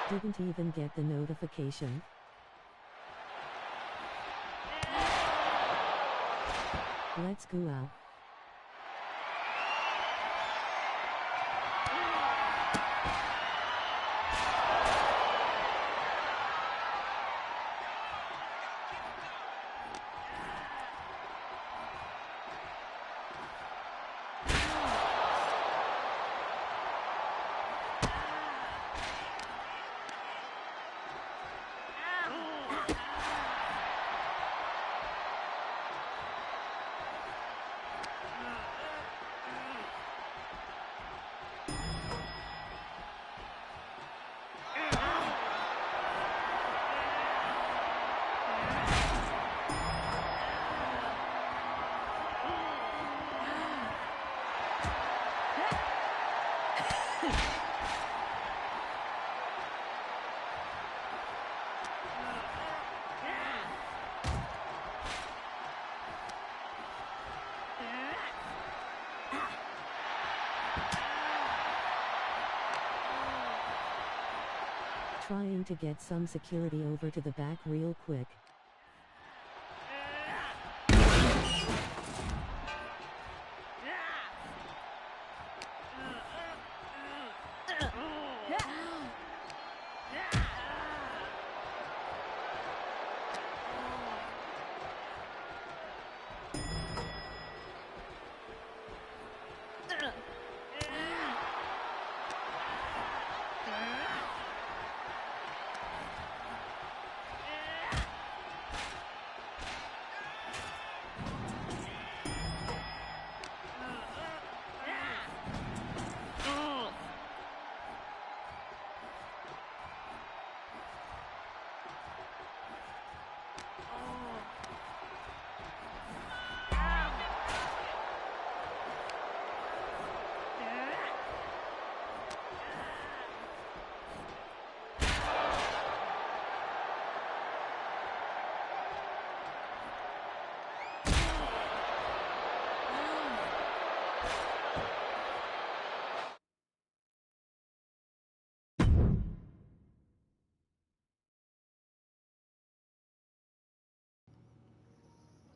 Didn't even get the notification. Let's go out. Trying to get some security over to the back real quick.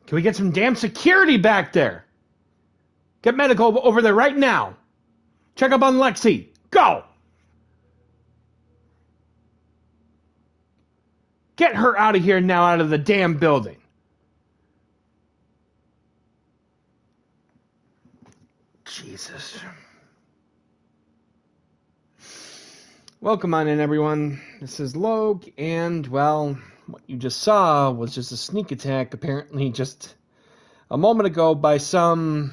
Can we get some damn security back there? Get medical over there right now. Check up on Lexi. Go! Get her out of here now, out of the damn building. Jesus. Welcome on in, everyone. This is Logue, and, well, what you just saw was just a sneak attack, apparently just a moment ago, by some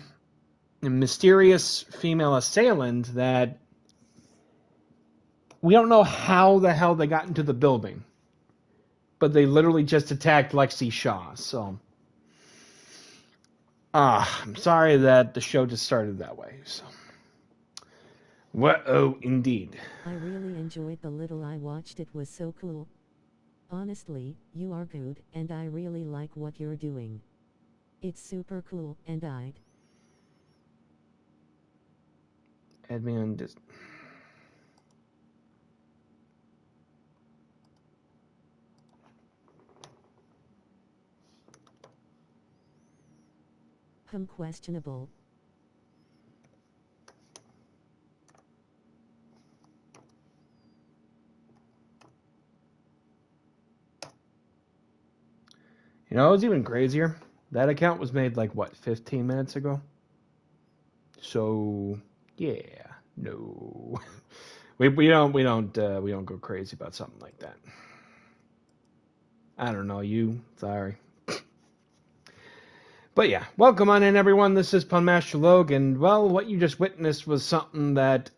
mysterious female assailant that we don't know how the hell they got into the building. But they literally just attacked Lexi Shaw, so... I'm sorry that the show just started that way, so... Oh, indeed. I really enjoyed the little I watched. It was so cool. Honestly, you are good, and I really like what you're doing. It's super cool, and I'd... Admin just... questionable. You know, it's even crazier. That account was made like what, 15 minutes ago? So, yeah, no, we don't go crazy about something like that. I don't know you. Sorry. But yeah, welcome on in, everyone. This is Punmaster Logue, and well, what you just witnessed was something that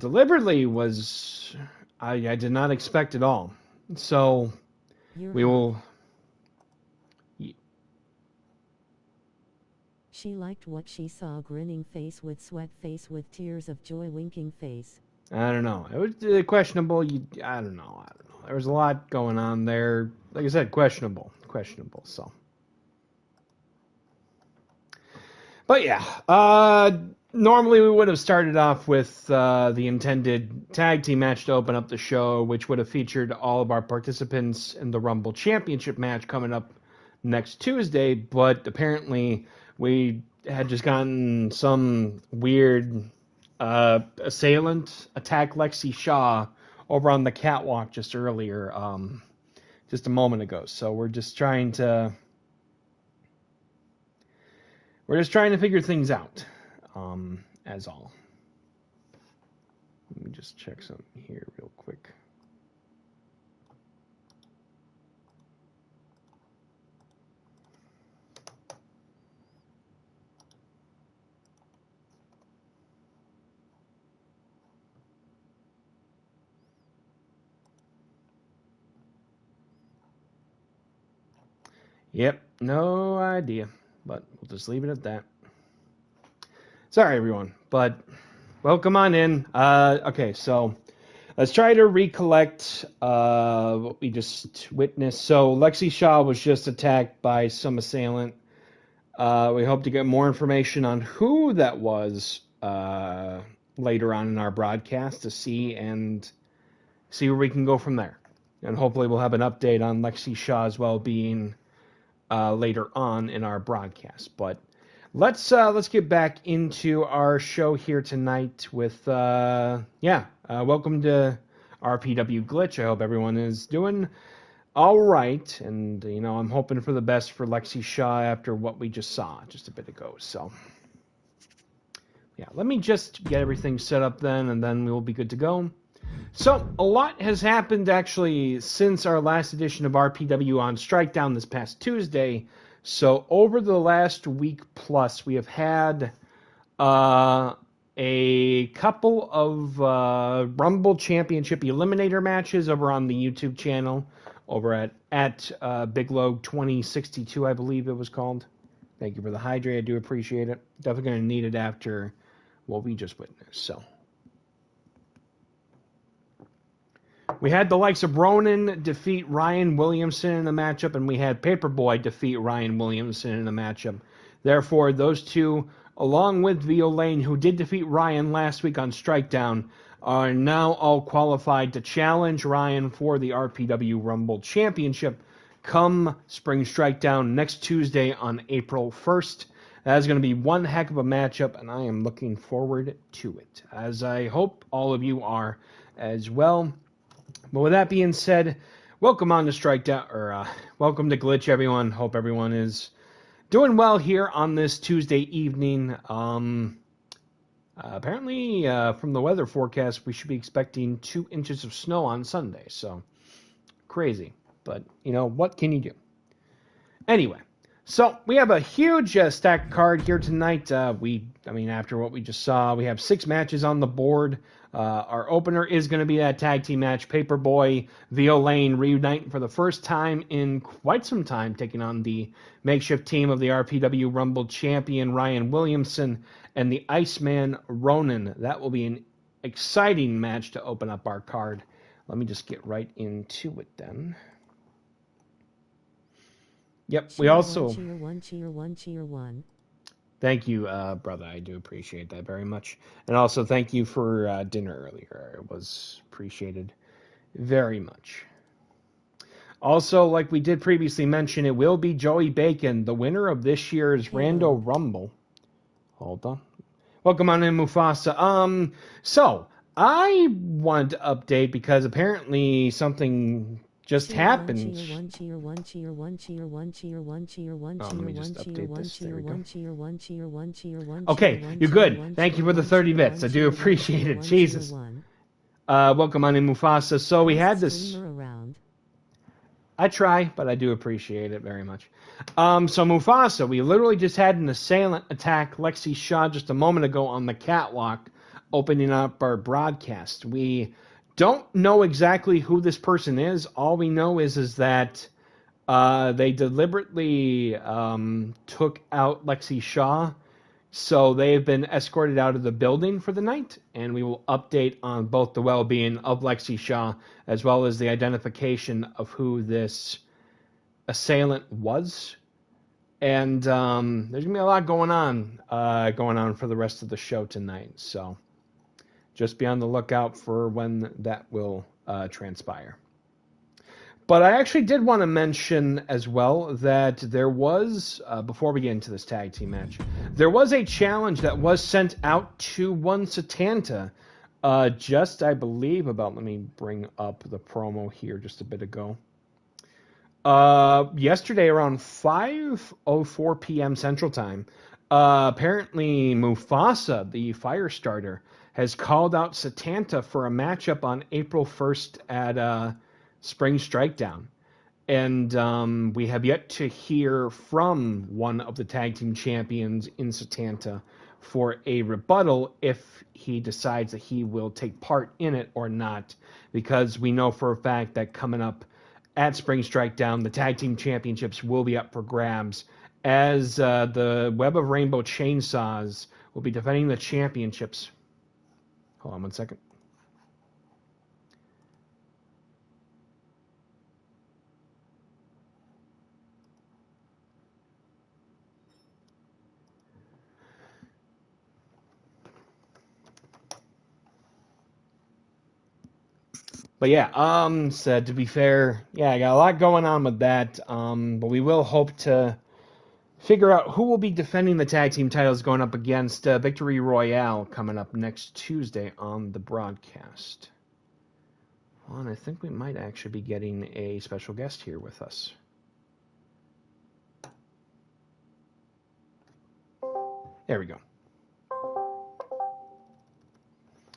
deliberately was I did not expect at all. So we will. She liked what she saw. Grinning face with sweat face with tears of joy winking face. I don't know. It was questionable. I don't know. There was a lot going on there. Like I said, questionable. So. But yeah, normally we would have started off with the intended tag team match to open up the show, which would have featured all of our participants in the Rumble Championship match coming up next Tuesday, but apparently we had just gotten some weird assailant attack Lexi Shaw over on the catwalk just earlier, just a moment ago. So we're just trying to figure things out, as all. Let me just check something here real quick. Yep, no idea, but we'll just leave it at that. Sorry, everyone, but welcome on in. Okay, so let's try to recollect what we just witnessed. So Lexi Shaw was just attacked by some assailant. We hope to get more information on who that was later on in our broadcast to see where we can go from there. And hopefully we'll have an update on Lexi Shaw's well-being later on in our broadcast. But let's get back into our show here tonight with welcome to RPW Glitch. I hope everyone is doing all right, and I'm hoping for the best for Lexi Shaw after what we just saw just a bit ago. So yeah, let me just get everything set up then, and then we will be good to go. So, a lot has happened, actually, since our last edition of RPW on Strikedown this past Tuesday. So, over the last week plus, we have had a couple of Rumble Championship Eliminator matches over on the YouTube channel, over at Big Logue 2062, I believe it was called. Thank you for the hydrate. I do appreciate it. Definitely going to need it after what we just witnessed, so... We had the likes of Ronin defeat Ryan Williamson in a matchup, and we had Paper Boi defeat Ryan Williamson in a matchup. Therefore, those two, along with Violaine, who did defeat Ryan last week on Strikedown, are now all qualified to challenge Ryan for the RPW Rumble Championship come Spring Strikedown next Tuesday on April 1st. That is going to be one heck of a matchup, and I am looking forward to it, as I hope all of you are as well. But with that being said, Welcome on to welcome to Glitch, everyone. Hope everyone is doing well here on this Tuesday evening. Apparently, from the weather forecast, we should be expecting 2 inches of snow on Sunday. So, crazy. But, what can you do? Anyway, so we have a huge stacked card here tonight. After what we just saw, we have 6 matches on the board. Our opener is going to be that tag team match, Paper Boi, Violaine reuniting for the first time in quite some time, taking on the makeshift team of the RPW Rumble champion Ryan Williamson and the Iceman Ronin. That will be an exciting match to open up our card. Let me just get right into it then. Yep, we also... Cheer one. Thank you, brother. I do appreciate that very much. And also, thank you for dinner earlier. It was appreciated very much. Also, like we did previously mention, it will be Joey Bacon, the winner of this year's Rando Rumble. Hold on. Welcome on in, Mufasa. So, I wanted to update because apparently something just happened. Cheer one. Okay, you're good. Thank you for the 30 bits. I do appreciate it. Jesus. Welcome on in, Mufasa. So we had this... I try, but I do appreciate it very much. So Mufasa, we literally just had an assailant attack Lexi Shaw just a moment ago on the catwalk, opening up our broadcast. We don't know exactly who this person is. All we know is that they deliberately took out Lexi Shaw. So they've been escorted out of the building for the night, and we will update on both the well-being of Lexi Shaw as well as the identification of who this assailant was. And there's going to be a lot going on for the rest of the show tonight. So just be on the lookout for when that will transpire. But I actually did want to mention as well that there was, before we get into this tag team match, there was a challenge that was sent out to one Satanta just, I believe, let me bring up the promo here just a bit ago. Yesterday around 5:04 p.m. Central Time, apparently Mufasa, the Firestarter, has called out Satanta for a matchup on April 1st at Spring Strikedown. And we have yet to hear from one of the tag team champions in Satanta for a rebuttal if he decides that he will take part in it or not, because we know for a fact that coming up at Spring Strikedown, the tag team championships will be up for grabs, as the Web of Rainbow Chainsaws will be defending the championships. Hold on one second. But yeah, so to be fair, yeah, I got a lot going on with that. But we will hope to figure out who will be defending the tag team titles going up against Victory Royale coming up next Tuesday on the broadcast. Well, and I think we might actually be getting a special guest here with us. There we go.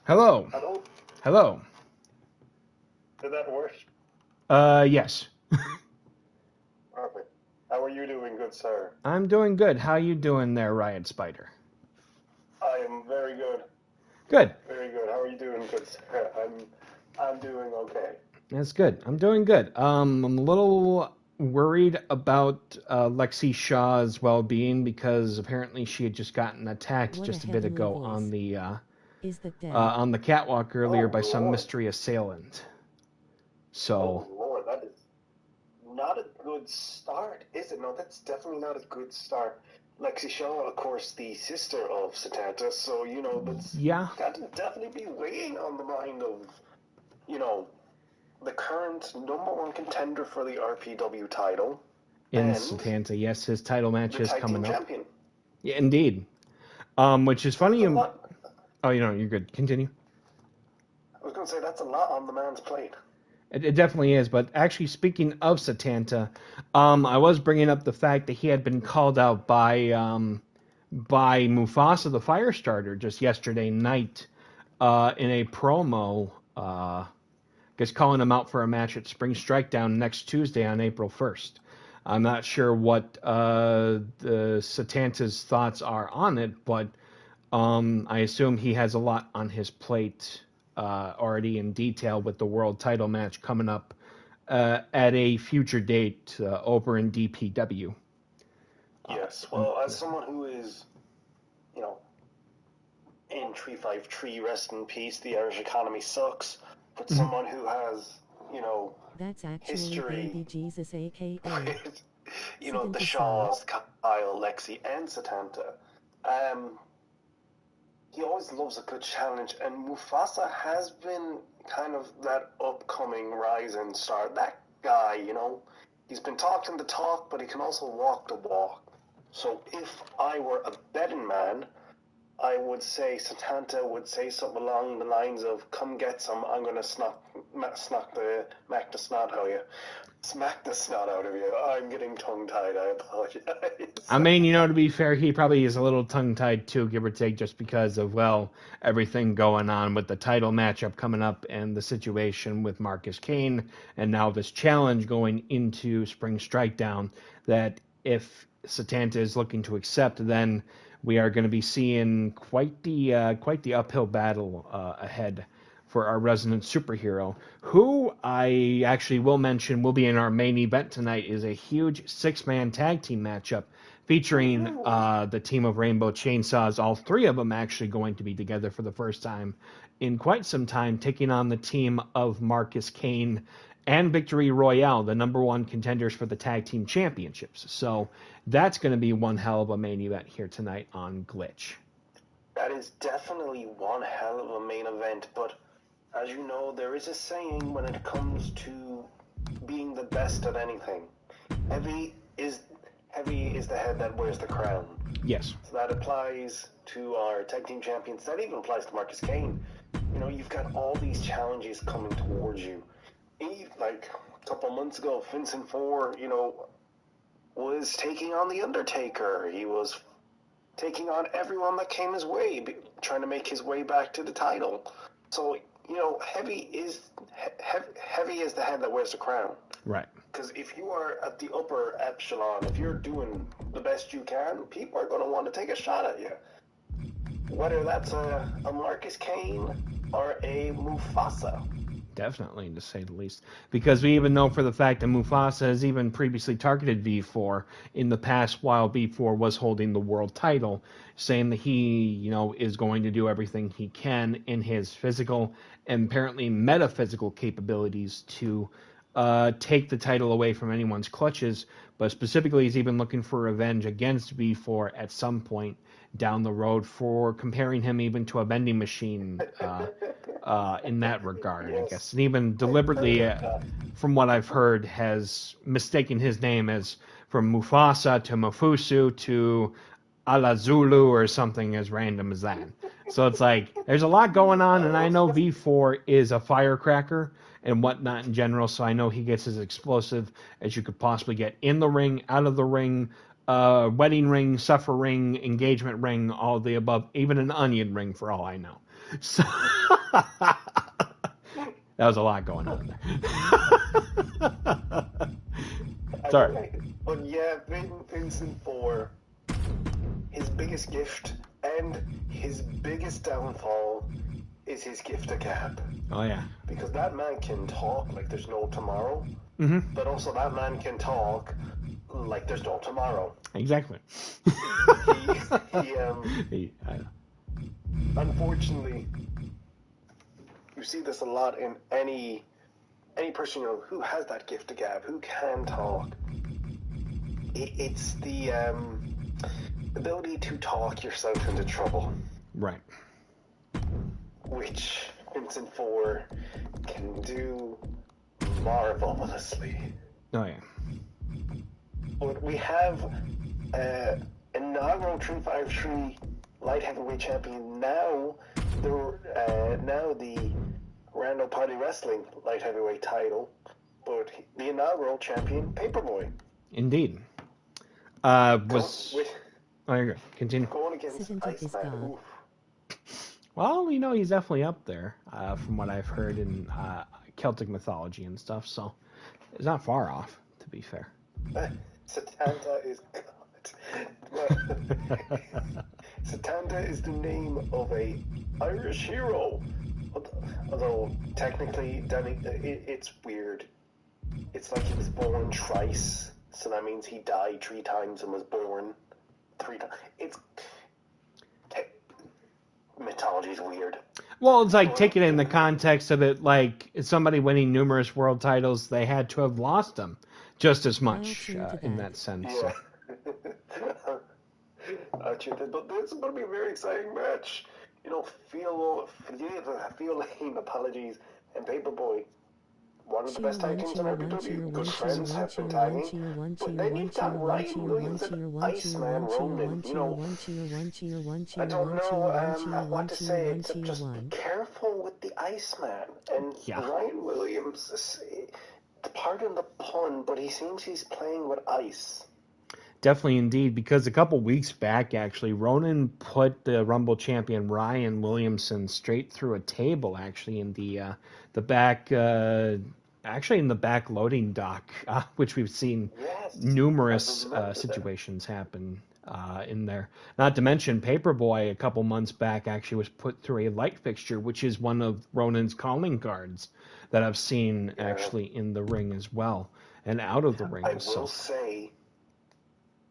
Hello. Hello. Hello. Did that work? Yes. Perfect. How are you doing, good sir? I'm doing good. How you doing there, Riot Spider? I am very good. Good. Very good. How are you doing, good sir? I'm doing okay. That's good. I'm doing good. I'm a little worried about Lexi Shaw's well-being because apparently she had just gotten attacked just a bit ago on the catwalk earlier by some mystery assailant. So. Oh Lord, that is not a good start, is it? No, that's definitely not a good start. Lexi Shaw, of course, the sister of Satanta, so that's got to definitely be weighing on the mind of the current #1 contender for the RPW title. In Satanta, yes, his title match is coming up. Champion. Yeah, indeed. Which is funny. Oh, you're good. Continue. I was going to say that's a lot on the man's plate. It definitely is. But actually, speaking of Satanta, I was bringing up the fact that he had been called out by Mufasa the Firestarter just yesterday night in a promo. Just calling him out for a match at Spring Strikedown next Tuesday on April 1st. I'm not sure what the Satanta's thoughts are on it, but I assume he has a lot on his plate already in detail with the world title match coming up at a future date over in DPW. Yes, well, as someone who is, in 353, rest in peace, the Irish economy sucks, but someone who has, that's actually history, Baby Jesus, a.k.a. the Shaws, Kyle, Lexi, and Satanta, he always loves a good challenge, and Mufasa has been kind of that upcoming rising star. That guy, he's been talking the talk, but he can also walk the walk. So if I were a betting man, I would say Satanta would say something along the lines of, "Come get some. I'm gonna smack the snot out of you." Smack the snot out of you. I'm getting tongue-tied. I apologize. I mean, to be fair, he probably is a little tongue-tied too, give or take, just because of, everything going on with the title matchup coming up and the situation with Marcus Cain, and now this challenge going into Spring Strikedown, that if Satanta is looking to accept, then we are going to be seeing quite the uphill battle ahead for our resident superhero, who I actually will mention will be in our main event tonight, is a huge 6-man tag team matchup featuring the team of Rainbow Chainsaws, all 3 of them actually going to be together for the first time in quite some time, taking on the team of Marcus Cain and Victory Royale, the number 1 contenders for the tag team championships. So that's going to be one hell of a main event here tonight on Glitch. That is definitely one hell of a main event, but as you know, there is a saying when it comes to being the best at anything. Heavy is the head that wears the crown. Yes. So that applies to our tag team champions. That even applies to Marcus Cain. You've got all these challenges coming towards you. Like a couple months ago, Vincent Four, was taking on The Undertaker. He was taking on everyone that came his way, trying to make his way back to the title. So, heavy is the head that wears the crown. Right. Because if you are at the upper echelon, if you're doing the best you can, people are going to want to take a shot at you. Whether that's a Marcus Cain or a Mufasa. Definitely, to say the least. Because we even know for the fact that Mufasa has even previously targeted V4 in the past while V4 was holding the world title, saying that he, is going to do everything he can in his physical and apparently metaphysical capabilities to take the title away from anyone's clutches. But specifically, he's even looking for revenge against V4 at some point down the road for comparing him even to a vending machine in that regard, yes. I guess. And even deliberately, from what I've heard, has mistaken his name as from Mufasa to Mafusu to Alazulu or something as random as that. So it's like, there's a lot going on, and I know V4 is a firecracker and whatnot in general, so I know he gets as explosive as you could possibly get in the ring, out of the ring, wedding ring, suffer ring, engagement ring, all of the above, even an onion ring for all I know. So that was a lot going on there. Sorry. But yeah, Vincent for his biggest gift and his biggest downfall is his gift of gab. Oh yeah. Because that man can talk like there's no tomorrow, but also that man can talk like there's no tomorrow. Exactly. Unfortunately, you see this a lot in any person who has that gift of gab, who can talk. It's the ability to talk yourself into trouble. Right. Which Vincent Four can do marvelously. Oh yeah. But we have an inaugural 353 light heavyweight champion now. The Random Party Wrestling light heavyweight title, but the inaugural champion, Paper Boi. Indeed. Continue. Going against Iceman. Well, he's definitely up there, from what I've heard in Celtic mythology and stuff, so it's not far off, to be fair. Satanta is God. Satanta is the name of a Irish hero. Although, technically, it's weird. It's like he was born thrice, so that means he died 3 times and was born 3 times. Mythology is weird. Well, it's like taking it in the context of it, like somebody winning numerous world titles, they had to have lost them just as much in that sense. Yeah. But this is going to be a very exciting match. Violaine, apologies, and Paper Boi. One of the best tag teams in RPW. Good friends have been tagging. But then you've got Ryan Williamson and Iceman Ronin. I don't know what to say except just be careful with the Iceman. And Ryan Williams, pardon the pun, but he seems he's playing with ice. Definitely indeed, because a couple weeks back, actually, Ronin put the Rumble champion Ryan Williamson straight through a table, actually, in the back, in the back loading dock, which we've seen numerous situations happen in there. Not to mention, Paper Boi a couple months back actually was put through a light fixture, which is one of Ronin's calling cards that I've seen actually in the ring as well, and out of the ring. I will say,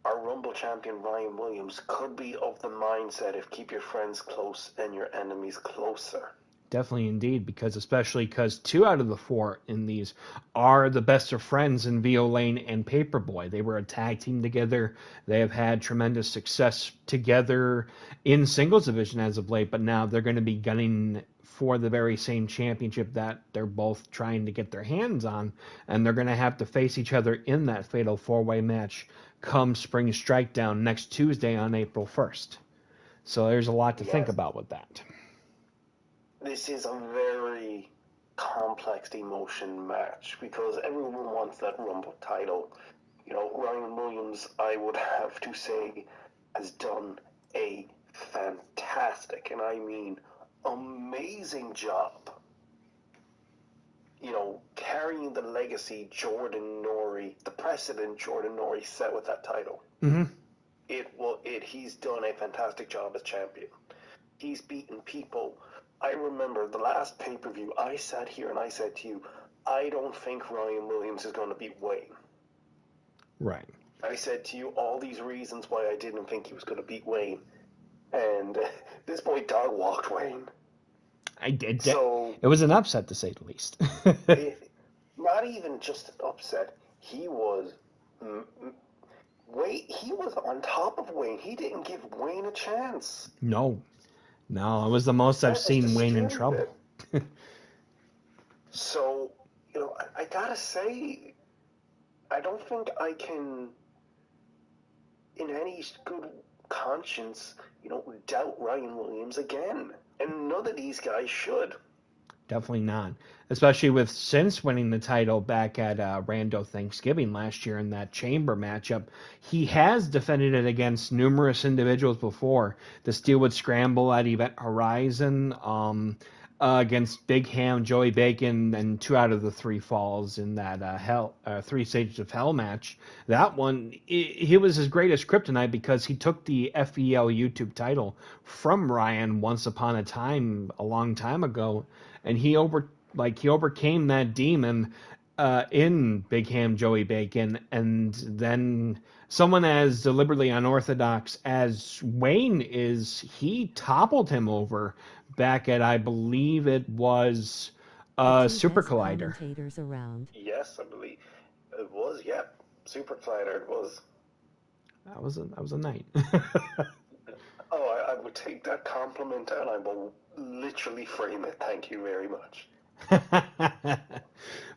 our Rumble champion Ryan Williams could be of the mindset of keep your friends close and your enemies closer. Definitely indeed, especially because 2 out of the 4 in these are the best of friends in Violaine and Paper Boi. They were a tag team together. They have had tremendous success together in singles division as of late, but now they're going to be gunning for the very same championship that they're both trying to get their hands on, and they're going to have to face each other in that fatal 4-way match come Spring Strikedown next Tuesday on April 1st. So there's a lot to think about with that. This is a very complex emotion match because everyone wants that Rumble title. Ryan Williams, I would have to say, has done a fantastic, and I mean amazing job, carrying the legacy the precedent Jordan Norrie set with that title. Mm-hmm. He's done a fantastic job as champion. He's beaten people. I remember the last pay-per-view, I sat here and I said to you, I don't think Ryan Williams is going to beat Wayne. Right. I said to you all these reasons why I didn't think he was going to beat Wayne. And this boy dog walked Wayne. I did. So, it was an upset, to say the least. Not even just an upset. He was on top of Wayne. He didn't give Wayne a chance. No, it was the most I've seen Wayne in trouble. So, I gotta say, I don't think I can, in any good conscience, doubt Ryan Williams again. And none of these guys should. Definitely not. Especially since winning the title back at Rando Thanksgiving last year in that chamber matchup. He has defended it against numerous individuals before. The Steelwood Scramble at Event Horizon, against Big Ham, Joey Bacon, and 2 out of the 3 falls in that 3 Stages of Hell match. That one, he was his greatest kryptonite because he took the FEL YouTube title from Ryan once upon a time, a long time ago, and he overcame that demon in Big Ham, Joey Bacon, and then someone as deliberately unorthodox as Wayne is, he toppled him over back at, I believe it was Super Collider. Yes, I believe it was. Yeah, Super Collider. It was. That was a night. Oh, I would take that compliment and I will literally frame it. Thank you very much.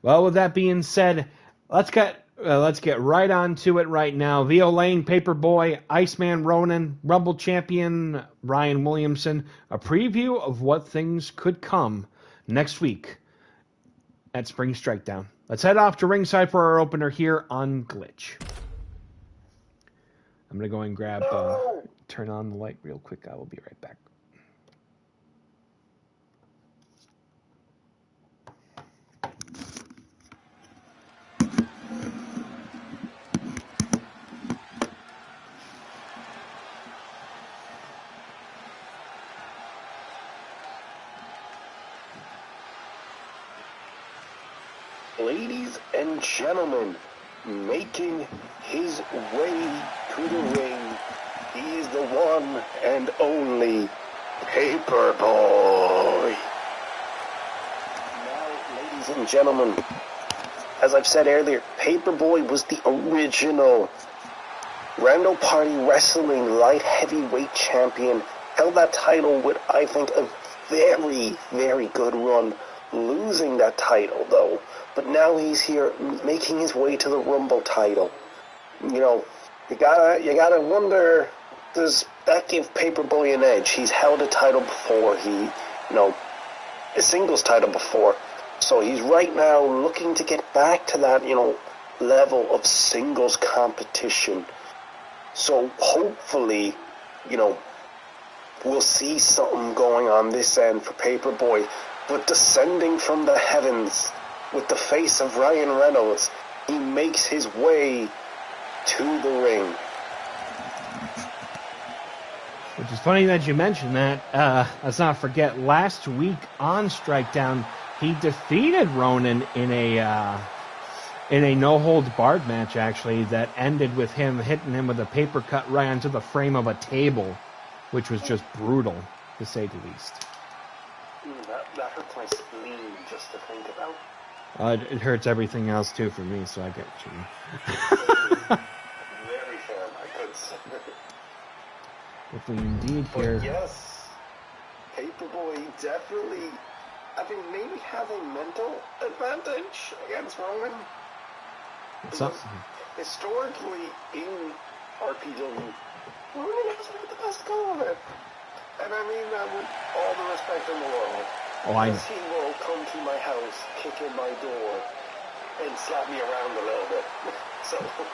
Well, with that being said, let's get right on to it right now. Violaine, Paper Boi, Iceman Ronin, Rumble champion Ryan Williamson. A preview of what things could come next week at Spring Strike Down. Let's head off to ringside for our opener here on Glitch. I'm going to go and grab, turn on the light real quick. I will be right back. Ladies and gentlemen, making his way to the ring, he is the one and only Paper Boi. Now, ladies and gentlemen, as I've said earlier, Paper Boi was the original Rando Party Wrestling light heavyweight champion. Held that title with, I think, a very, very good run. Losing that title, though. But now he's here making his way to the Rumble title. You know, you gotta wonder, does that give Paper Boi an edge? He's held a title before, a singles title before. So he's right now looking to get back to that, level of singles competition. So hopefully, we'll see something going on this end for Paper Boi. But descending from the heavens with the face of Ryan Reynolds, he makes his way to the ring. Which is funny that you mentioned that. Let's not forget, last week on Strikedown, he defeated Ronin in a no-holds-barred match, actually, that ended with him hitting him with a paper cut right onto the frame of a table, which was just brutal, to say the least. That hurts my spleen just to think about. It hurts everything else, too, for me, so I get what you mean. Very fair, my good sir. If we indeed hear... But yes, Paper Boi definitely, I think, maybe has a mental advantage against Roman. Historically, in RPW, Roman hasn't had the best go of it. And I mean that with all the respect in the world. Because he will come to my house, kick in my door, and slap me around a little bit.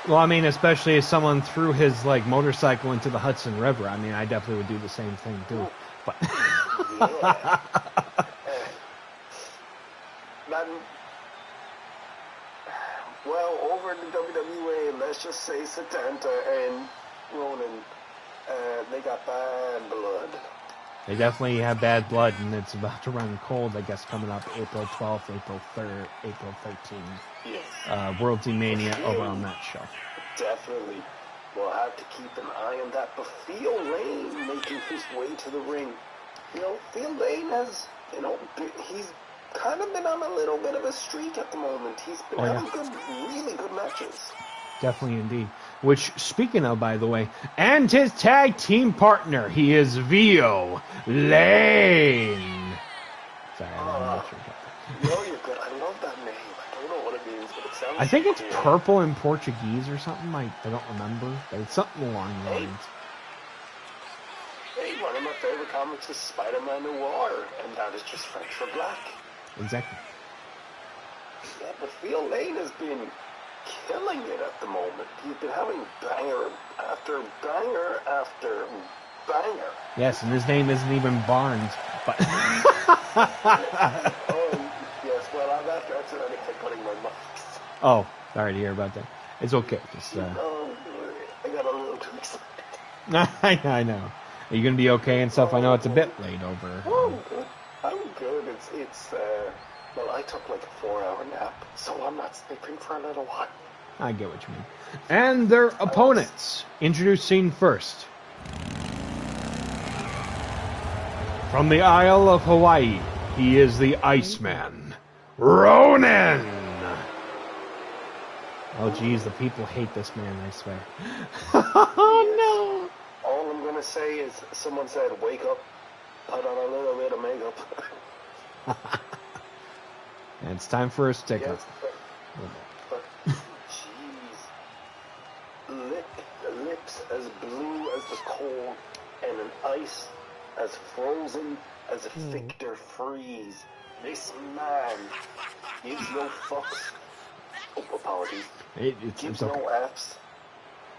Well, I mean, especially if someone threw his motorcycle into the Hudson River. I mean, I definitely would do the same thing too. But yeah. Over in the WWE, let's just say Satanta and Ronin, they got bad blood. They definitely have bad blood, and it's about to run cold, I guess, coming up April 12th, April 3rd, April 13th. Yes. World Team Mania over on that show. Definitely. We'll have to keep an eye on that. But Theo Lane making his way to the ring. Theo Lane has, he's kind of been on a little bit of a streak at the moment. He's been having really good matches. Definitely indeed. Which, speaking of, by the way, and his tag team partner, he is Theo Lane. Sorry, No, you're good. I love that name. I don't know what it means, but it sounds I think it's cool. purple in Portuguese or something. I don't remember, but it's something along the lines. Hey, one of my favorite comics is Spider-Man Noir, and that is just French for black. Exactly. Yeah, but Theo Lane has been killing it at the moment. He's been having banger after banger after banger. Yes, and his name isn't even Barnes, but... Oh, yes, well, I've accidentally kept putting my mouth. Oh, sorry to hear about that. It's okay. Just, I got a little too excited. I know. Are you going to be okay and stuff? I know it's a bit late over. Oh, good. I'm good. Well, I took like a 4-hour nap, so I'm not sleeping for a little while. I get what you mean. And their opponents. Introducing first. From the Isle of Hawaii, he is the Iceman Ronin. Oh, geez, the people hate this man, I swear. Oh, no. All I'm going to say is someone said, wake up, put on a little bit of makeup. And it's time for a sticker. Yes, but jeez. Lips as blue as the coal, and an ice as frozen as Victor Freeze. This man gives no fucks. Oh, apologies. Gives no F's.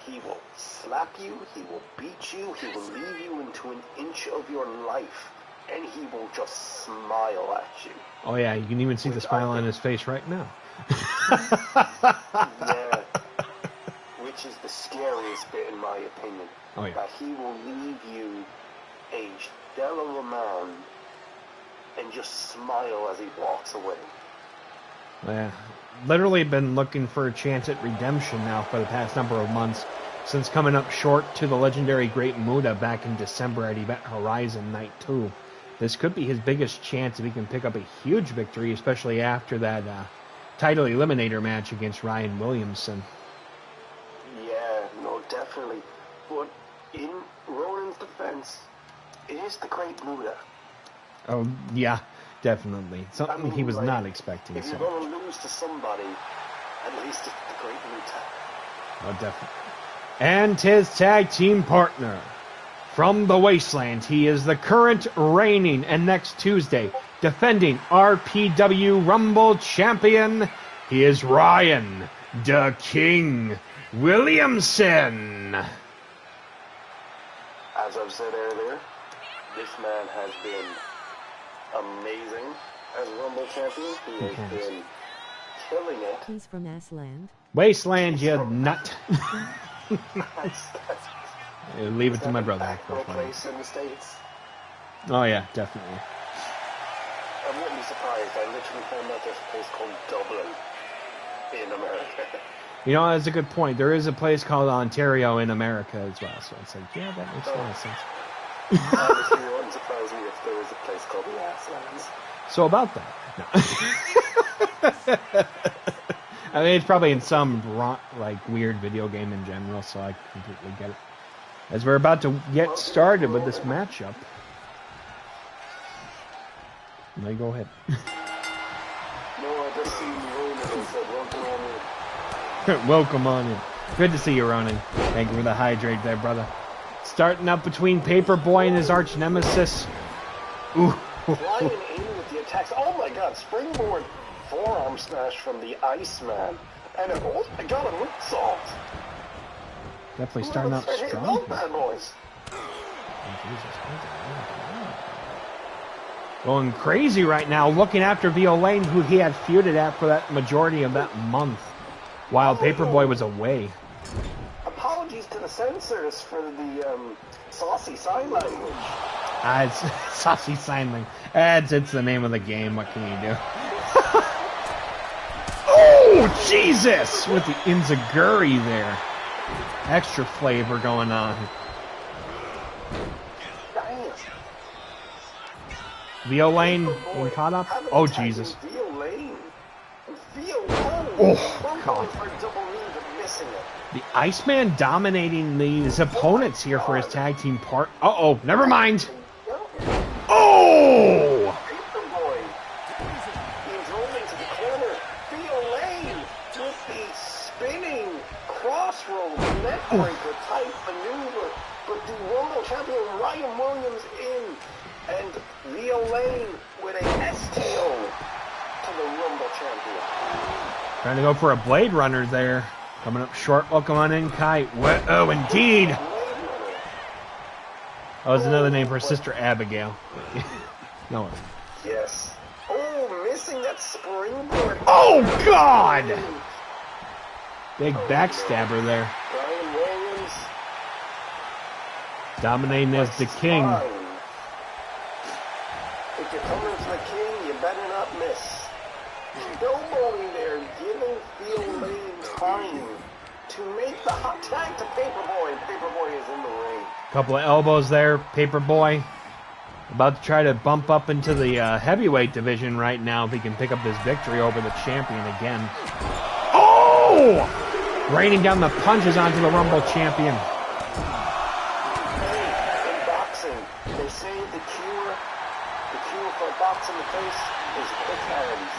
He will slap you, he will beat you, he will leave you into an inch of your life, and he will just smile at you. Oh yeah, you can even see the smile on his face right now. Yeah. Which is the scariest bit in my opinion. Oh yeah. That he will leave you a shell of a man and just smile as he walks away. Yeah. Literally been looking for a chance at redemption now for the past number of months, since coming up short to the legendary Great Muta back in December at Event Horizon Night 2. This could be his biggest chance if he can pick up a huge victory, especially after that title eliminator match against Ryan Williamson. Yeah, no, definitely. But in Ronin's defense, it is the Great Muta. Oh, yeah. Definitely. Something he was not expecting. If you're going to lose to somebody, at least it's the Great Muta. Oh, definitely. And his tag team partner. From the Wasteland, he is the current reigning and next Tuesday defending RPW Rumble Champion. He is Ryan the King Williamson. As I've said earlier, this man has been amazing as Rumble Champion. He has been killing it. He's from Assland. Wasteland, you nut. Leave it to my brother. Place in the States. Oh yeah, definitely. I wouldn't be surprised. I literally found out there's a place called Dublin in America. You know, that's a good point. There is a place called Ontario in America as well. So it's like, yeah, that makes a lot of sense. Honestly, it wouldn't surprise me if there was a place called the Asslands. So about that. No. I mean, it's probably in some weird video game in general, so I completely get it. As we're about to get started with this matchup. Now go ahead. No, I just seen Ronin and said, welcome on in. Welcome on in. Good to see you, Ronin. Thank you for the hydrate there, brother. Starting up between Paper Boi and his arch nemesis. Ooh. Flying in with the attacks. Oh my god, springboard forearm smash from the Iceman. And oh my god, a moonsault. Definitely starting out strong. Bad boys. Going crazy right now, looking after Violaine, who he had feuded at for that majority of that month, while Paper Boi was away. Apologies to the censors for the saucy sign language. It's saucy sign language. It's the name of the game. What can you do? Oh, Jesus! With the Inzaguri there. Extra flavor going on. Violaine being caught up? Oh, Jesus. Oh, God. The Iceman dominating these opponents here for his tag team part. Uh-oh, never mind. Oh! Paper Boi. He's rolling to the corner. Violaine with the spinning crossroads neckbreaker type maneuver. But the Rumble champion Ryan Williams in. And Violaine with a STO to the Rumble champion. Trying to go for a Blade Runner there. Coming up short. Welcome on in, Kai. Oh, indeed. That was another name for Sister Abigail. No. Yes. Oh, missing that springboard. Oh, God! Big backstabber there. Ryan Williams. Dominating as the king. If you're coming to the king, you better not miss. Snowballing there, giving Violaine time to make the hot tag to Paper Boi, and Paper Boi is in the ring. Couple of elbows there, Paper Boi. About to try to bump up into the heavyweight division right now if he can pick up this victory over the champion again. Oh! Raining down the punches onto the Rumble champion. Hey, in boxing, they say the cure for a box in the face is quick hands.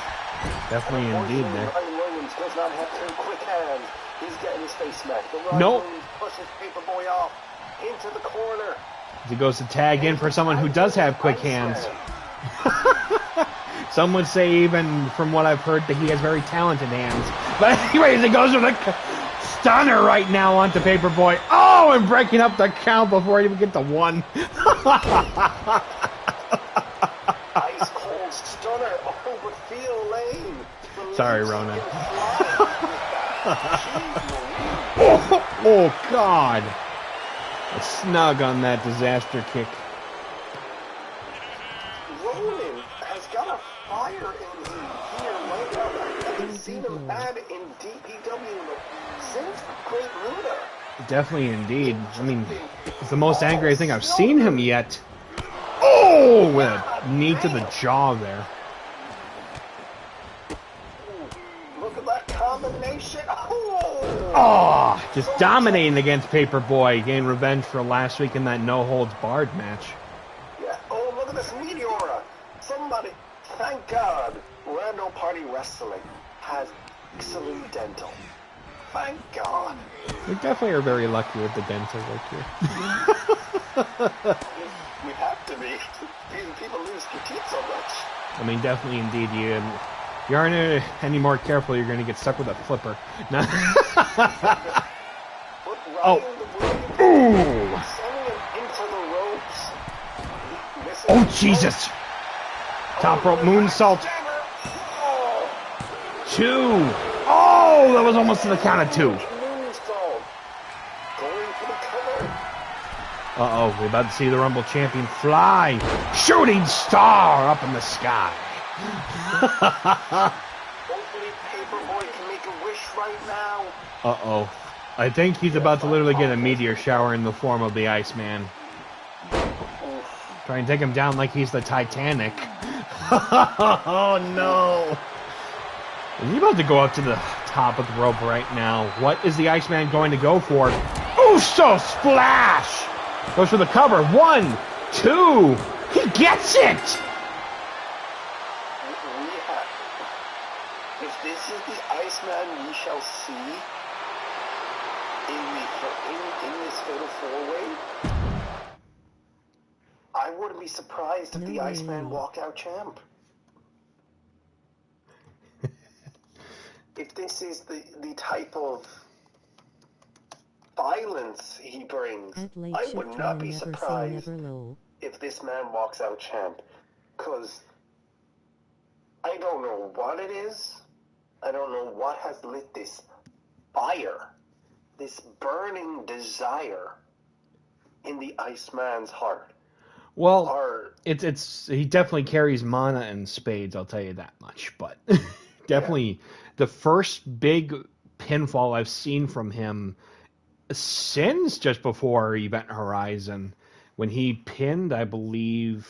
Definitely indeed, man. Ryan Williams does not have two quick hands. He's getting his face smacked. But Ryan Williams pushes Paper Boi off into the corner. He goes to tag in for someone who does have quick hands. Some would say, even from what I've heard, that he has very talented hands. But anyways, it goes with a stunner right now onto Paper Boi. Oh, and breaking up the count before he even get to 1. Ice cold stunner. Oh, but Violaine. Sorry, Ronin. Oh, God. A snug on that disaster kick. Ronin has got a fire in him here right now. I haven't seen him add in DPW since Great Muda. Definitely, indeed. I mean, it's the most angry I think I've seen him yet. Oh, with a knee to the jaw there. Look at that combination. Oh, just dominating against Paper Boi, getting revenge for last week in that no-holds-barred match. Yeah. Oh, look at this Meteora. Somebody, thank God, Rando Party Wrestling has excellent dental. Thank God. We definitely are very lucky with the dental work here. We have to be. People lose their teeth so much. I mean, definitely, indeed, you aren't any more careful, you're going to get stuck with a flipper. No. Oh. Ooh. Oh, Jesus. Top rope moonsault. 2. Oh, that was almost to the count of 2. Uh-oh, we're about to see the Rumble champion fly. Shooting star up in the sky. Hopefully Paper Boi can make a wish right now. Uh-oh. I think he's about to literally get a meteor shower in the form of the Iceman. Try and take him down like he's the Titanic. Oh, no. He's about to go up to the top of the rope right now. What is the Iceman going to go for? Uso splash! Goes for the cover. 1, 2. He gets it! If this is the Iceman we shall see in this fatal 4-way, I wouldn't be surprised if the Iceman walked out champ. If this is the type of violence he brings, I would not be surprised if this man walks out champ. Because I don't know what it is. I don't know what has lit this fire, this burning desire in the Iceman's heart. Well, it's he definitely carries mana and spades, I'll tell you that much. But definitely the first big pinfall I've seen from him since just before Event Horizon, when he pinned, I believe.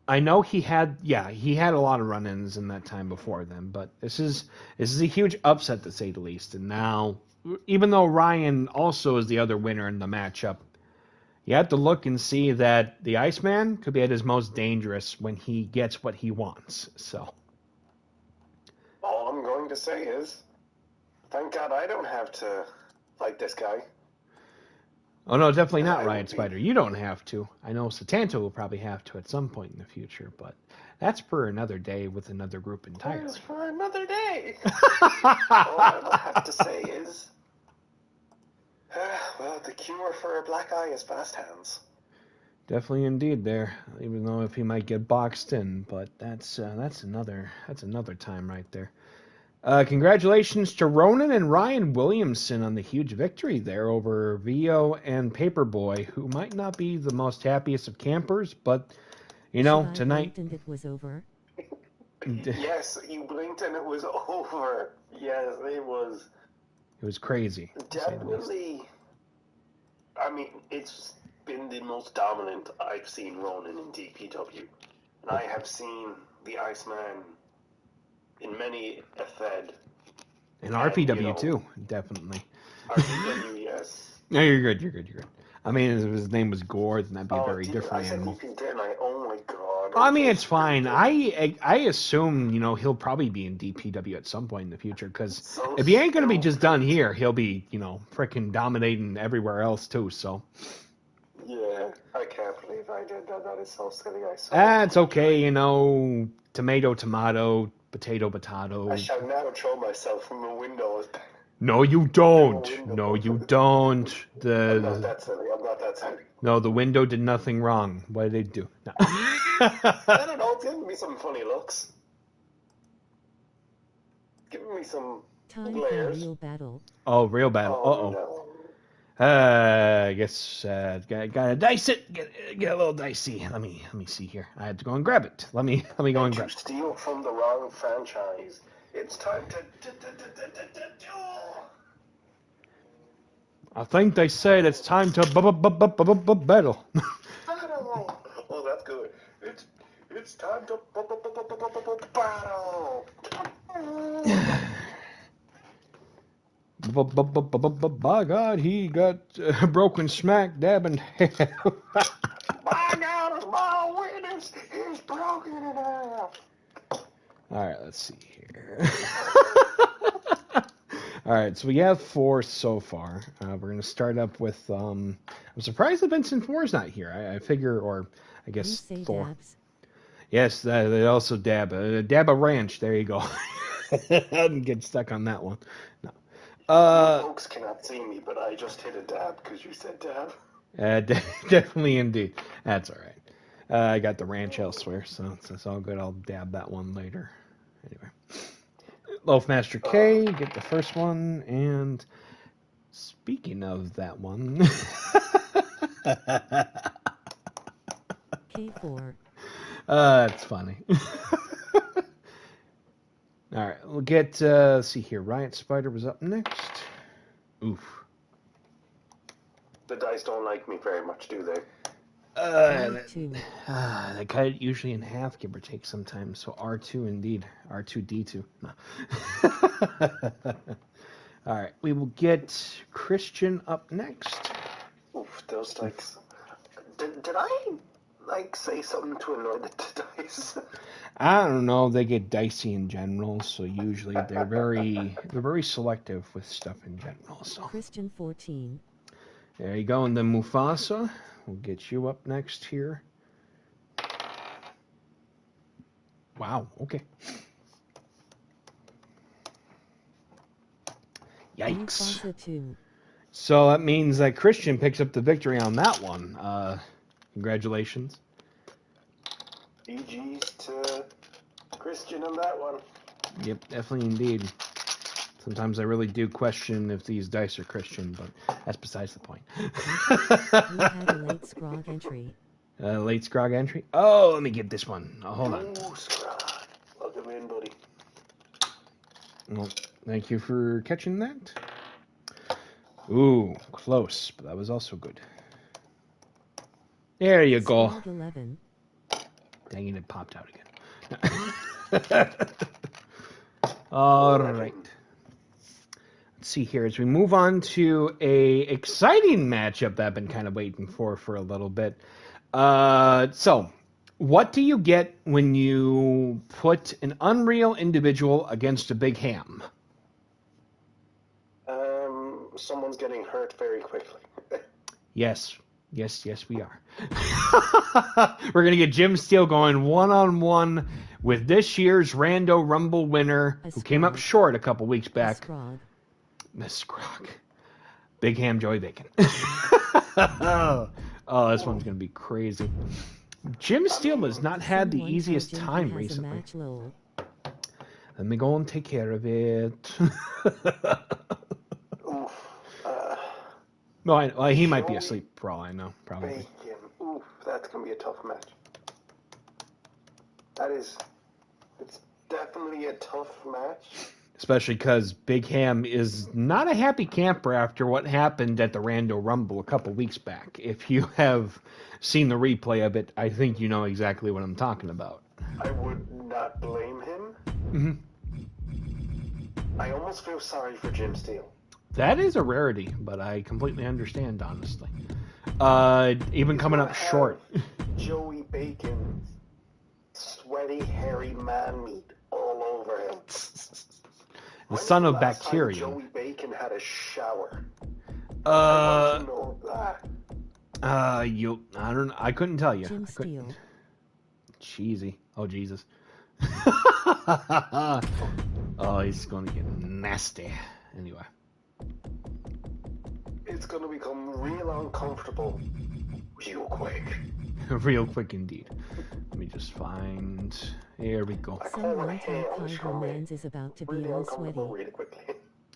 I know he had a lot of run-ins in that time before then, but this is a huge upset to say the least. And now, even though Ryan also is the other winner in the matchup, you have to look and see that the Iceman could be at his most dangerous when he gets what he wants. So, all I'm going to say is, thank God I don't have to fight this guy. Oh, no, definitely not, Ryan Spider. You don't have to. I know Satanta will probably have to at some point in the future, but that's for another day with another group entirely. That's for another day. All I will have to say is, well, the cure for a black eye is fast hands. Definitely, indeed, there. Even though if he might get boxed in, but that's another time right there. Congratulations to Ronin and Ryan Williamson on the huge victory there over VO and Paper Boi, who might not be the most happiest of campers, but, tonight... And it was over. Yes, you blinked and it was over. Yes, it was... It was crazy. Definitely. I mean, it's been the most dominant I've seen Ronin in DPW. And I have seen the Iceman in many a Fed. In RPW too, definitely. RPW, yes. No, you're good. I mean, if his name was Gore, then that'd be a very different animal. Oh my God. I mean, it's fine. I assume, he'll probably be in DPW at some point in the future, because if he ain't going to be just done here, he'll be, freaking dominating everywhere else too, so. Yeah, I can't believe I did that. That is so silly. I saw. It's okay, you know. Tomato, tomato, potato, potato. I shall now throw myself from a window. No, you don't. No, you don't. I'm not that silly. I'm not that silly. No, the window did nothing wrong. What did they do? No. I don't know. It's giving me some funny looks. Giving me some glares. Real battle. Oh, real battle. Oh, no. I guess gotta dice it. Get a little dicey. Let me see here. I had to go and grab it. Let me go and grab it. Steal from the wrong franchise. It's time to I think they said it's time to battle. Oh, that's good. It's time to battle. By God, he got broken smack dab in half. By God, it's my witness. He's broken in half. All right, let's see here. All right, so we have 4 so far. We're going to start up with, I'm surprised that Vincent 4 is not here. I figure, or I guess 4. Dabs. Yes, they also dab. Dab a ranch, there you go. I didn't get stuck on that one. No. Folks cannot see me, but I just hit a dab because you said dab. Definitely indeed. That's all right. I got the ranch elsewhere, so it's all good. I'll dab that one later. Anyway. Loafmaster K, get the first one, and speaking of that one... K4. That's funny. Alright, we'll get, let's see here, Riot Spider was up next. Oof. The dice don't like me very much, do they? They cut it usually in half, give or take sometimes. So R2 indeed. R2D2. No. Alright, we will get Christian up next. Oof, those dice. Did I, say something to annoy the dice? I don't know, they get dicey in general, so usually they're very selective with stuff in general. So Christian 14. There you go, and then Mufasa. We'll get you up next here. Wow, okay. Yikes. Mufasa 2. So that means that Christian picks up the victory on that one. Congratulations. GG's to Christian on that one. Yep, definitely indeed. Sometimes I really do question if these dice are Christian, but that's besides the point. We had a late Scrog entry. Late Scrog entry? Oh, let me get this one. Oh, hold on. Ooh, Scrog. Welcome in, buddy. Well, thank you for catching that. Ooh, close, but that was also good. There you go. Scrog 11. Dang it, it popped out again. All right. Let's see here as we move on to a exciting matchup that I've been kind of waiting for a little bit. So, what do you get when you put an unreal individual against a big ham? Someone's getting hurt very quickly. Yes, we are. We're going to get Jim Steele going one-on-one with this year's Rando Rumble winner who came up short a couple weeks back. Miss Scrog. Big Ham Joey Bacon. Oh, this one's going to be crazy. Jim Steele has not had the easiest time recently. Let me go and take care of it. No, he might be asleep for all I know, probably. Bacon. Oof, that's going to be a tough match. It's definitely a tough match. Especially because Big Ham is not a happy camper after what happened at the Rando Rumble a couple weeks back. If you have seen the replay of it, I think you know exactly what I'm talking about. I would not blame him. Mm-hmm. I almost feel sorry for Jim Steele. That is a rarity, but I completely understand, honestly. Even coming up short. Joey Bacon's sweaty, hairy man meat all over him. The son of bacteria. Joey Bacon had a shower. I want to know that. I couldn't tell you. Jim Steele. Cheesy. Oh, Jesus. Oh, he's going to get nasty. Anyway. It's going to become real uncomfortable real quick. Real quick indeed. Let me just find... Here we go. Someone tell Kai Mans is about to be all sweaty. Really quickly.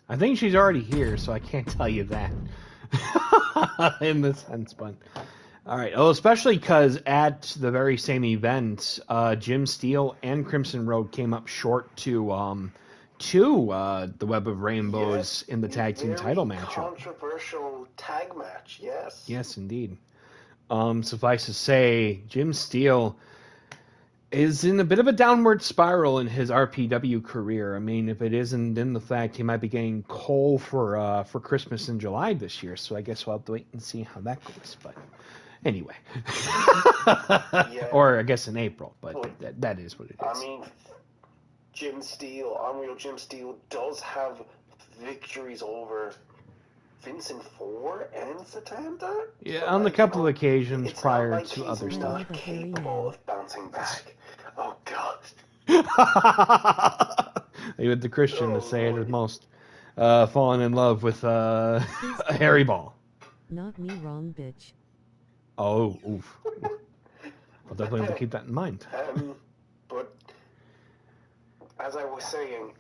I think she's already here, so I can't tell you that. In this sense, but... Alright, well, especially because at the very same event, Jim Steele and Crimson Road came up short to the Web of Rainbows in the tag team title matchup. Controversial tag match, yes. Yes, indeed. Suffice to say, Jim Steele is in a bit of a downward spiral in his RPW career. I mean, if it isn't in the fact he might be getting coal for Christmas in July this year, so I guess we'll have to wait and see how that goes. But anyway, yeah. Or I guess in April, but that is what it is. I mean, Unreal Jim Steele does have victories over Vincent Four and Satanta. Yeah, so on a couple of occasions prior to other stuff. Not capable of bouncing back. Oh God. You had the Christian to say it at most. Falling in love with a hairy ball. Not me wrong, bitch. Oh, oof. I'll definitely have to keep that in mind. But as I was saying,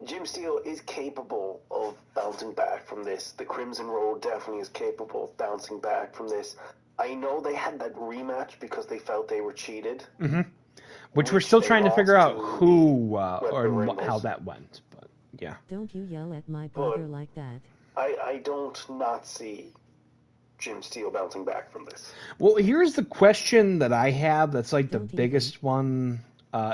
Jim Steele is capable of bouncing back from this. The Crimson Road definitely is capable of bouncing back from this. I know they had that rematch because they felt they were cheated. Mm-hmm. Which we're still trying to figure out who or how that went. But yeah. Don't you yell at my brother like that. I don't not see Jim Steele bouncing back from this. Well, here's the question that I have that's like the biggest one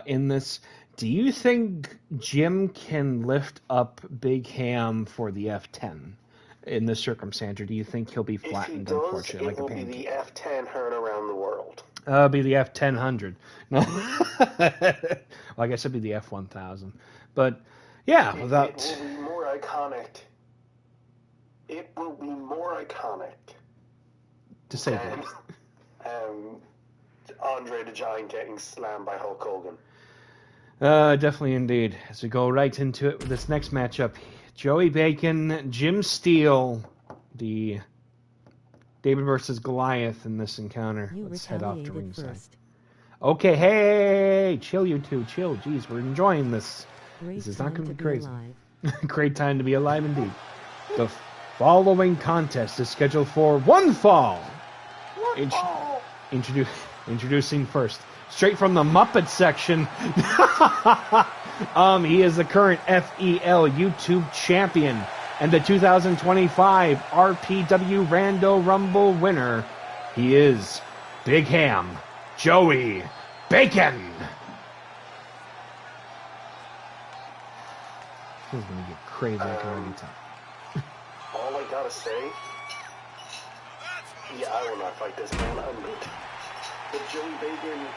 in this. Do you think Jim can lift up Big Ham for the F10 in this circumstance, or do you think he'll be flattened, unfortunately, like a pancake? It will be the F10 heard around the world. It'll be the F1000. No. Well, I guess it'd be the F1000. But, yeah, without... It will be more iconic. It will be more iconic. To say the least. Andre the Giant getting slammed by Hulk Hogan. Definitely indeed. As we go right into it with this next matchup, Joey Bacon, Jim Steele, the David versus Goliath in this encounter. Let's head off to ringside. Okay, hey, chill you two, chill. Jeez, we're enjoying this. This is not going to be crazy. Great time to be alive indeed. The following contest is scheduled for one fall. Introducing first. Straight from the Muppet section. He is the current FEL YouTube champion and the 2025 RPW Rando Rumble winner. He is Big Ham Joey Bacon. This is going to get crazy. I can already tell. All I gotta say, I will not fight this man. I'm good. But Joey Bacon,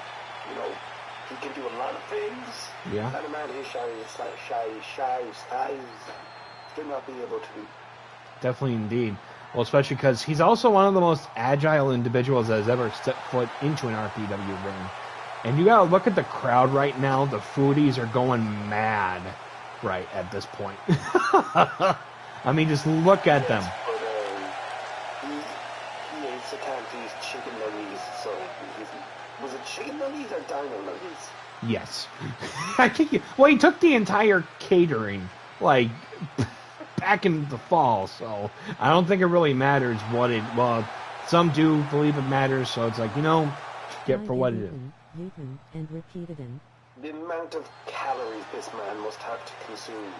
he can do a lot of things. Yeah. That man is shy, still not be able to. Definitely indeed. Well, especially because he's also one of the most agile individuals that has ever stepped foot into an RPW ring. And you gotta look at the crowd right now. The foodies are going mad right at this point. I mean, just look at them. But, he ate Satante's chicken nuggets, so was it chicken nuggets or dino nuggets? Yes. I think he took the entire catering, back in the fall, so I don't think it really matters some do believe it matters, so it's get for what it is. And repeated him. The amount of calories this man must have to consume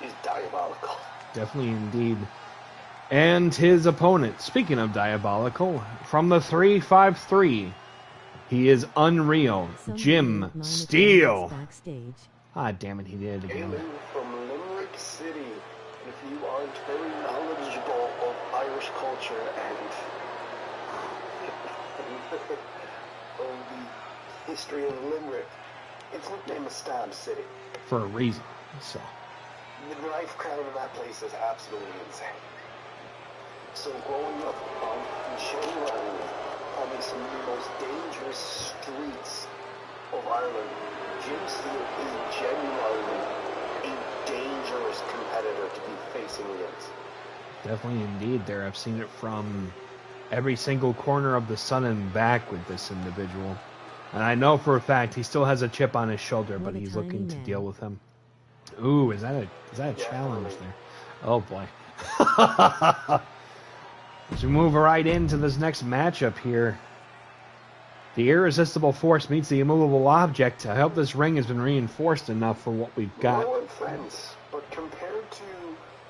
is diabolical. Definitely indeed. And his opponent, speaking of diabolical, from the 353, he is Unreal Jim Steele. Ah, damn it, he did it again. Hailing from Limerick City, if you aren't very knowledgeable of Irish culture and of the history of Limerick, it's nicknamed a Stab City. For a reason, so. The knife crown in that place is absolutely insane. So growing up genuinely on some of the most dangerous streets of Ireland, Jim Steele is genuinely a dangerous competitor to be facing against. Definitely indeed there. I've seen it from every single corner of the sun and back with this individual. And I know for a fact he still has a chip on his shoulder, but he's looking to deal with him. Ooh, is that a challenge there? Oh boy. As we move right into this next matchup here. The irresistible force meets the immovable object. I hope this ring has been reinforced enough for what we've got. No offense, but compared to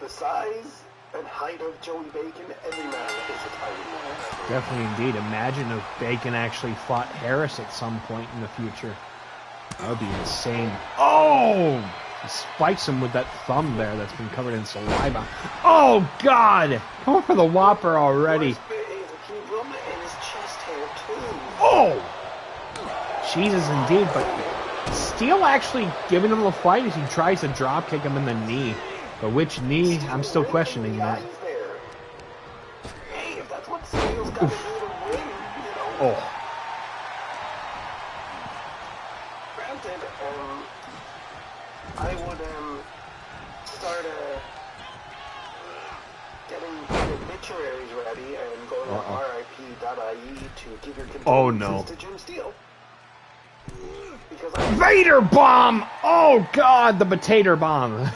the size and height of Joey Bacon, every man is a tiny man. Definitely indeed. Imagine if Bacon actually fought Harris at some point in the future. That would be insane. Oh! He spikes him with that thumb there that's been covered in saliva. Oh, God! Going for the Whopper already. Oh! Jesus, indeed. But Steele actually giving him a fight as he tries to drop kick him in the knee. But which knee? I'm still questioning that. Hey, if that's what Steele's got to do to win, Oh. Granted, I would start getting the obituaries ready and going on RIP.ie to give your condolences to Jim Steele. Vader bomb! Oh God, the potato bomb.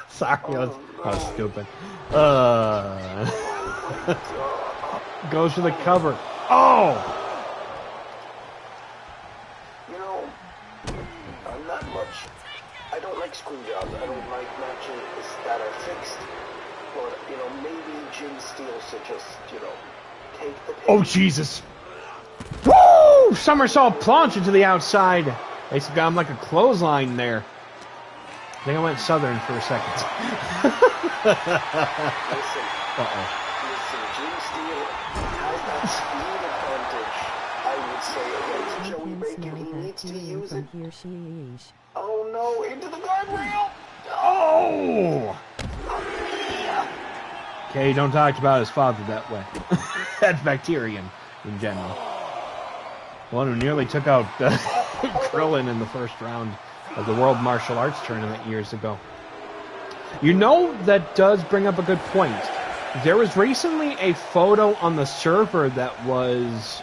Sorry, that was stupid. Goes for the cover. Oh! You know, I'm not much. I don't like screw jobs. I don't like matches that are fixed. But, maybe Jim Steele should just, take the pin. Oh, Jesus. Woo! Somersault plunge into the outside. Basically got him like a clothesline there. I think I went southern for a second. Listen, Jim Steele has that speed advantage, I would say, against Joey Bacon. He needs to use it. Oh no, into the guardrail! Oh! Okay, don't talk about his father that way. That's Bacterian in general. One who nearly took out Krillin in the first round of the World Martial Arts Tournament years ago. That does bring up a good point. There was recently a photo on the server that was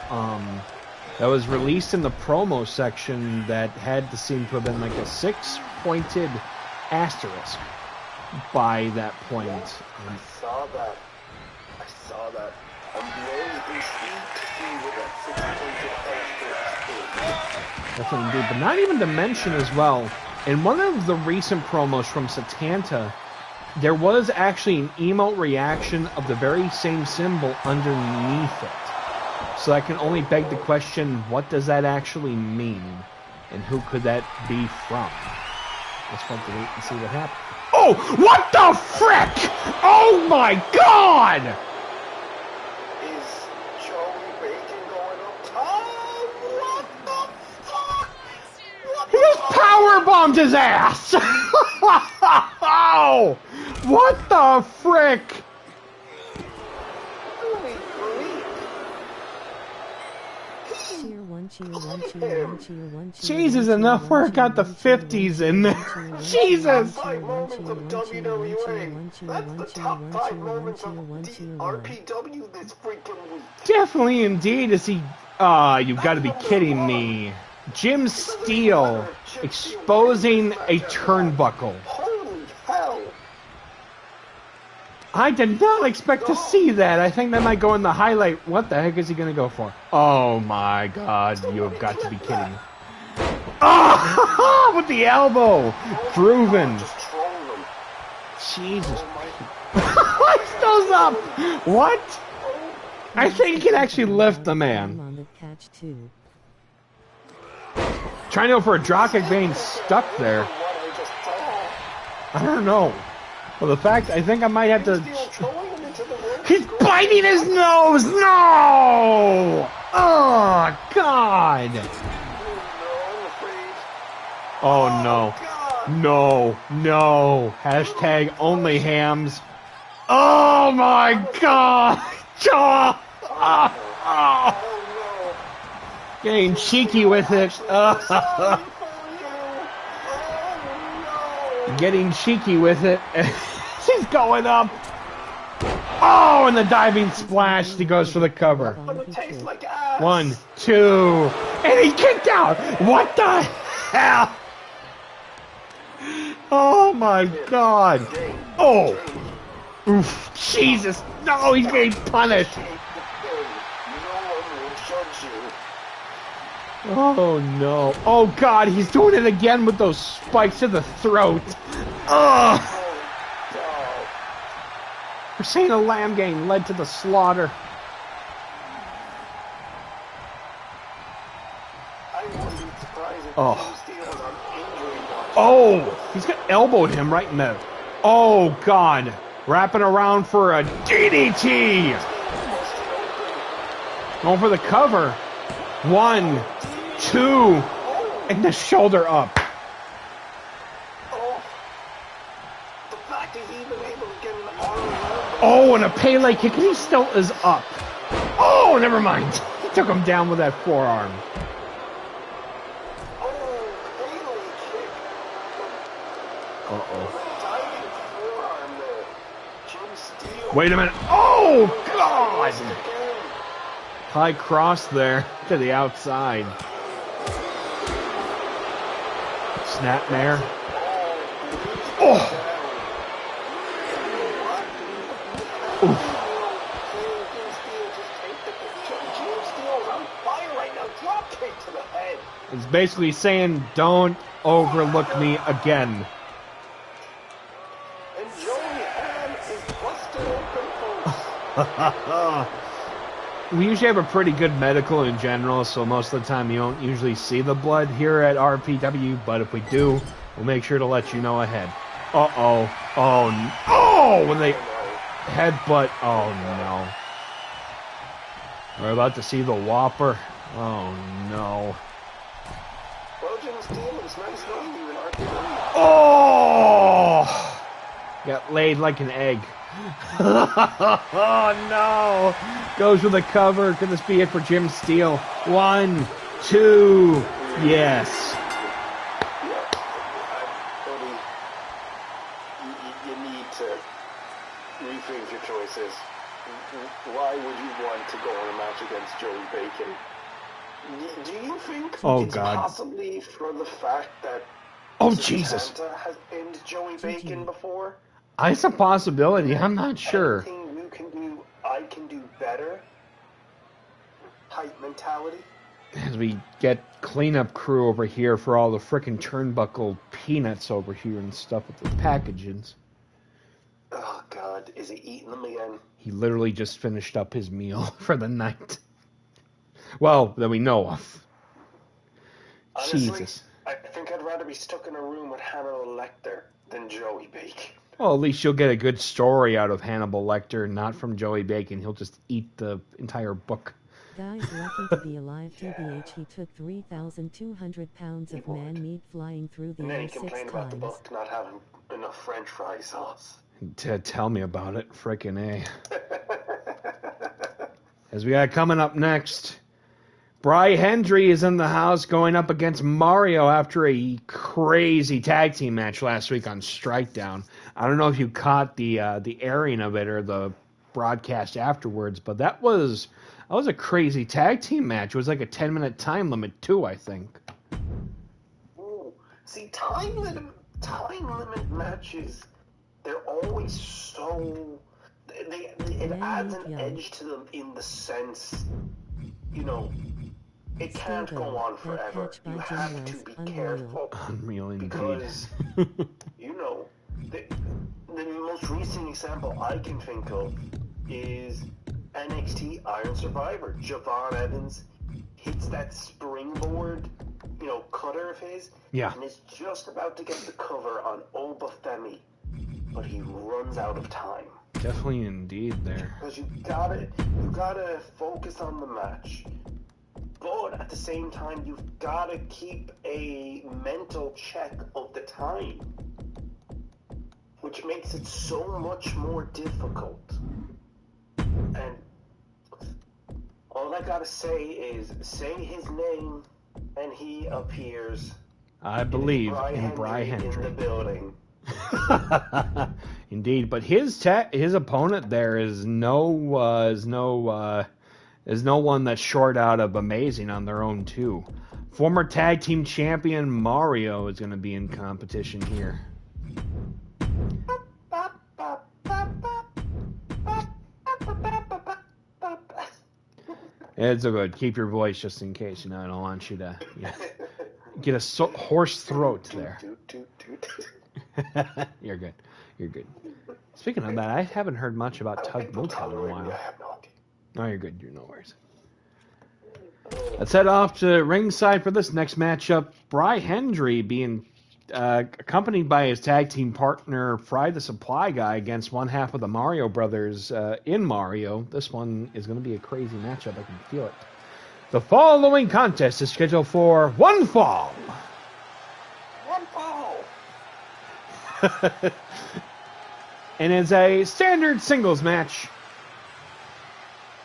released in the promo section that had to seem to have been like a 6-pointed asterisk by that point. I saw that. I'm very intrigued to see what that 6-pointed asterisk is. Definitely indeed, but not even to mention as well, in one of the recent promos from Satanta, there was actually an emote reaction of the very same symbol underneath it. So that can only beg the question, what does that actually mean? And who could that be from? Let's wait to wait and see what happens. Oh, what the frick? Oh my God! Is Joey Bacon going up top? What the fuck? He just powerbombed his ass! Oh! What the frick? Jesus, enough work got the 50s in there. Jesus! 5 moments of WWA. That's the top 5 moments of RPW this freaking week. Definitely indeed. Is he... you've got to be kidding me. Jim Steele exposing a turnbuckle. Holy hell! I did not expect to see that. I think that might go in the highlight. What the heck is he going to go for? Oh my God, you have got to be kidding me. Oh, with the elbow. Proven. Jesus. Lift those up. What? I think he can actually lift the man. Trying to go for a dropkick, being stuck there. I don't know. Well, the fact, I think I might have to... He's biting his nose! No! Oh, God! Oh, no. No. No. Hashtag only hams. Oh my god! Getting cheeky with it. Getting cheeky with it. She's going up. Oh, and the diving splash. He goes for the cover. 1, 2, and he kicked out. What the hell? Oh my god. Oh. Oof. Jesus. No, he's getting punished. Oh no. Oh god, he's doing it again with those spikes to the throat. Ugh. We're saying a lamb game led to the slaughter. Oh. Oh, he's got elbowed him right in the... Oh god. Wrapping around for a DDT. Going for the cover. 1, 2, and the shoulder up. Oh, and a Pele kick, and he still is up. Oh, never mind. He took him down with that forearm. Uh-oh. Wait a minute. Oh, God! High cross there to the outside. Snapmare. Oh! Oof. It's basically saying, don't overlook me again. We usually have a pretty good medical in general, so most of the time you don't usually see the blood here at RPW, but if we do, we'll make sure to let you know ahead. Uh-oh. Oh, oh, when they headbutt. Oh, no. We're about to see the Whopper. Oh, no. Oh! Got laid like an egg. Oh no! Goes for the cover. Could this be it for Jim Steele? 1, 2, yes. You need to rethink your choices. Why would you want to go on a match against Joey Bacon? Do you think it's possibly for the fact that Jesus has pinned Joey Bacon before? It's a possibility. I'm not sure. Anything you can do, I can do better. Hype mentality. As we get cleanup crew over here for all the frickin' turnbuckle peanuts over here and stuff with the packages. Oh God, is he eating them again? He literally just finished up his meal for the night. Well, that we know of. Honestly, Jesus. I think I'd rather be stuck in a room with Hannibal Lecter than Joey Bacon. Well, at least you'll get a good story out of Hannibal Lecter, not from Joey Bacon. He'll just eat the entire book. Guys lucky to be alive. TBH, he took 3,200 pounds of man meat flying through the air 6 times. And then he complained about the book not having enough French fry sauce. Tell me about it, frickin' A. As we got coming up next, Bry Hendry is in the house going up against Mario after a crazy tag team match last week on Strikedown. I don't know if you caught the airing of it or the broadcast afterwards, but that was a crazy tag team match. It was like a 10-minute time limit too, I think. Ooh, see, time limit matches, they're always so... It adds an edge to them in the sense, you know, it can't go on forever. You have to be careful. Unreal indeed. Because, you know, the most recent example I can think of is NXT Iron Survivor. Javon Evans hits that springboard, you know, cutter of his. Yeah. And is just about to get the cover on Obafemi. But he runs out of time. Definitely indeed there. Because you gotta focus on the match. But at the same time, you've gotta keep a mental check of the time. which makes it so much more difficult. And all I gotta say is, say his name, and he appears. I believe in Bri Hendry in the building. Indeed, but his opponent there is no one that's short out of amazing on their own too. Former tag team champion Mario is going to be in competition here. It's so good. Keep your voice just in case. I don't want you to get a hoarse throat there. You're good. You're good. Speaking of that, I haven't heard much about Tug Motel in a while. No, you're good. You're no worries. Let's head off to ringside for this next matchup. Bri Hendry being accompanied by his tag team partner, Fry the Supply Guy, against one half of the Mario Brothers in Mario. This one is going to be a crazy matchup. I can feel it. The following contest is scheduled for one fall. One fall. And it's a standard singles match.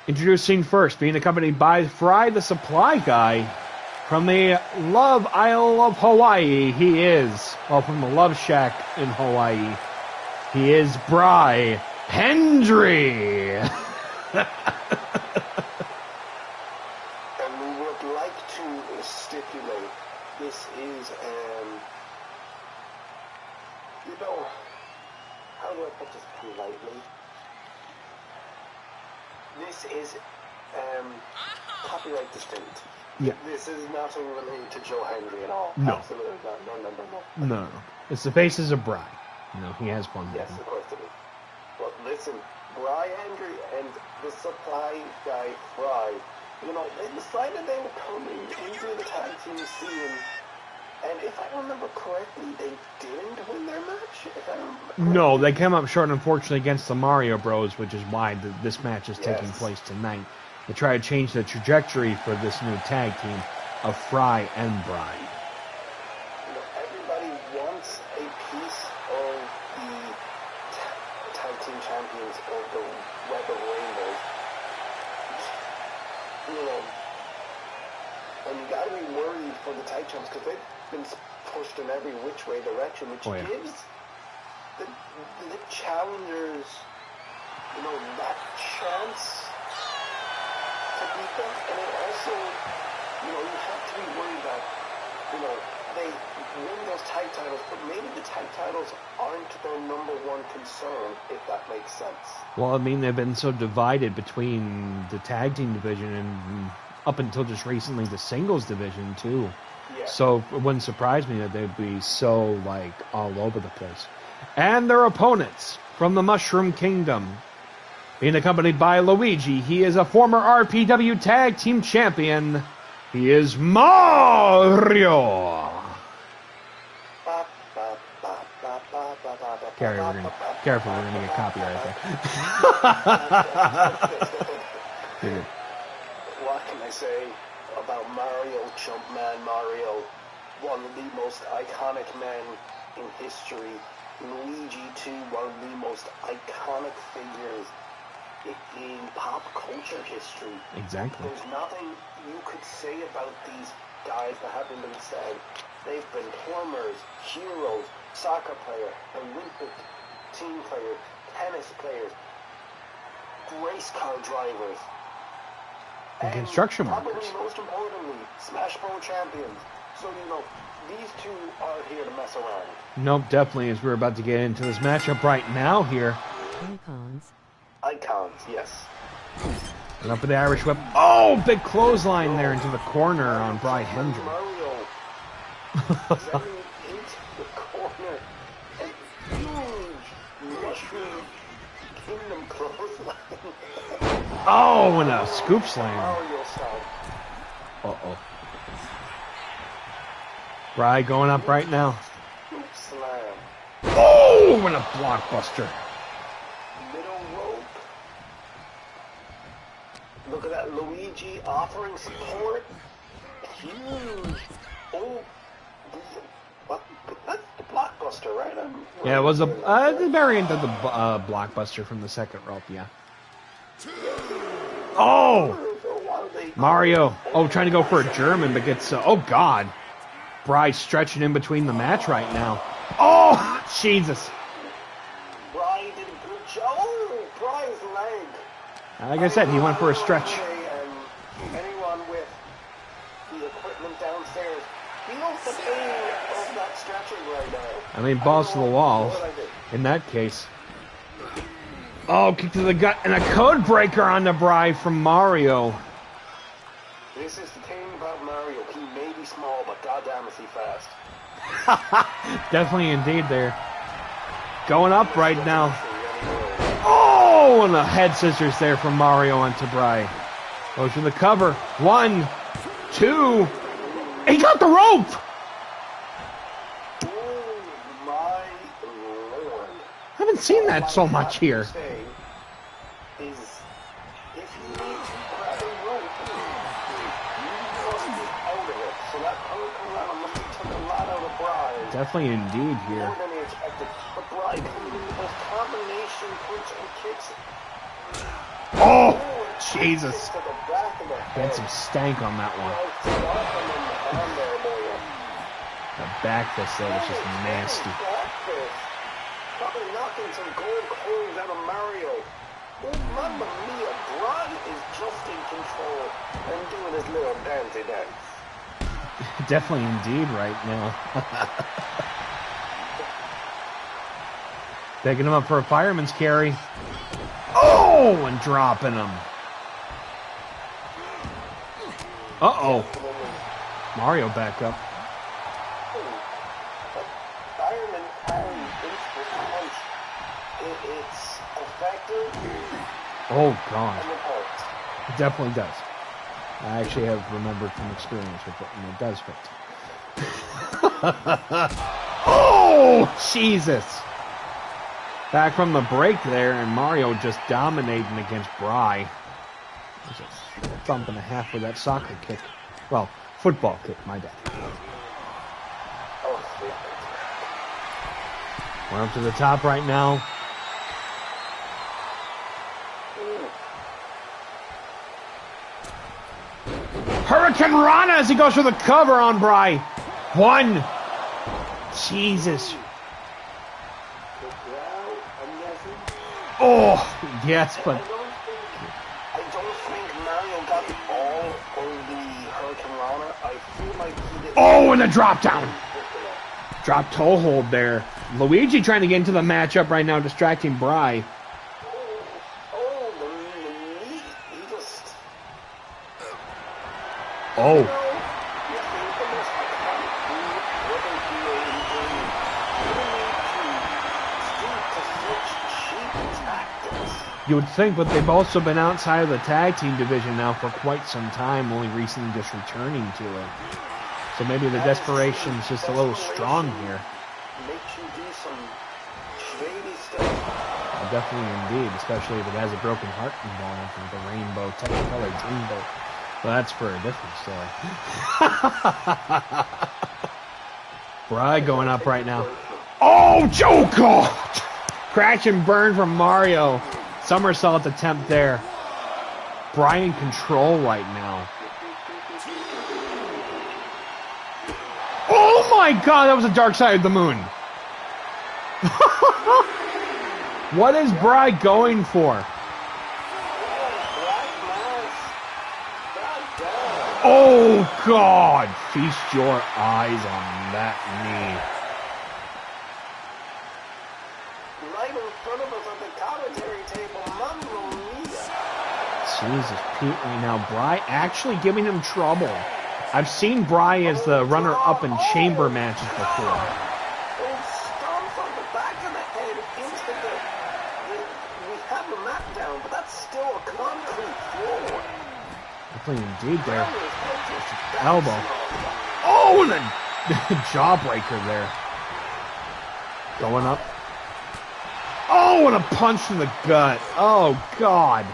Introducing first, being accompanied by Fry the Supply Guy from the Love Isle of Hawaii. He is, from the Love Shack in Hawaii. He is Bri Hendry. And we would like to stipulate this is, how do I put this politely? This is copyright distinct. Yeah. This is nothing related to Joe Hendry at all. No. Absolutely not. No. It's the faces of Bri. He has one. Yes, of course it is. But listen, Bri Hendry and the Supply Guy Fry, they decided they were coming into the tag team scene. And if I remember correctly, they didn't win their match? No, they came up short, unfortunately, against the Mario Bros, which is why this match is taking place tonight. They try to change the trajectory for this new tag team of Fry and Bri. Everybody wants a piece of the tag team champions of the Web of Rainbows. And you gotta be worried for the tag champs because they've been pushed in every which way direction, which gives the challengers, that chance to beat them. And it also, you have to be worried that, they win those tag titles, but maybe the tag titles aren't their number one concern, if that makes sense. Well, they've been so divided between the tag team division and up until just recently the singles division too. Yeah. So it wouldn't surprise me that they'd be so all over the place. And their opponents from the Mushroom Kingdom, being accompanied by Luigi. He is a former RPW Tag Team Champion. He is Mario. Careful, we're gonna get copyright there. What can I say about Mario, Jumpman Mario, one of the most iconic men in history. Luigi, too, one of the most iconic figures in pop culture history. Exactly. There's nothing you could say about these guys that haven't been said. They've been plumbers, heroes, soccer player, Olympic team players, tennis players, race car drivers. And construction probably workers. Most importantly, Smash Bros. Champions. So, these two aren't here to mess around. Nope, definitely, as we're about to get into this matchup right now here. Icons, yes. And up with the Irish whip. Oh, big clothesline there into the corner on Bri Hendry. Mario. Into the corner. And huge mushroom kingdom clothesline. Oh, and a scoop slam. Mario style. Uh-oh. Bri going up right now. Scoop slam. Oh, and a blockbuster. Middle rope. Look at that, Luigi offering support. Huge. Oh, what? That's the blockbuster right? Yeah, it was a the variant of the blockbuster from the second rope, yeah. Oh! Mario, trying to go for a German, but gets, oh God. Bri stretching in between the match right now. Oh, Jesus. Bri did a good job. Oh, Bri's leg. Like I said, he went for a stretch. Anyone with the equipment downstairs feels the pain of that stretching right now. I mean, balls to the wall in that case. Oh, kick to the gut and a code breaker on the Bri from Mario. This is the thing about Mario. He may be small, but goddamn is he fast. Definitely indeed there. Going up right now. Oh, and the head scissors there from Mario onto Bri. Goes for the cover. 1, 2. He got the rope! Oh, my Lord. I haven't seen that so much here. Is if you need to grab a rope, you must be out of it. So that Hurricane must have took a lot out of Bri. Definitely indeed here. More than he expected. But Bri coming in with those combination punch and kicks. Oh, Jesus. To the back of the He had some stank on that one. The back fist there was just nasty. Probably knocking some gold coins out of Mario. Oh, mamma mia, Bri is just in control and doing his little dancey dance. Definitely indeed right now. Picking him up for a fireman's carry. Oh, and dropping him. Uh-oh. Mario back up. Fireman carry instant punch. It's effective. Oh, God. And it hurts. It definitely does. I actually have remembered from experience with it, and it does hurt. Oh, Jesus. Back from the break there, and Mario just dominating against Bri. There's a thump and a half with that soccer kick. Well, football kick, my bad. We're up to the top right now. Hurricane Rana as he goes for the cover on Bri. 1. Jesus. Oh, yes, but... I don't think Mario got the ball on the Hurricane Rana. I feel like he did... Oh, and a drop down. Drop toe hold there. Luigi trying to get into the matchup right now, distracting Bri. Oh, the knee. He just... Oh. You would think, but they've also been outside of the tag team division now for quite some time, only recently just returning to it. So maybe the desperation's just a little strong here. Makes you do some shady stuff. Well, definitely indeed, especially if it has a broken heart involved with the rainbow, technicolor dreamboat. Well, that's for a different story. Bri going up right now. Oh, Joker! Crash and burn from Mario. Somersault attempt there. Bri in control right now. Oh my God, that was a dark side of the moon. What is Bri going for? Oh God, feast your eyes on that knee. Right in front of us at the commentary table, mamma mia. Jesus, Pete, right now, Bri actually giving him trouble. I've seen Bri as the runner-up in chamber matches before. Oh, stomps on the back of the head into we have the mat down, but that's still a concrete floor. Definitely indeed there. Elbow. Oh, and a jawbreaker there. Going up. Oh, and a punch to the gut. Oh, God.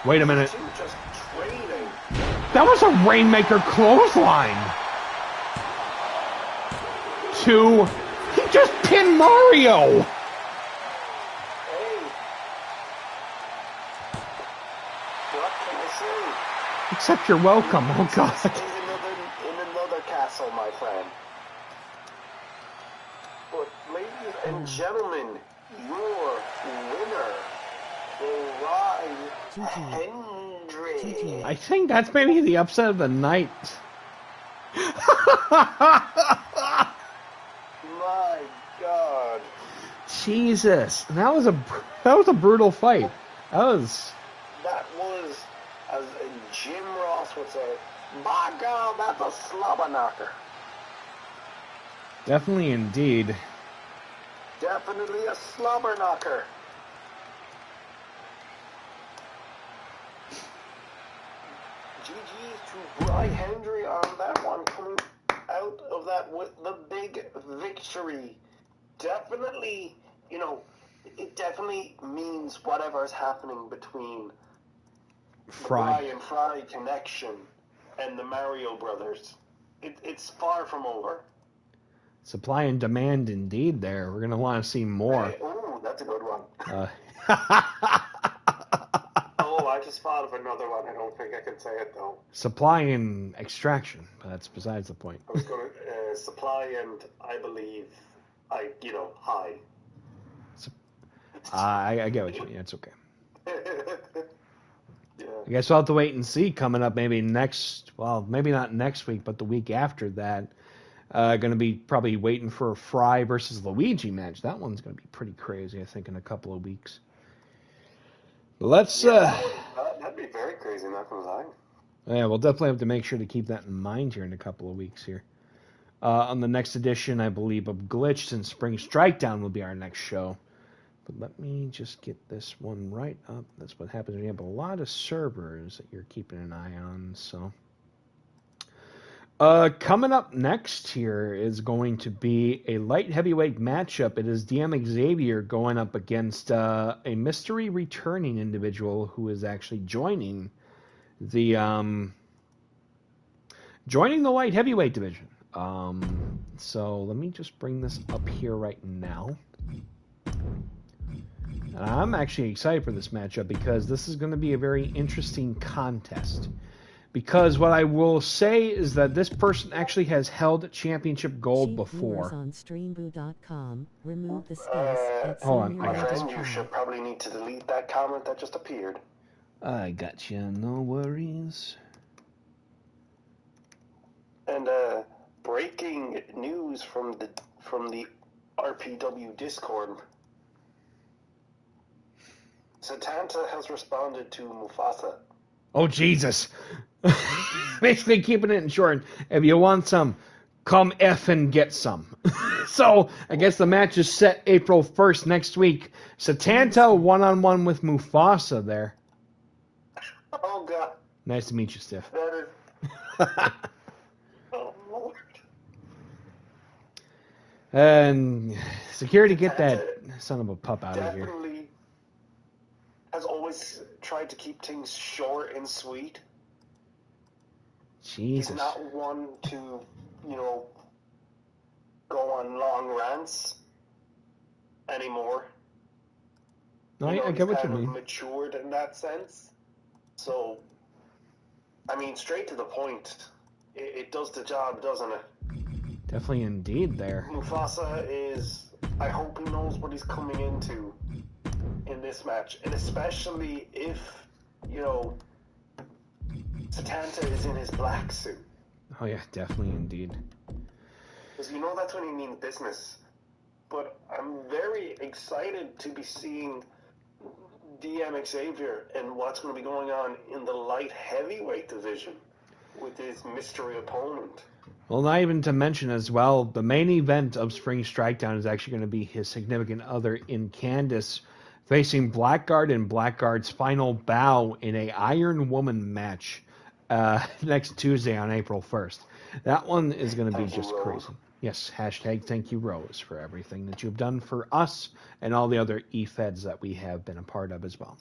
Wait a minute. Just trading. That was a Rainmaker clothesline. 2, He just pinned Mario! Hey. What can I say? Except you're welcome, oh God. In another castle, my friend. But ladies and gentlemen, your winner, the Hendry. I think that's maybe the upset of the night. My God. Jesus, that was a brutal fight. That was, as Jim Ross would say, by God, that's a slobber knocker. definitely indeed. Definitely a slobber knocker. GG's to Bry Hendry on that one, coming out of that with the big victory. Definitely, it definitely means whatever is happening between Fry. the Bry and Fry connection and the Mario brothers. It's far from over. Supply and demand indeed there. We're going to want to see more. Oh, that's a good one. Oh, I just thought of another one. I don't think I can say it, though. Supply and extraction. But that's besides the point. I was going to supply and I believe, high. I get what you mean. It's okay. Yeah. I guess we'll have to wait and see coming up maybe maybe not next week, but the week after that. Going to be probably waiting for a Fry versus Luigi match. That one's going to be pretty crazy, I think, in a couple of weeks. Let's... that'd be very crazy, not going to lie. Yeah, we'll definitely have to make sure to keep that in mind here in a couple of weeks here. On the next edition, I believe, of Glitched and Spring Strikedown will be our next show. But let me just get this one right up. That's what happens when you have a lot of servers that you're keeping an eye on, so... Coming up next here is going to be a light heavyweight matchup. It is DM Xavier going up against a mystery returning individual who is actually joining the light heavyweight division. So let me just bring this up here right now. And I'm actually excited for this matchup because this is going to be a very interesting contest. Because what I will say is that this person actually has held championship gold before. On streamboo.com. Remove the space. Hold on. My friend, you should probably need to delete that comment that just appeared. I gotcha. No worries. And breaking news from the RPW Discord. Satanta has responded to Mufasa. Oh, Jesus. Basically keeping it in short. If you want some, come F and get some. So, I guess the match is set April 1st next week. Satanta one-on-one with Mufasa there. Oh, God. Nice to meet you, Stiff. That is... Oh, Lord. And security, get that son of a pup out of here. Definitely has always tried to keep things short and sweet. Jesus. He's not one to, go on long rants anymore. No, I get what you mean. He's kind of matured in that sense. So, I mean, straight to the point. It does the job, doesn't it? Definitely indeed there. Mufasa is... I hope he knows what he's coming into in this match. And especially if, Satanta is in his black suit. Oh, yeah, definitely indeed. Because that's when he means business. But I'm very excited to be seeing DM Xavier and what's going to be going on in the light heavyweight division with his mystery opponent. Well, not even to mention as well, the main event of Spring Strikedown is actually going to be his significant other in Candace facing Blackguard in Blackguard's final bow in a Iron Woman match next Tuesday on April 1st. That one is going to be just crazy. Yes, hashtag thank you, Rose, for everything that you've done for us and all the other E-Feds that we have been a part of as well.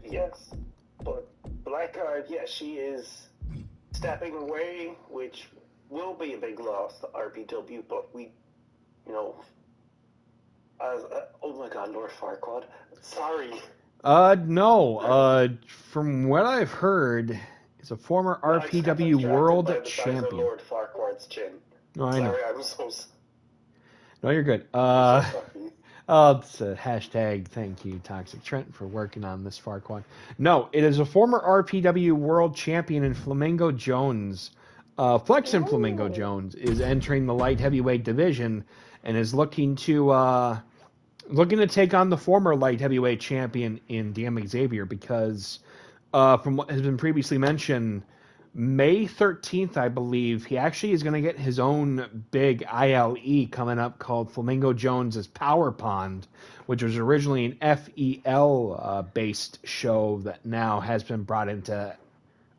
Yes, but Blackguard, she is stepping away, which will be a big loss to RPW, but we, you know, as oh my God, Lord Farquaad, sorry. No. From what I've heard, he's a former RPW World Champion. Lord Farquaad's chin. No, I know. Sorry, I'm so. No, you're good. I'm so sorry. It's a hashtag thank you, Toxic Trent, for working on this Farquaad. No, it is a former RPW World Champion in Flamingo Jones. Flexin Flamingo Jones is entering the light heavyweight division and is looking to take on the former light heavyweight champion in DM Xavier because, from what has been previously mentioned, May 13th, I believe, he actually is going to get his own big ILE coming up called Flamingo Jones's Power Pond, which was originally an FEL-based show that now has been brought into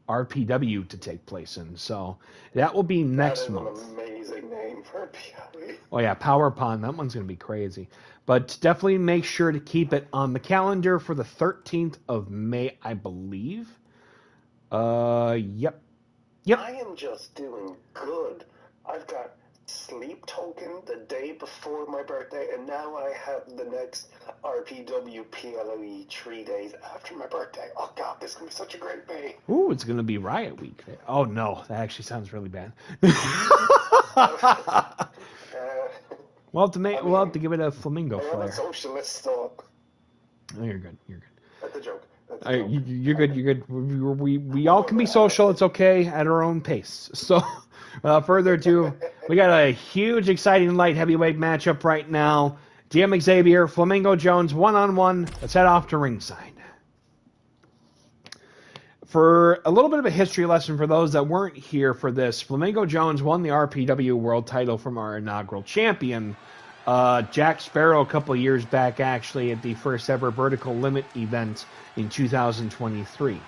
RPW to take place in. So that will be next month. That is an amazing name for RPW. Oh, yeah, Power Pond. That one's going to be crazy. But definitely make sure to keep it on the calendar for the 13th of May, I believe. Yep. I am just doing good. I've got sleep token the day before my birthday, and now I have the next RPW PLE 3 days after my birthday. Oh God, this is gonna be such a great day. Ooh, it's gonna be Riot Week. Oh no, that actually sounds really bad. We'll have to give it a flamingo flare. I'm a socialist, so. Oh, you're good. That's a joke. You're good. We all can be social. It's okay at our own pace. So, without further ado, we got a huge, exciting light heavyweight matchup right now. DM Xavier, Flamingo Jones, 1-on-1. Let's head off to ringside. For a little bit of a history lesson for those that weren't here for this, Flamingo Jones won the RPW World title from our inaugural champion, Jack Sparrow, a couple of years back, actually, at the first ever Vertical Limit event in 2023.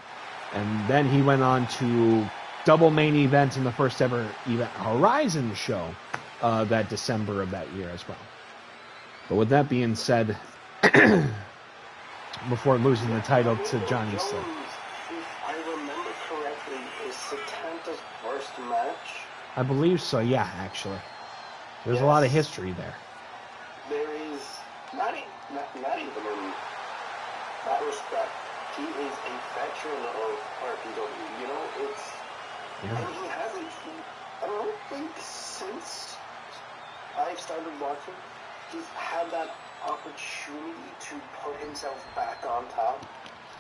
And then he went on to double main event in the first ever event Horizon show that December of that year as well. But with that being said, before losing the title to Johnny Slick. If I remember correctly, is Satanta's first match? I believe so, yeah, actually. There's a lot of history there. There is, not even in that respect, he is a veteran of RPW, you know, and he hasn't, I don't think since I've started watching, he's had that opportunity to put himself back on top.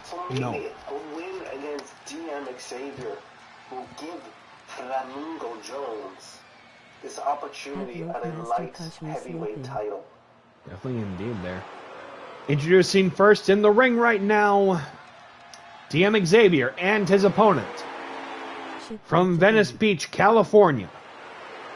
So maybe a win against DM Xavier will give Flamingo Jones this opportunity at a light heavyweight title. Definitely indeed there. Introducing first in the ring right now, DM Xavier and his opponent. From Venice Beach, California.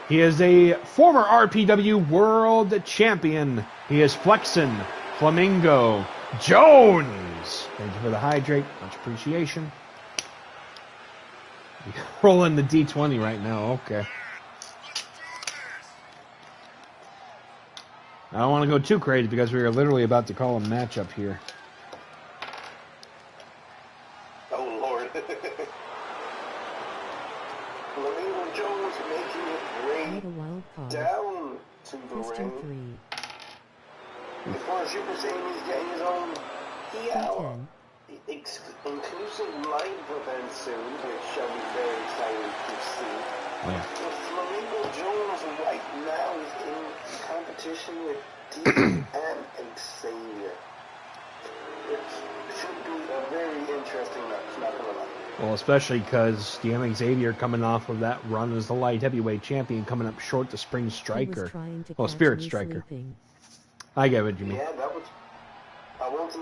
He is a former RPW World Champion. He is Flexin Flamingo Jones. Thank you for the hydrate. Much appreciation. Rolling the D20 right now. Okay. I don't want to go too crazy because we are literally about to call a matchup here. Oh, Lord. Flamingo Jones making it way down to the ring. Before Super Saiyan's getting his own PL. Inclusive live event soon, which shall be very exciting to see. Yeah. But Flamingo Jones right now is in competition with DM and Xavier. It should be a very interesting match, not gonna lie. Well, especially because DM Xavier coming off of that run as the light heavyweight champion, coming up short to Spring Striker. Well, Spirit Striker. I get what you mean. Yeah, that was. I won't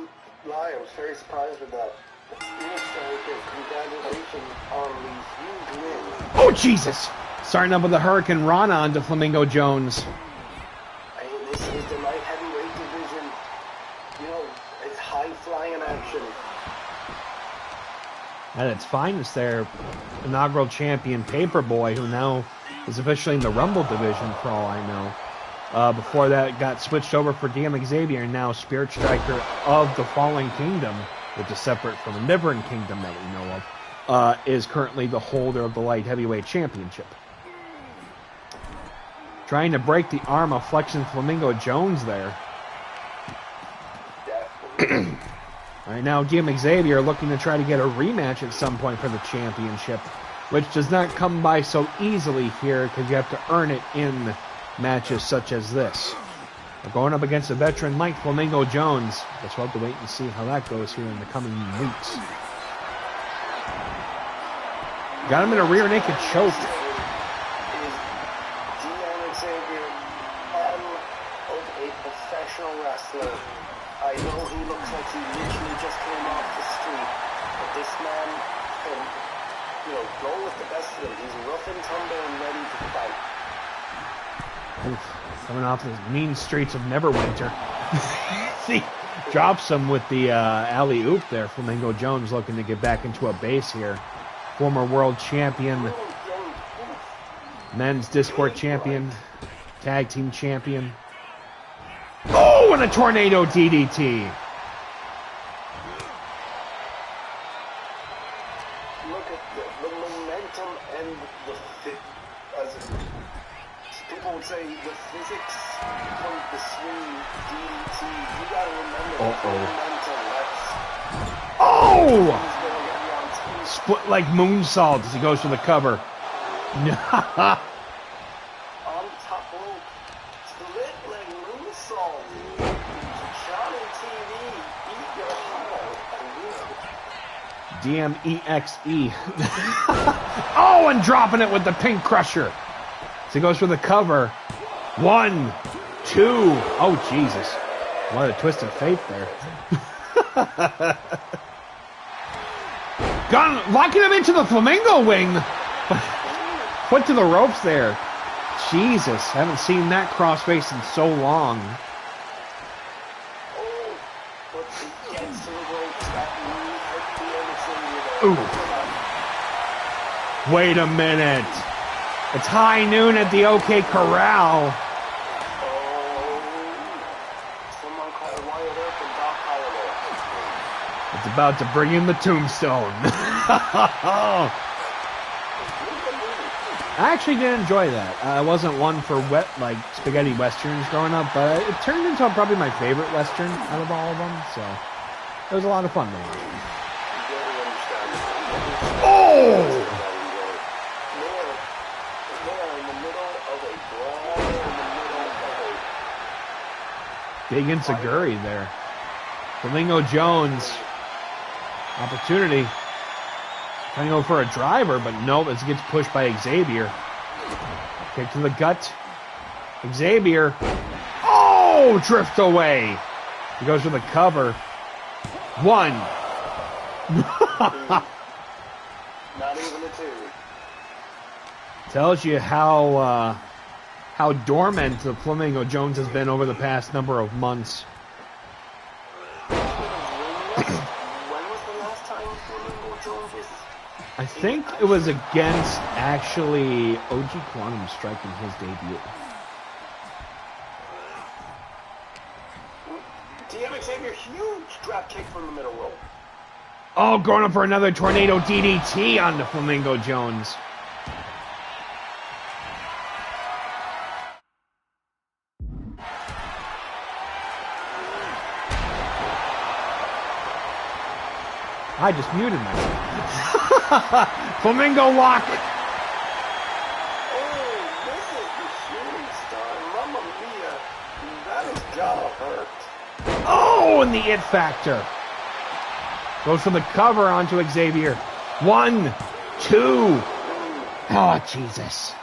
lie, I was very surprised with that. Spirit Striker, congratulations on these huge wins. Oh, Jesus! Starting up with the Hurricane Rana onto Flamingo Jones. And this is the light heavyweight division. You know, it's high flying action. At its finest there, inaugural champion Paper Boi, who now is officially in the Rumble division for all I know. Before that got switched over for DM Xavier, and now Spirit Striker of the Fallen Kingdom, which is separate from the Niverin Kingdom that we know of, is currently the holder of the Light Heavyweight Championship. Trying to break the arm of Flexion Flamingo Jones there. Right now, Jim Xavier looking to try to get a rematch at some point for the championship, which does not come by so easily here because you have to earn it in matches such as this. We're going up against a veteran like Flamingo Jones. Guess we'll have to wait and see how that goes here in the coming weeks. Got him in a rear naked choke. Professional wrestler. I know he looks like he literally just came off the street, but this man can, go with the best of them. He's rough and tumble and ready to fight. Coming off the mean streets of Neverwinter. See, drops him with the alley-oop there. Flamingo Jones looking to get back into a base here. Former world champion, men's Discord champion, tag team champion. Oh, and a tornado DDT. Look at the momentum and as people would say, the physics from the swing DDT. You gotta remember the momentum. Oh! Split like moonsault as he goes for the cover. DMEXE. Oh, and dropping it with the pink crusher. So he goes for the cover. 1, 2. Oh, Jesus. What a twist of fate there. Locking him into the flamingo wing. Put to the ropes there. Jesus. Haven't seen that crossface in so long. Ooh. Wait a minute. It's high noon at the OK Corral. It's about to bring in the tombstone. I actually did enjoy that. I wasn't one for spaghetti westerns growing up, but it turned into probably my favorite western out of all of them. So it was a lot of fun to watch. Oh! Big Insaguri there. Flamingo Jones. Opportunity. Trying to go for a driver, but nope, it gets pushed by Xavier. Kick to the gut. Xavier. Oh! Drift away. He goes for the cover. 1. Not even a 2. Tells you how dormant the Flamingo Jones has been over the past number of months. When was the last time Flamingo Jones was? I think it was against actually OG Quantum striking his debut. DM Xavier, huge drop kick from the middle rope. Oh, going up for another tornado DDT on the Flamingo Jones. I just muted myself. Flamingo lock. Oh, this is the shooting star. Mamma mia. That has gotta hurt. Oh, and the it factor. Goes for the cover onto Xavier. 1, 2. Oh, Jesus.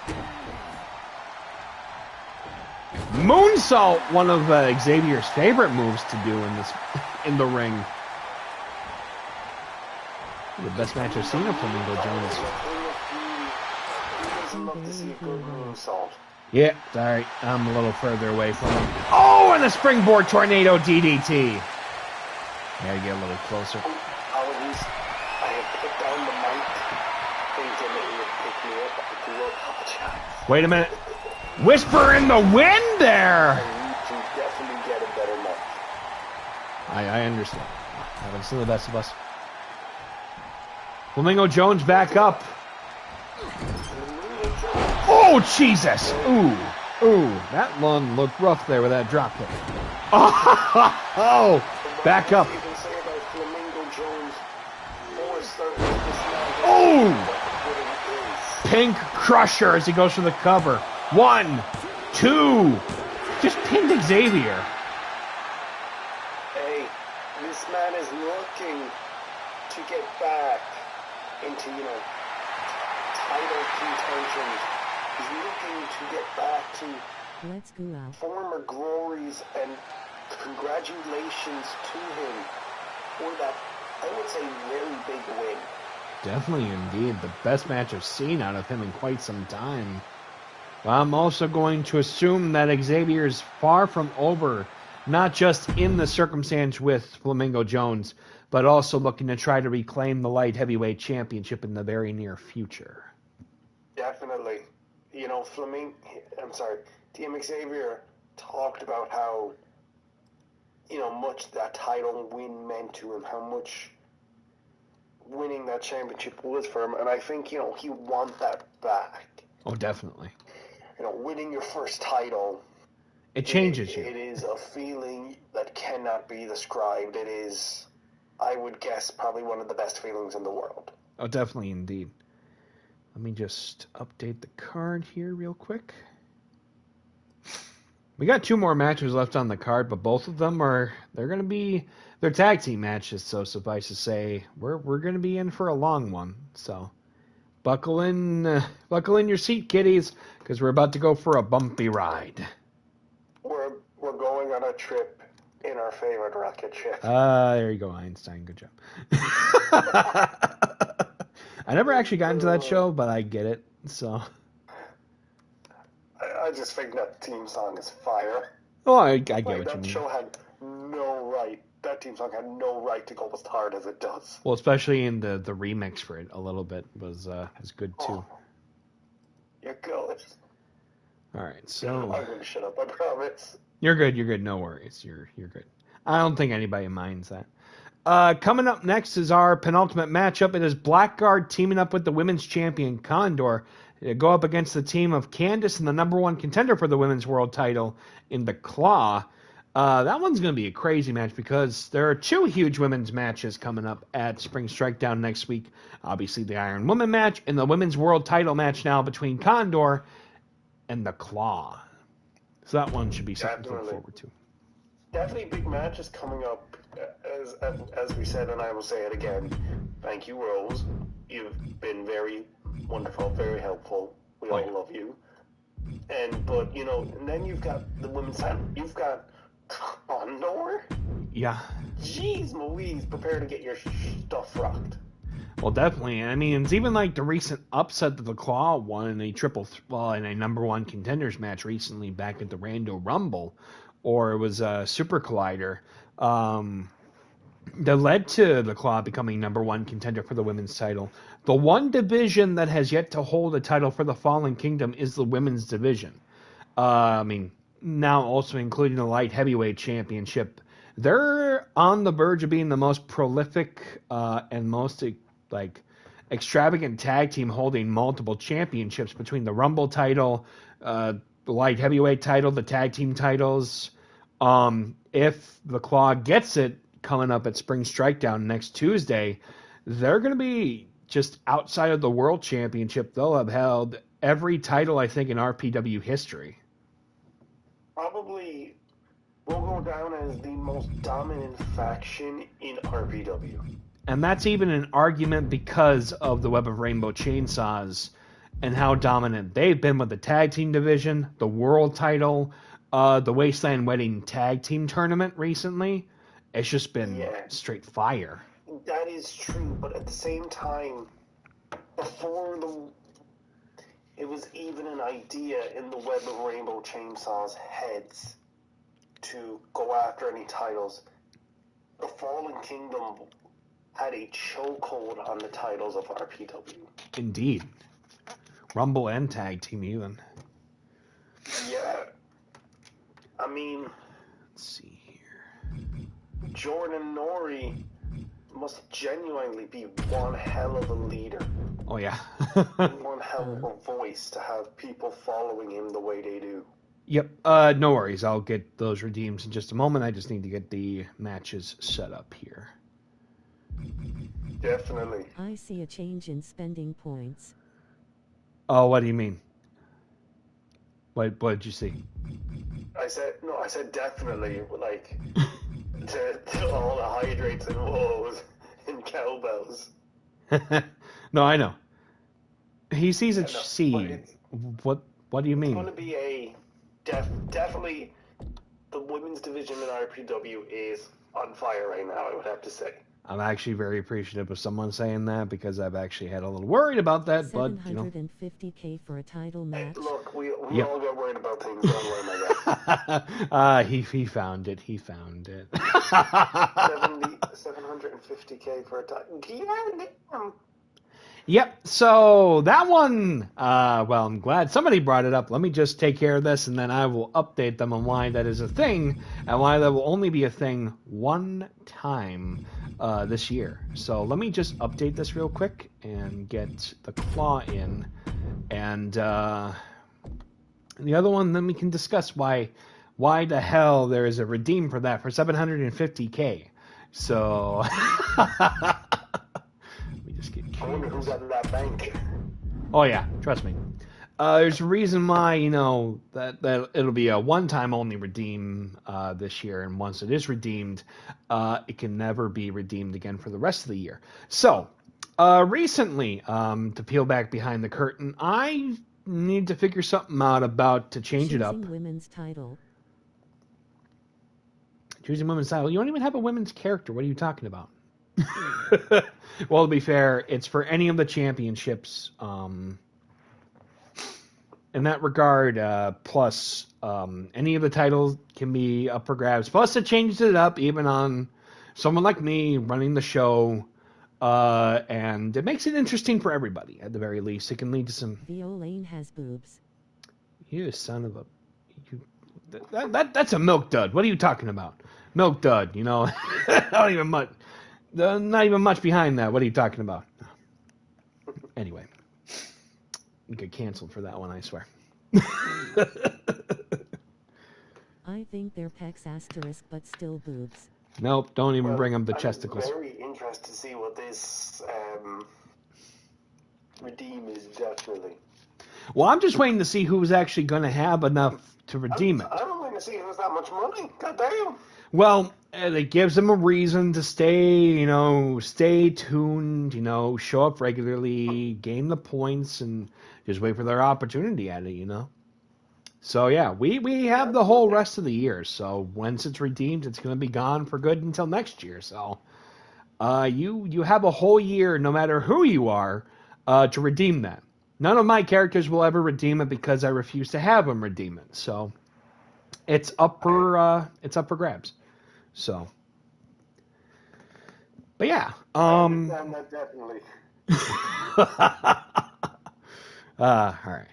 Moonsault, one of Xavier's favorite moves to do in the ring. The best match I've seen of Flamingo Jones. Yeah, sorry. I'm a little further away from him. Oh, and a springboard tornado DDT. Gotta get a little closer. Apologies. I had put down the mic. Thinking it would pick me up. I do apologize. Wait a minute. Whisper in the wind there. I need to definitely get a better mic. I understand. Haven't seen the best of us. Flamingo Jones back up. Oh, Jesus. Ooh. Ooh, that one looked rough there with that drop kick. Oh, back up. You can say about Flamingo Jones Oh! Pink Crusher as he goes for the cover. 1, 2. Just pinned Xavier. Hey, this man is looking to get back into, title contention. He's looking to get back to Let's go out. former glories, and congratulations to him for that, I would say, very big win. Definitely, indeed. The best match I've seen out of him in quite some time. Well, I'm also going to assume that Xavier is far from over, not just in the circumstance with Flamingo Jones, but also looking to try to reclaim the light heavyweight championship in the very near future. Definitely. TM Xavier talked about how, much that title win meant to him, how much winning that championship was for him, and I think, he wants that back. Oh, definitely. Winning your first title. It changes you. It is a feeling that cannot be described. It is, I would guess, probably one of the best feelings in the world. Oh, definitely, indeed. Let me just update the card here real quick. We got 2 more matches left on the card, but both of them they're tag team matches, so suffice to say, we're going to be in for a long one. So buckle in your seat, kiddies, because we're about to go for a bumpy ride. We're going on a trip in our favorite rocket ship. There you go, Einstein. Good job. I never actually got into that show, but I get it. So I just think that theme song is fire. Oh, I get what you That mean. show had no right. That theme song had no right to go as hard as it does. Well, especially in the remix for it, a little bit was good too. Oh, you're good. All right, so I'm gonna shut up. I promise. You're good. You're good. No worries. You're good. I don't think anybody minds that. Coming up next is our penultimate matchup. It is Blackguard teaming up with the women's champion Condor to go up against the team of Candace and the number 1 contender for the women's world title in The Claw. That one's going to be a crazy match because there are 2 huge women's matches coming up at Spring Strikedown next week. Obviously, the Iron Woman match and the women's world title match now between Condor and The Claw. So that one should be something to look forward to. Definitely big matches coming up. As we said, and I will say it again, thank you, Rose. You've been very wonderful, very helpful. We all love you. But and then you've got the women's title. You've got Condor. Yeah. Jeez Louise, prepare to get your stuff rocked. Well, definitely. I mean, it's even like the recent upset that the Claw won in in a number 1 contenders match recently back at the Rando Rumble, or it was a Super Collider. That led to the Claw becoming number 1 contender for the women's title. The one division that has yet to hold a title for the Fallen Kingdom is the women's division. Now also including the light heavyweight championship. They're on the verge of being the most prolific and most extravagant tag team holding multiple championships between the Rumble title, the light heavyweight title, the tag team titles. If the Claw gets it coming up at Spring Strikedown next Tuesday, they're going to be just outside of the World Championship. They'll have held every title, I think, in RPW history. Probably will go down as the most dominant faction in RPW. And that's even an argument because of the Web of Rainbow Chainsaws and how dominant they've been with the tag team division, the world title, the Wasteland Wedding tag team tournament recently. It's just been straight fire. That is true, but at the same time, before it was even an idea in the Web of Rainbow Chainsaws' heads to go after any titles, the Fallen Kingdom had a chokehold on the titles of RPW. Indeed. Rumble and tag team even. Yeah. I mean, let's see here. Jordan Nori must genuinely be one hell of a leader. Oh, yeah. One hell of a voice to have people following him the way they do. Yep. No worries. I'll get those redeems in just a moment. I just need to get the matches set up here. Definitely. I see a change in spending points. Oh, what do you mean? What did you see? I said definitely, like, to all the hydrates and woes and cowbells. No, I know. He sees a C. What do you mean? It's going to be a definitely the women's division in RPW is on fire right now, I would have to say. I'm actually very appreciative of someone saying that because I've actually had a little worried about that, but you know. $750K for a title match. Hey, look, we all get worried about things, don't worry, my guy. He found it. He found it. 750K for a title. Yeah. Yep, so that one, well, I'm glad somebody brought it up. Let me just take care of this, and then I will update them on why that is a thing, and why that will only be a thing one time this year. So let me just update this real quick and get the claw in. And the other one, then we can discuss why the hell there is a redeem for that for 750K. So... I wonder who's at that bank. Oh yeah, trust me. There's a reason why, you know, that it'll be a one-time only redeem this year, and once it is redeemed, it can never be redeemed again for the rest of the year. So, recently, to peel back behind the curtain, I need to figure something out about to change it up. Choosing women's title. Choosing women's title. You don't even have a women's character. What are you talking about? Well, to be fair, it's for any of the championships. In that regard, plus any of the titles can be up for grabs. Plus, it changes it up even on someone like me running the show, and it makes it interesting for everybody. At the very least, it can lead to some. Violaine has boobs. You son of a. That's a milk dud. What are you talking about? Milk dud. You know, not even much. Not even much behind that. What are you talking about? Anyway, you get canceled for that one, I swear. I think they're pecs asterisk, but still boobs. Nope, don't even bring them the chesticles. I'm very interested to see what this redeem is, definitely. Well, I'm just waiting to see who's actually going to have enough to redeem it. I'm waiting to see who's that much money. God damn. Well, it gives them a reason to stay tuned, show up regularly, gain the points, and just wait for their opportunity at it, So, yeah, we have the whole rest of the year. So, once it's redeemed, it's going to be gone for good until next year. So, you have a whole year, no matter who you are, to redeem that. None of my characters will ever redeem it because I refuse to have them redeem it. So, it's up for grabs. So, but yeah, definitely. All right.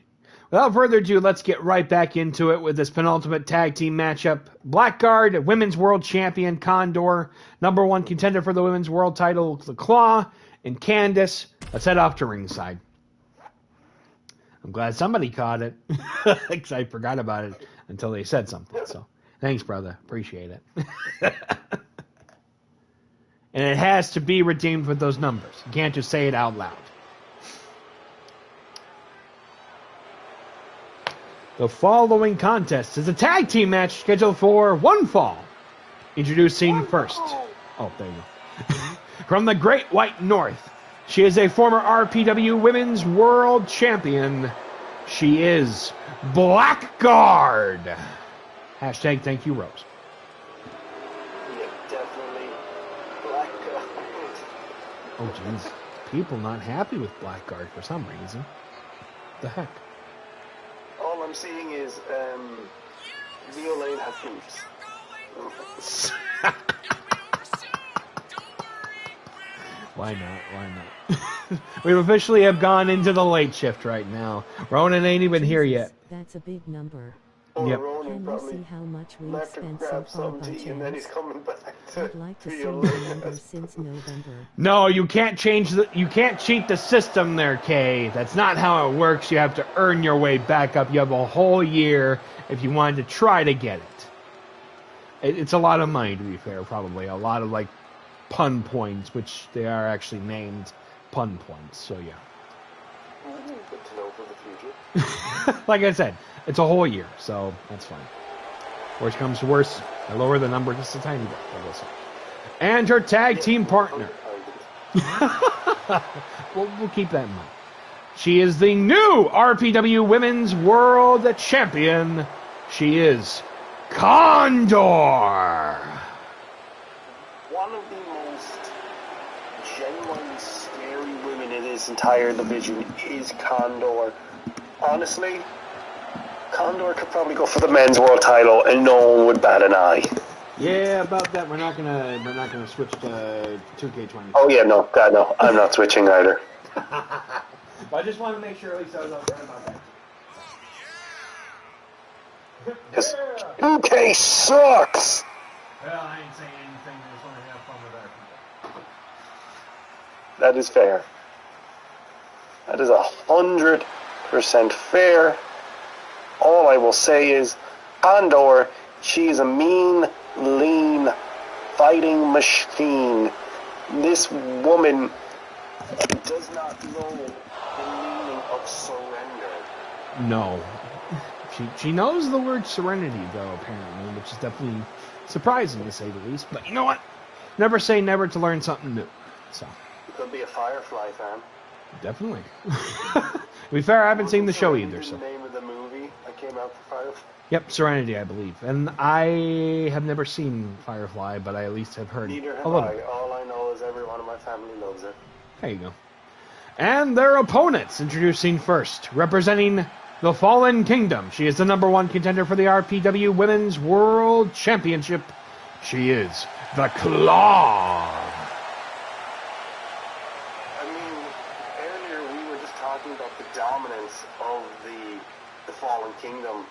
Without further ado, let's get right back into it with this penultimate tag team matchup. Blackguard, Women's World Champion Condor, #1 contender for the Women's World title, The Claw, and Candace. Let's head off to ringside. I'm glad somebody caught it, because I forgot about it until they said something. So, thanks, brother. Appreciate it. And it has to be redeemed with those numbers. You can't just say it out loud. The following contest is a tag team match scheduled for one fall. Introducing first. Oh, there you go. From the Great White North, she is a former RPW Women's World Champion. She is Blackguard. Hashtag thank you, Rose. Yeah, definitely Blackguard. Oh, jeez. People not happy with Blackguard for some reason. The heck? All I'm seeing is Violaine has boobs. Why not? We officially have gone into the late shift right now. Ronin ain't even here yet. That's a big number. Or Yep. Ronin Can you probably see how much we've left to spent so grab far some by tea and then he's chance? coming back to I'd like to be see a my lawyer. number since November. No, you can't you can't cheat the system there, Kay. That's not how it works. You have to earn your way back up. You have a whole year if you wanted to try to get it. It's a lot of money, to be fair, probably. A lot of, like, pun points, which they are actually named pun points, so yeah. Good to know for the future. Like I said, it's a whole year, so that's fine. Worst comes to worst, I lower the number just a tiny bit, I guess. And her tag team partner. We'll keep that in mind. She is the new RPW Women's World Champion. She is Condor. One of the most genuinely scary women in this entire division is Condor. Honestly, Condor could probably go for the men's world title and no one would bat an eye. Yeah, about that. We're not gonna switch to 2K20. Oh yeah, no, God no, I'm not switching either. But I just wanted to make sure at least I was upfront about that. Because 2K sucks. Well, I ain't saying anything. I just want to have fun with our people. That is fair. That is 100% fair. All I will say is, Condor, she is a mean, lean, fighting machine. This woman does not know the meaning of surrender. No. She knows the word serenity, though, apparently, which is definitely surprising, to say the least. But you know what? Never say never to learn something new. So. You could be a Firefly fan. Definitely. To be fair, I haven't seen the show either. So. The name of the movie that came out for Firefly? Yep, Serenity, I believe. And I have never seen Firefly, but I at least have heard Neither have a little. All I know is everyone in my family loves it. There you go. And their opponents, introducing first, representing the Fallen Kingdom. She is the #1 contender for the RPW Women's World Championship. She is the Claw. I mean, earlier we were just talking about the dominance of the Fallen Kingdom.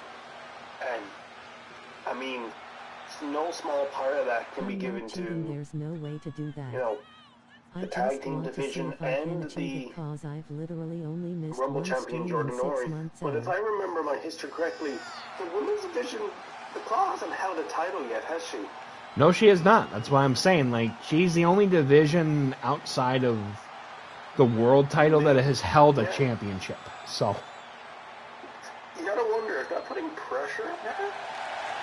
And, I mean, no small part of that can be given to, There's no way to do that. you know, I the just tag team want to see division if I can and achieve the it, 'cause I've literally only missed Rumble one champion stream Jordan in 6 Nori. months But if I remember my history correctly, the women's division, the Claw hasn't held a title yet, has she? No, she is not. That's why I'm saying, like, she's the only division outside of the world title that has held a championship. So. You gotta wonder, is that putting pressure on her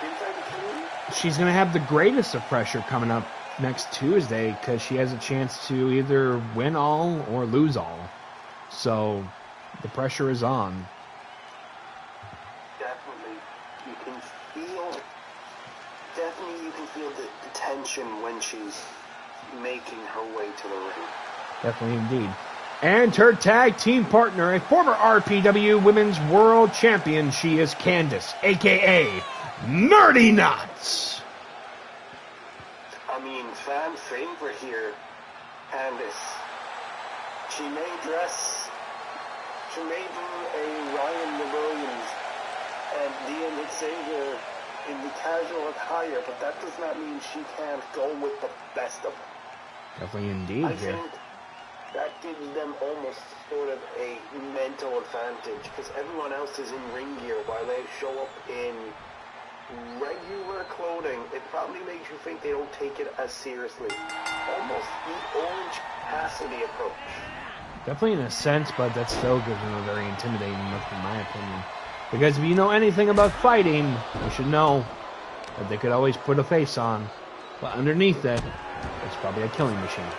inside the community? She's going to have the greatest of pressure coming up next Tuesday because she has a chance to either win all or lose all. So the pressure is on. Definitely. You can feel the tension when she's making her way to the ring. Definitely indeed. And her tag team partner, a former RPW Women's World Champion, she is Candace, a.k.a. Nerdy Nuts. I mean, fan favorite here, Candace. She may do a Ryan Williams and Dean Xavier in the casual attire, but that does not mean she can't go with the best of them. Definitely indeed. I think that gives them almost sort of a mental advantage, because everyone else is in ring gear while they show up in regular clothing. It probably makes you think they don't take it as seriously. Almost the Orange Cassidy approach. Definitely in a sense, but that still gives them a very intimidating look, in my opinion. Because if you know anything about fighting, you should know that they could always put a face on. But underneath it, it's probably a killing machine.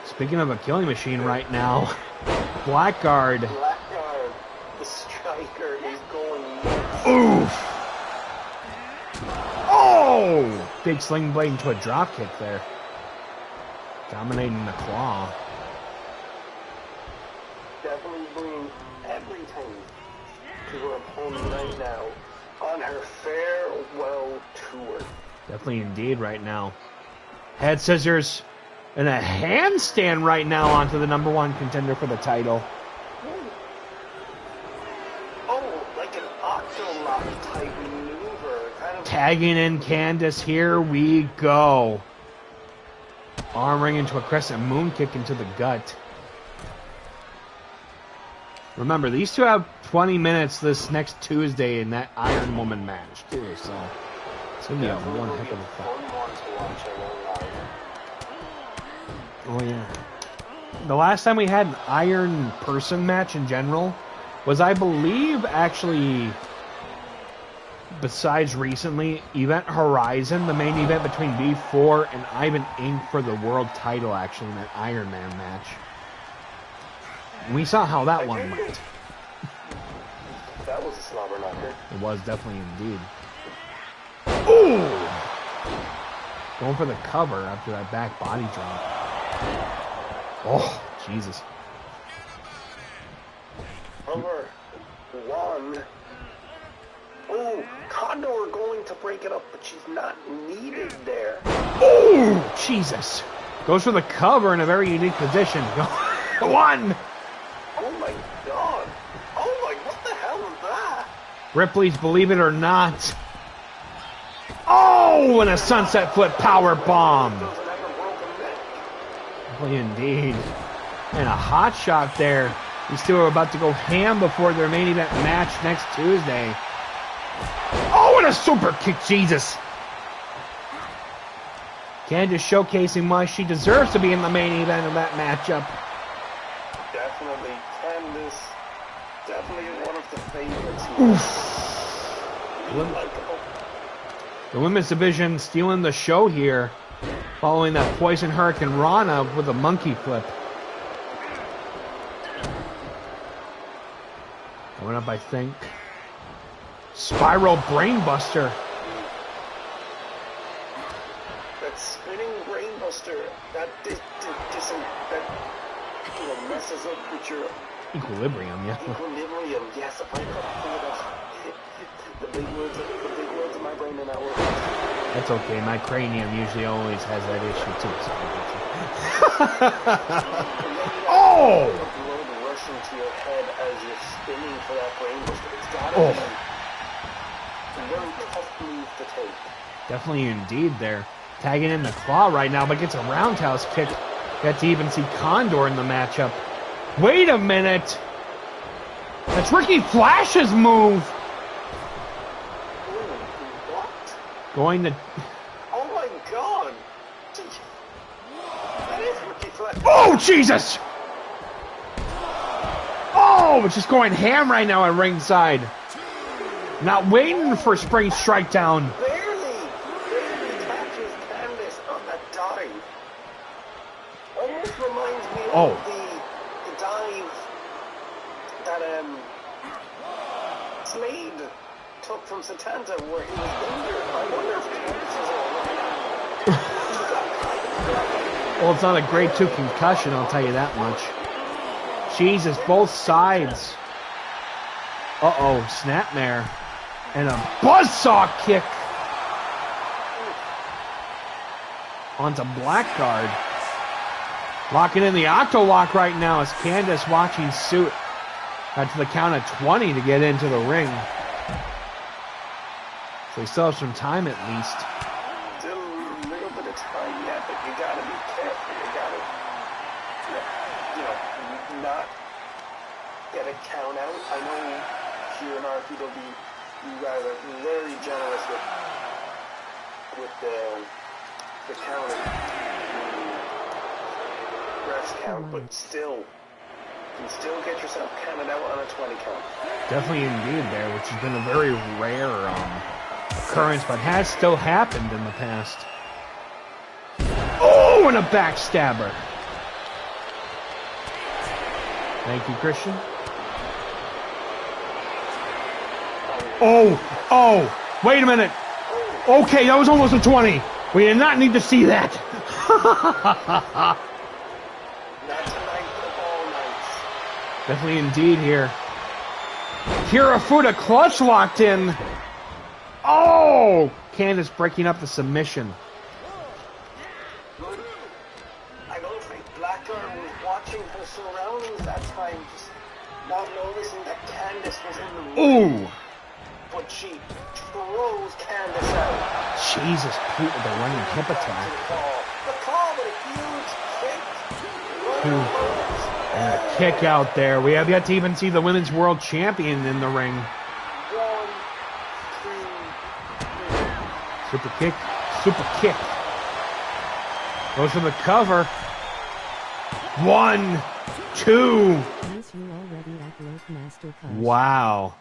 Speaking of a killing machine right now, Blackguard. Blackguard, the striker, is going nuts. Oof! Oh! Big sling blade into a drop kick there. Dominating the Claw. Definitely bringing everything to her opponent right now on her farewell tour. Definitely indeed right now. Head scissors and a handstand right now onto the #1 contender for the title. Oh, like an octo-lock Tagging in Candace. Here we go. Arming into a crescent moon kick into the gut. Remember, these two have 20 minutes this next Tuesday in that Iron Woman match, too, so it's going to be a one heck of a fight. Oh, yeah. The last time we had an Iron Person match in general was, I believe, actually, besides recently, Event Horizon, the main event between B4 and Ivan Inc. for the world title, actually, in that Iron Man match. We saw how that one went. That was a slobber knocker. It was definitely indeed. Ooh! Going for the cover after that back body drop. Oh, Jesus. Number 1. Oh, Condor going to break it up, but she's not needed there. Oh, Jesus. Goes for the cover in a very unique position. 1. Oh my God. Oh my, what the hell is that? Ripley's Believe It or Not. Oh, and a sunset flip power bomb. Definitely indeed. And a hot shot there. These two are about to go ham before their main event match next Tuesday. Oh, and a super kick, Jesus. Candace showcasing why she deserves to be in the main event of that matchup. Definitely Candace. Definitely one of the favorites here. The women's division stealing the show here, following that Poison Hurricane Rana with a monkey flip. Going up, I think. Spiral Brainbuster. That spinning Brainbuster, that messes up with your equilibrium, yeah. Equilibrium, yes. If I could pull it off. The big words in my brain are not working. That's okay. My cranium usually always has that issue too. Oh! The blood rushing to your head as you're spinning for that Brainbuster. It's gotta be a very tough move to take. Definitely indeed there. Tagging in the Claw right now, but gets a roundhouse kick. Got to even see Condor in the matchup. Wait a minute! That's Ricky Flash's move! What? Going to... Oh my God! That is Ricky Flash. Oh, Jesus! Oh, it's just going ham right now at ringside. Not waiting for Spring Strike Down. Barely catches Candace on that dive. Almost reminds me of the dive that Slade took from Satanta where he was injured. I wonder if Candace is alright. Well, it's not a grade 2 concussion, I'll tell you that much. Jesus, both sides. Uh-oh, snapmare. And a buzzsaw kick onto Blackguard. Locking in the Octo Lock right now as Candace watching suit. Got to the count of 20 to get into the ring. So they still have some time at least. Still a little bit of time yet, but you gotta be careful. You gotta, not get a count out. I know here in RPW, you guys are very generous with the counting, refs count, but still, you can still get yourself counted out on a 20 count. Definitely indeed there, which has been a very rare occurrence, but has still happened in the past. Oh, and a backstabber. Thank you, Christian. Oh, wait a minute. Okay, that was almost a 20. We did not need to see that. Not tonight, football nights. Definitely indeed here. Kirafuda clutch locked in. Oh, Candace breaking up the submission. I don't think Blackguard was watching her surroundings that time, just not noticing that Candace was in the room. Ooh. but she throws Candace out. Jesus, Pete with the running hip attack. The Claw with a huge kick. And a kick out there. We have yet to even see the Women's World Champion in the ring. 1, 2, 3. Super kick. Super kick. Goes for the cover. 1, 2. Wow.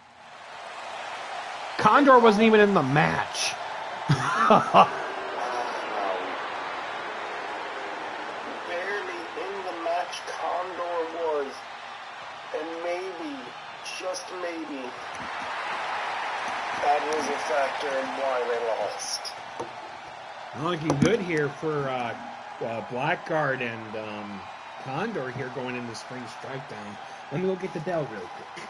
Condor wasn't even in the match. Barely in the match, Condor was. And maybe, just maybe, that was a factor in why they lost. Looking good here for Blackguard and Condor here going into Spring Strikedown. Let me go get the bell real quick.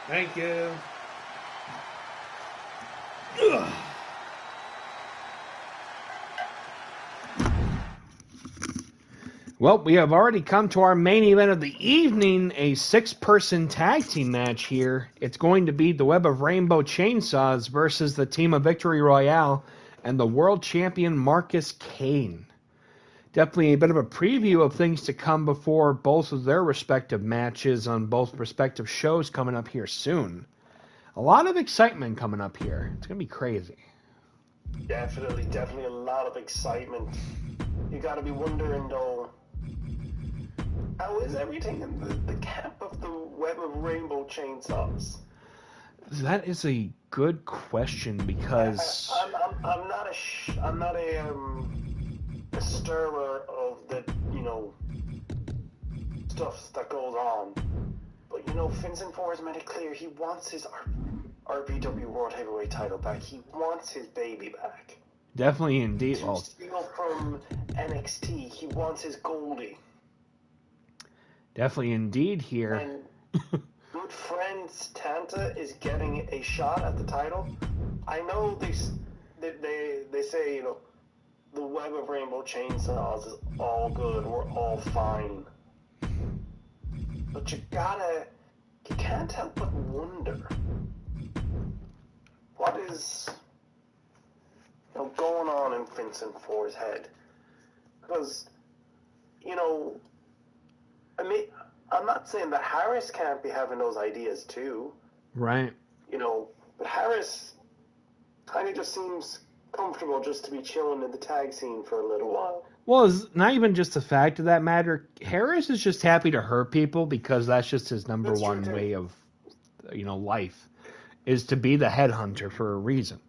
Thank you. Ugh. Well, we have already come to our main event of the evening, a 6-person tag team match here. It's going to be the Web of Rainbow Chainsaws versus the team of Victory Royale and the world champion Marcus Cain. Definitely a bit of a preview of things to come before both of their respective matches on both respective shows coming up here soon. A lot of excitement coming up here. It's going to be crazy. Definitely a lot of excitement. You got to be wondering, though, how is everything in the camp of the Web of Rainbow Chainsaws? That is a good question because I'm not a stirrer of the stuff that goes on, but Vincent Four has made it clear he wants his RPW World Heavyweight title back. He wants his baby back. Definitely indeed. Steal from NXT. He wants his Goldie. Definitely indeed here. And good friend Tanta is getting a shot at the title. I know they say, the Web of Rainbow Chainsaws is all good. We're all fine. But you can't help but wonder what is going on in Vincent Four's head. Because, I'm not saying that Harris can't be having those ideas too. Right. But Harris kind of just seems comfortable just to be chilling in the tag scene for a little while. Well, it's not even just the fact of that matter. Harris is just happy to hurt people because that's just his number one way of, life, is to be the headhunter for a reason.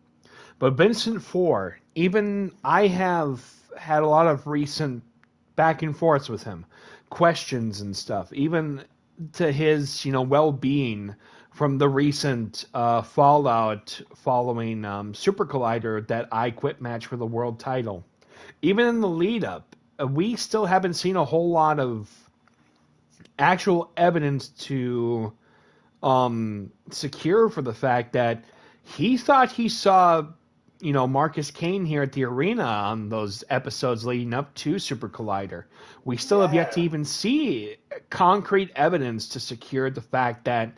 But Vincent Four, even I have had a lot of recent back and forths with him, questions and stuff, even to his, well-being from the recent fallout following Super Collider, that I Quit match for the world title. Even in the lead-up, we still haven't seen a whole lot of actual evidence to secure for the fact that he thought he saw, Marcus Cain here at the arena on those episodes leading up to Super Collider. We still have yet to even see concrete evidence to secure the fact that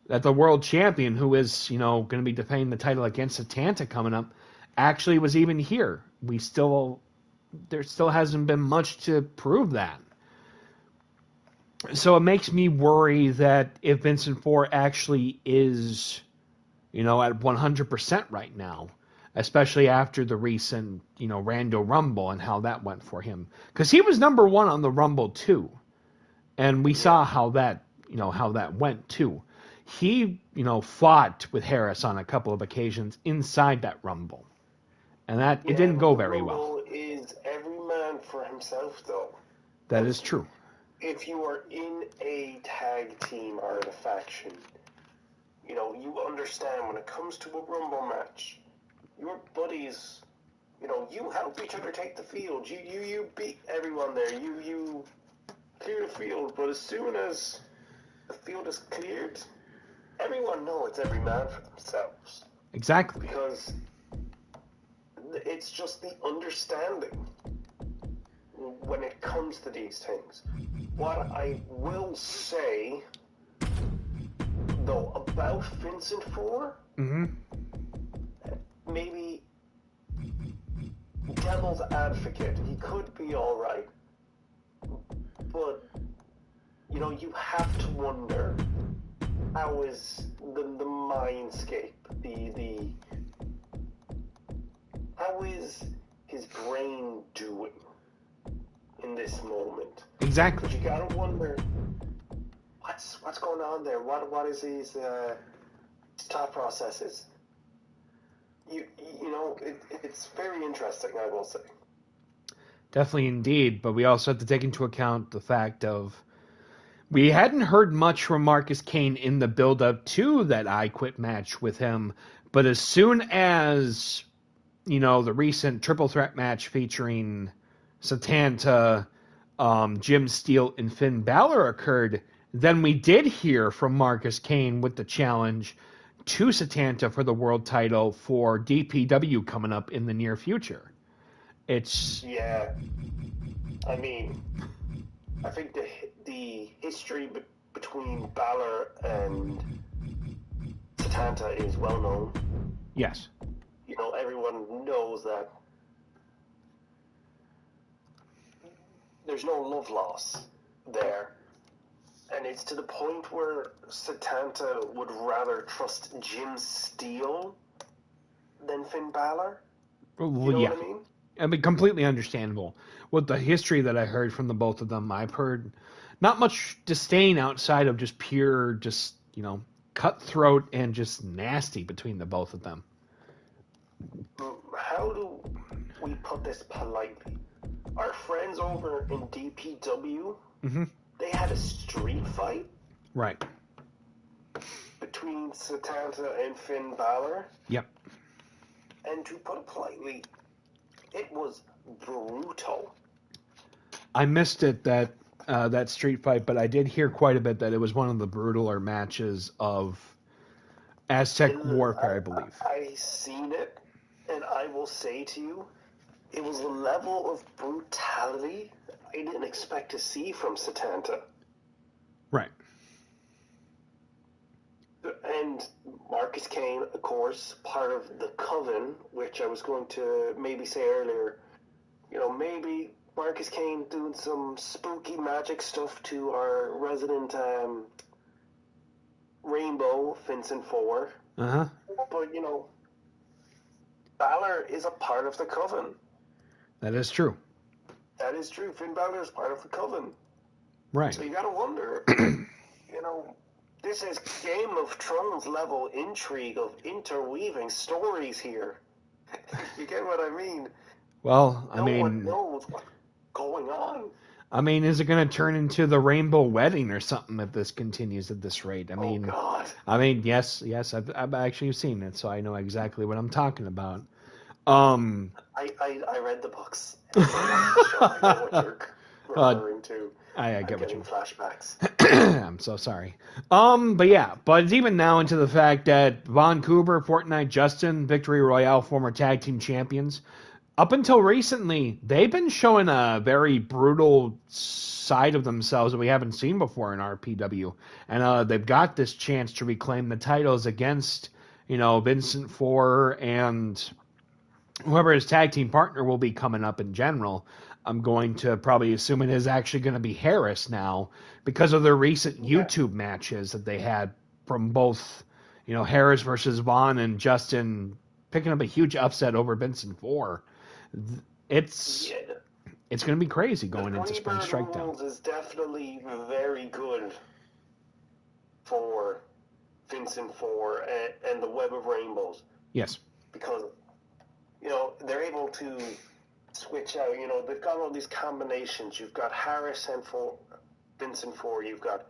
the world champion, who is, going to be defending the title against Satanta coming up, actually was even here. There still hasn't been much to prove that. So it makes me worry that if Vincent Four actually is, at 100% right now, especially after the recent, Rando Rumble and how that went for him. Because he was number one on the Rumble too. And we saw how that went too. He, fought with Harris on a couple of occasions inside that Rumble. And it didn't go very well. Rumble is every man for himself, though. That is true. If you are in a tag team or in a faction, you understand when it comes to a Rumble match, your buddies, you help each other take the field. You beat everyone there. You clear the field. But as soon as the field is cleared, everyone knows it's every man for themselves. Exactly. Because it's just the understanding when it comes to these things. What I will say, though, about Vincent 4, maybe devil's advocate, he could be alright. But, you know, you have to wonder, how is the mindscape, how is his brain doing in this moment? Exactly. But you gotta wonder, what's going on there? What is his thought processes? You know, it's very interesting, I will say. Definitely indeed, but we also have to take into account the fact of we hadn't heard much from Marcus Cain in the build-up to that I Quit match with him, but as soon as, you know, the recent triple threat match featuring Satanta, Jim Steele, and Finn Balor occurred, then we did hear from Marcus Cain with the challenge to Satanta for the world title for DPW coming up in the near future. Yeah. I mean, I think the history between Balor and Satanta is well known. Yes. You know, everyone knows that there's no love loss there. And it's to the point where Satanta would rather trust Jim Steele than Finn Balor. Well, you know yeah. what I mean? I mean, completely understandable. With the history that I heard from the both of them, I've heard not much disdain outside of just pure, just, you know, cutthroat and just nasty between the both of them. How do we put this politely? Our friends over in DPW, they had a street fight. Right. Between Satanta and Finn Balor. Yep. And to put it politely, it was brutal. I missed it, that street fight, but I did hear quite a bit that it was one of the brutaler matches of Aztec Warfare, I believe. I seen it, and I will say to you, it was a level of brutality I didn't expect to see from Satanta. Right. And Marcus Cain, of course, part of the Coven, which I was going to maybe say earlier, you know, maybe Marcus Cain doing some spooky magic stuff to our resident Rainbow, Vincent 4. Uh-huh. But, you know, Balor is a part of the Coven. That is true. That is true. Finn Balor is part of the Coven. Right. So you gotta wonder, you know, this is Game of Thrones level intrigue of interweaving stories here. You get what I mean? Well, no one knows what's going on. I mean, is it going to turn into the Rainbow Wedding or something if this continues at this rate? I mean, God. I mean, yes, I've actually seen it, so I know exactly what I'm talking about. I read the books. I know what you're referring to. I get what you mean. Flashbacks. I'm so sorry. But it's even now into the fact that Von Cooper, Fortnite Justin, Victory Royale, former tag team champions, up until recently, they've been showing a very brutal side of themselves that we haven't seen before in RPW. And they've got this chance to reclaim the titles against, you know, Vincent 4 and whoever his tag team partner will be coming up in general. I'm going to probably assume it is actually going to be Harris now because of their recent YouTube matches that they had from both, you know, Harris versus Vaughn and Justin picking up a huge upset over Vincent 4. It's going to be crazy going into Spring Strikedown. The is definitely very good for Vincent 4 and the Web of Rainbows. Yes. Because, you know, they're able to switch out. You know, they've got all these combinations. You've got Harris and Vincent 4. You've got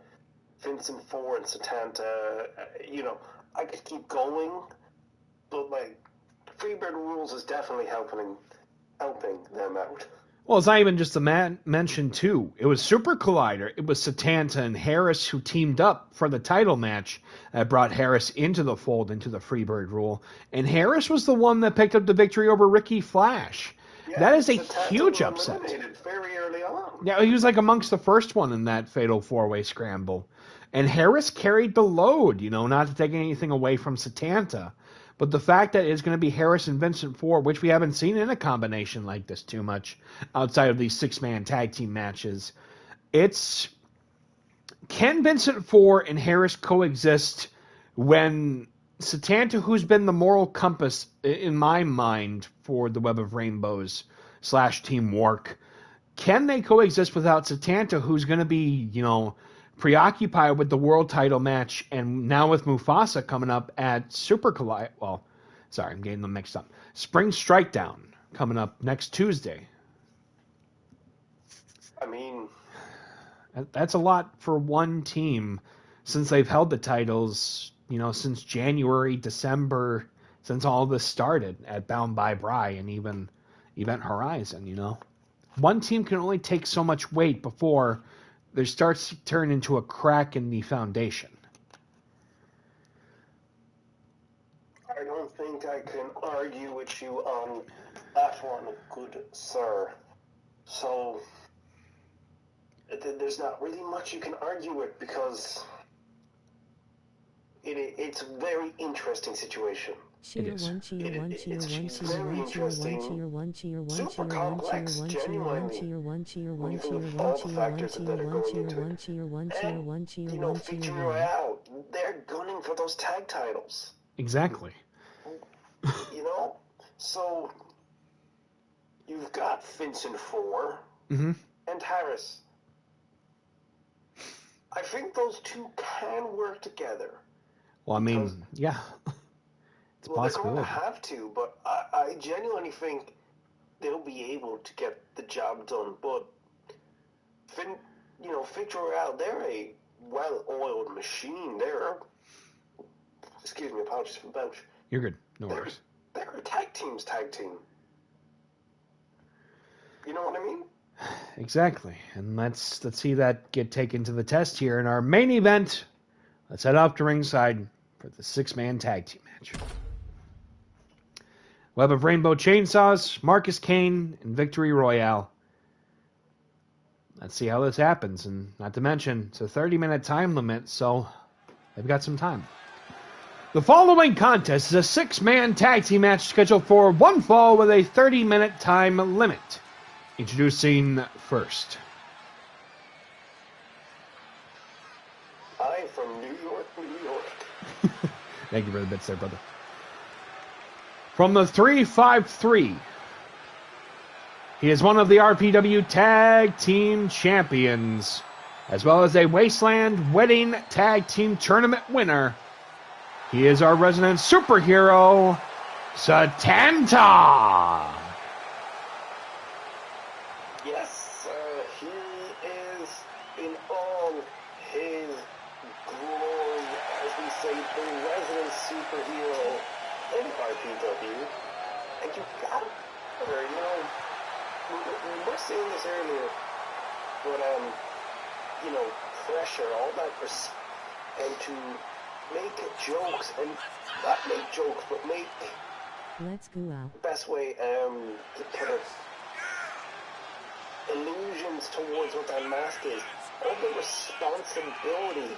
Vincent 4 and Satanta. You know, I could keep going, but like Freebird Rules is definitely helping them out. Well, it's not even just the mention, too. It was Super Collider. It was Satanta and Harris who teamed up for the title match that brought Harris into the fold, into the Freebird rule. And Harris was the one that picked up the victory over Ricky Flash. Yeah, that is a huge upset. Very early early on. Yeah, he was like amongst the first one in that fatal 4-way scramble. And Harris carried the load, not to take anything away from Satanta. But the fact that it's going to be Harris and Vincent Ford, which we haven't seen in a combination like this too much outside of these 6-man tag team matches, can Vincent Ford and Harris coexist when Satanta, who's been the moral compass in my mind for the Web of Rainbows / Team W.O.R.C, can they coexist without Satanta, who's going to be, preoccupied with the world title match, and now with Mufasa coming up at Super Collide? Well, sorry, I'm getting them mixed up. Spring Strikedown coming up next Tuesday. I mean, that's a lot for one team since they've held the titles, since January, December, since all this started at Bound by Bry and even Event Horizon, One team can only take so much weight before there starts to turn into a crack in the foundation. I don't think I can argue with you on that one, good sir. So, there's not really much you can argue with because it's a very interesting situation. Cheer one, cheer one, cheer one, cheer one, cheer one, cheer one, cheer one, super cheer one, complex, cheer genuinely. one, cheer When one, you cheer think of one, all the cheer one, factors cheer that are one, going cheer into one, it. cheer one, cheer one, cheer And, one, Victor cheer one. Royale, they're gunning for those tag titles. Exactly. So you've got Vincent Ford and Harris. I think those two can work together. Well, I mean, yeah. It's well, they're going to possible. have to, but I genuinely think they'll be able to get the job done. But, Victor Royale, they're a well-oiled machine. Excuse me, apologies for the belch. You're good. No worries. They're a tag team. You know what I mean? Exactly. And let's see that get taken to the test here in our main event. Let's head off to ringside for the 6-man tag team match. Web of Rainbow Chainsaws, Marcus Cain, and Victory Royale. Let's see how this happens. And not to mention, it's a 30-minute time limit, so they've got some time. The following contest is a 6-man tag team match scheduled for one fall with a 30-minute time limit. Introducing first. I'm from New York, New York. Thank you for the bits there, brother. From the 353, he is one of the RPW Tag Team Champions, as well as a Wasteland Wedding Tag Team Tournament winner. He is our resident superhero, Satanta. Yes, he is in all his glory, as we say, the resident superhero in RPW. And you got her, we were saying this earlier, but, pressure, all that, and to make jokes, and not make jokes, but make Let's go out. best way to put it, illusions towards what that mask is, all the responsibility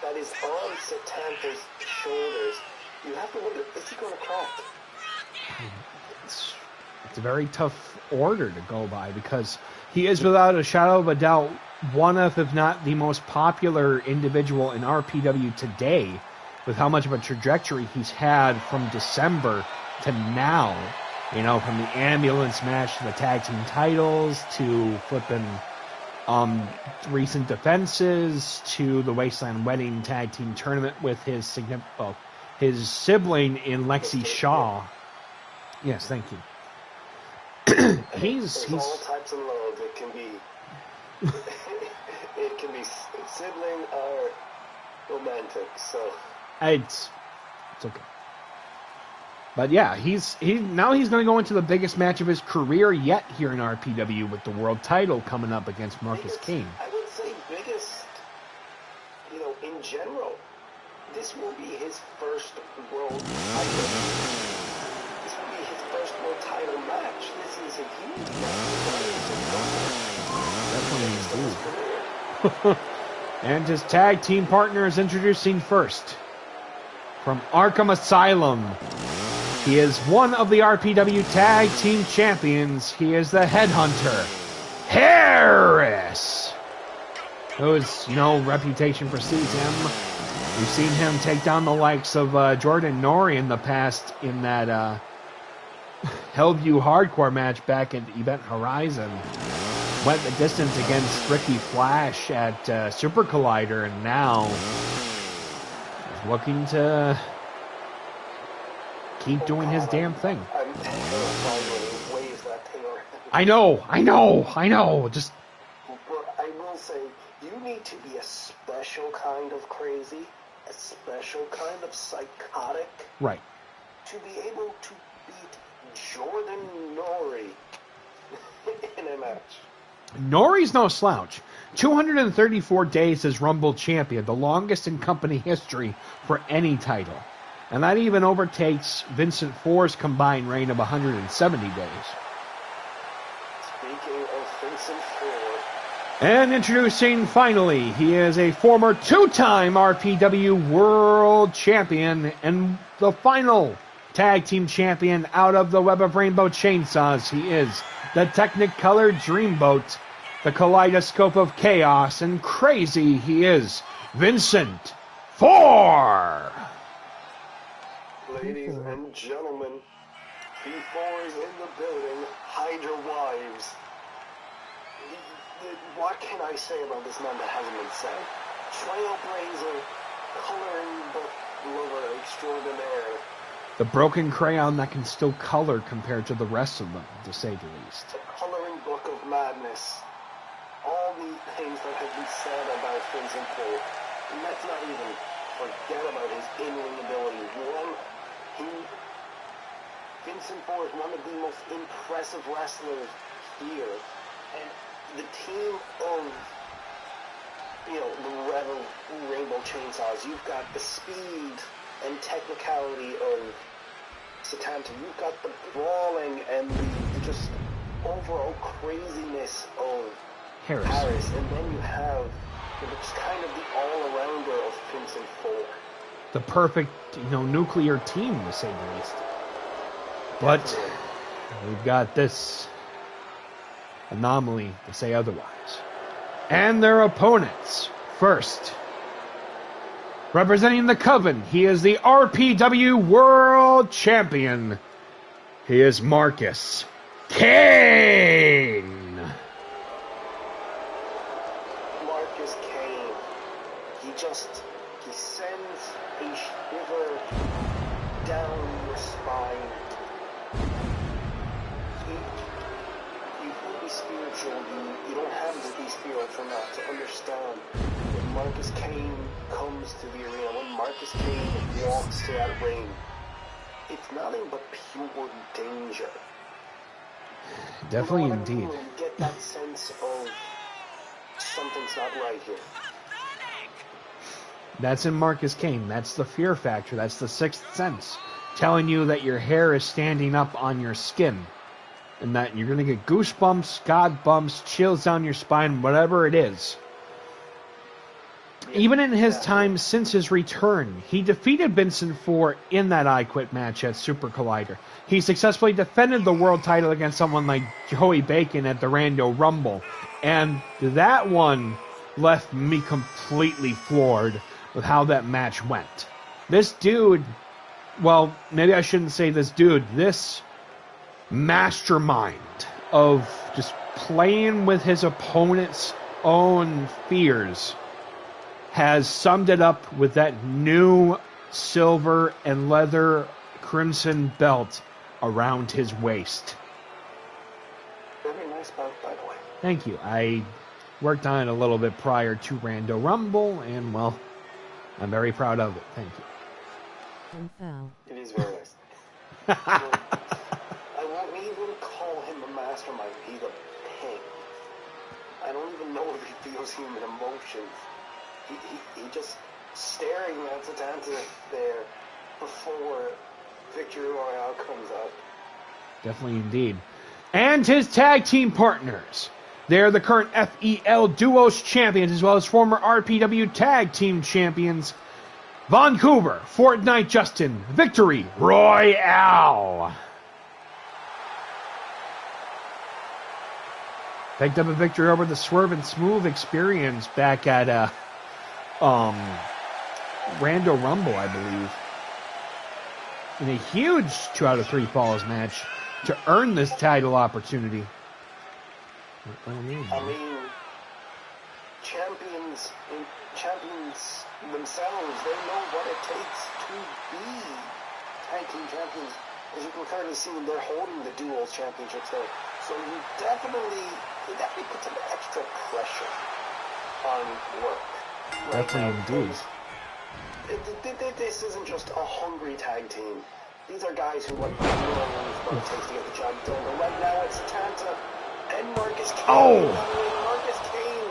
that is on Satanta's shoulders. You have to wonder, is he going to crack? It's a very tough order to go by because he is, without a shadow of a doubt, one of, if not the most popular individual in RPW today, with how much of a trajectory he's had from December to now. From the ambulance match to the tag team titles to flipping recent defenses to the Wasteland Wedding Tag Team Tournament with his sibling in Lexi Shaw. Yes, thank you. he's all types of love. It can be sibling or romantic. So it's okay. But yeah, he's going to go into the biggest match of his career yet here in RPW with the world title coming up against Marcus Cain. I would say biggest, in general. This will be his first world title. This will be his first world title match. This is a huge match. Definitely indeed. And his tag team partner is introducing first. From Arkham Asylum, he is one of the RPW Tag Team Champions. He is the Headhunter, Harris, whose, reputation precedes him. We've seen him take down the likes of Jordan Nori in the past in that Hellview Hardcore match back at Event Horizon. Went the distance against Ricky Flash at Super Collider, and now he's looking to keep doing his damn thing. I know. Just. But I will say, you need to be a special kind of crazy, a special kind of psychotic, right, to be able to beat Jordan Nori in a match. Nori's no slouch. 234 days as Rumble champion, the longest in company history for any title. And that even overtakes Vincent Four's combined reign of 170 days. Speaking of Vincent Four. And introducing, finally, he is a former two-time RPW World Champion and the final Tag Team Champion out of the Web of Rainbow Chainsaws. He is the Technicolor Dreamboat, the Kaleidoscope of Chaos, and crazy he is, Vincent Four! Ladies and gentlemen, P4 is in the building. Hide your wives. What can I say about this man that hasn't been said? Trailblazer, coloring book lover extraordinaire. The broken crayon that can still color compared to the rest of them, to say the least. The coloring book of madness. All the things that have been said about Vincent Four. And let's not even forget about his in-ring ability. Vincent Four is one of the most impressive wrestlers here. And the team of, the Rebel Rainbow Chainsaws, you've got the speed and technicality of Satanta. You've got the brawling and the just overall craziness of Harris. And then you have just kind of the all-arounder of Vincent Four. The perfect, nuclear team, to say the least. But we've got this anomaly to say otherwise. And their opponents. First, representing the Coven, he is the RPW World Champion. He is Marcus Cain. Marcus Cain. He sends a shiver down your spine. You will be spiritual. You don't have to be spiritual not to understand. When Marcus Cain comes to the arena, when Marcus Cain walks to that ring, it's nothing but pure danger. Definitely, indeed. You get that sense of something's not right here. That's in Marcus Cain. That's the fear factor. That's the sixth sense. Telling you that your hair is standing up on your skin. And that you're going to get goosebumps, god bumps, chills down your spine, whatever it is. Even in his time since his return, he defeated Vincent Four in that I Quit match at Super Collider. He successfully defended the world title against someone like Joey Bacon at the Rando Rumble. And that one left me completely floored with how that match went. This dude, well, maybe I shouldn't say this dude, this mastermind of just playing with his opponent's own fears has summed it up with that new silver and leather crimson belt around his waist. Very nice belt, by the way. Thank you. I worked on it a little bit prior to Rando Rumble, and, well, I'm very proud of it. Thank you. It is very nice. I won't even call him a mastermind. He's a pig. I don't even know if he feels human emotions. He just staring at Satanta there before Victory Royale comes up. Definitely indeed. And his tag team partners. They're the current FEL Duos champions as well as former RPW tag team champions. Vancouver, Fortnite Justin, Victory Royale. Picked up a victory over the Swerve and Smooth experience back at Rando Rumble, I believe. In a huge 2 out of 3 falls match to earn this title opportunity. I mean, champions themselves, they know what it takes to be tag team champions. As you can currently see, they're holding the duos championships there. So it definitely puts some extra pressure on work. Definitely indeed. This isn't just a hungry tag team. These are guys who know what it takes to get the job done. But right now it's Satanta and Marcus Cain. Oh! Marcus Cain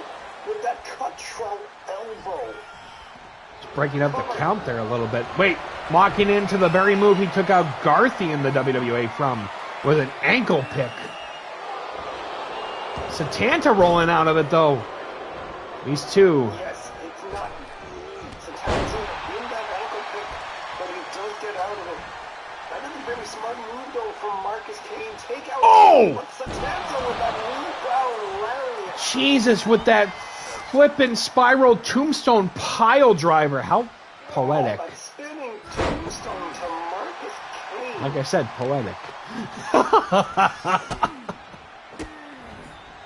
with that cutthroat elbow. Just breaking up the count there a little bit. Wait, walking into the very move he took out Garthy in the WWA from with an ankle pick. Satanta rolling out of it though. These two. Yes, it's not Satanta in that ankle pick, but he does get out of it. That is a very smart move though from Marcus Cain. Take out Satanta with that knee-down lariat. Jesus, with that flippin' spiral tombstone pile driver. How poetic. That spinning tombstone to Marcus Cain. Like I said, poetic.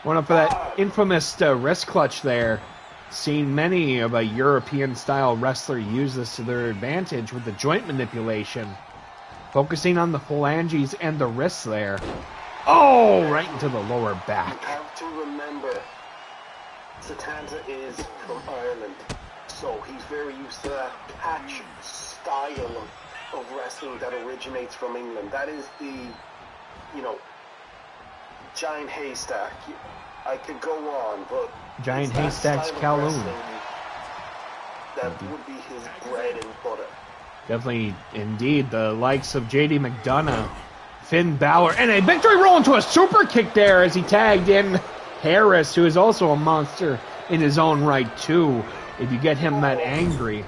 Went up for that infamous wrist clutch there. Seen many of a European-style wrestler use this to their advantage with the joint manipulation. Focusing on the phalanges and the wrists there. Oh, right into the lower back. You have to remember, Satanta is from Ireland, so he's very used to that catch style of wrestling that originates from England. That is the, giant haystack. I could go on, but Giant Haystack's Kowloon. That would be his bread and butter. Definitely, indeed, the likes of J.D. McDonough, Finn Balor, and a victory roll into a super kick there as he tagged in Harris, who is also a monster in his own right, too, if you get him that angry.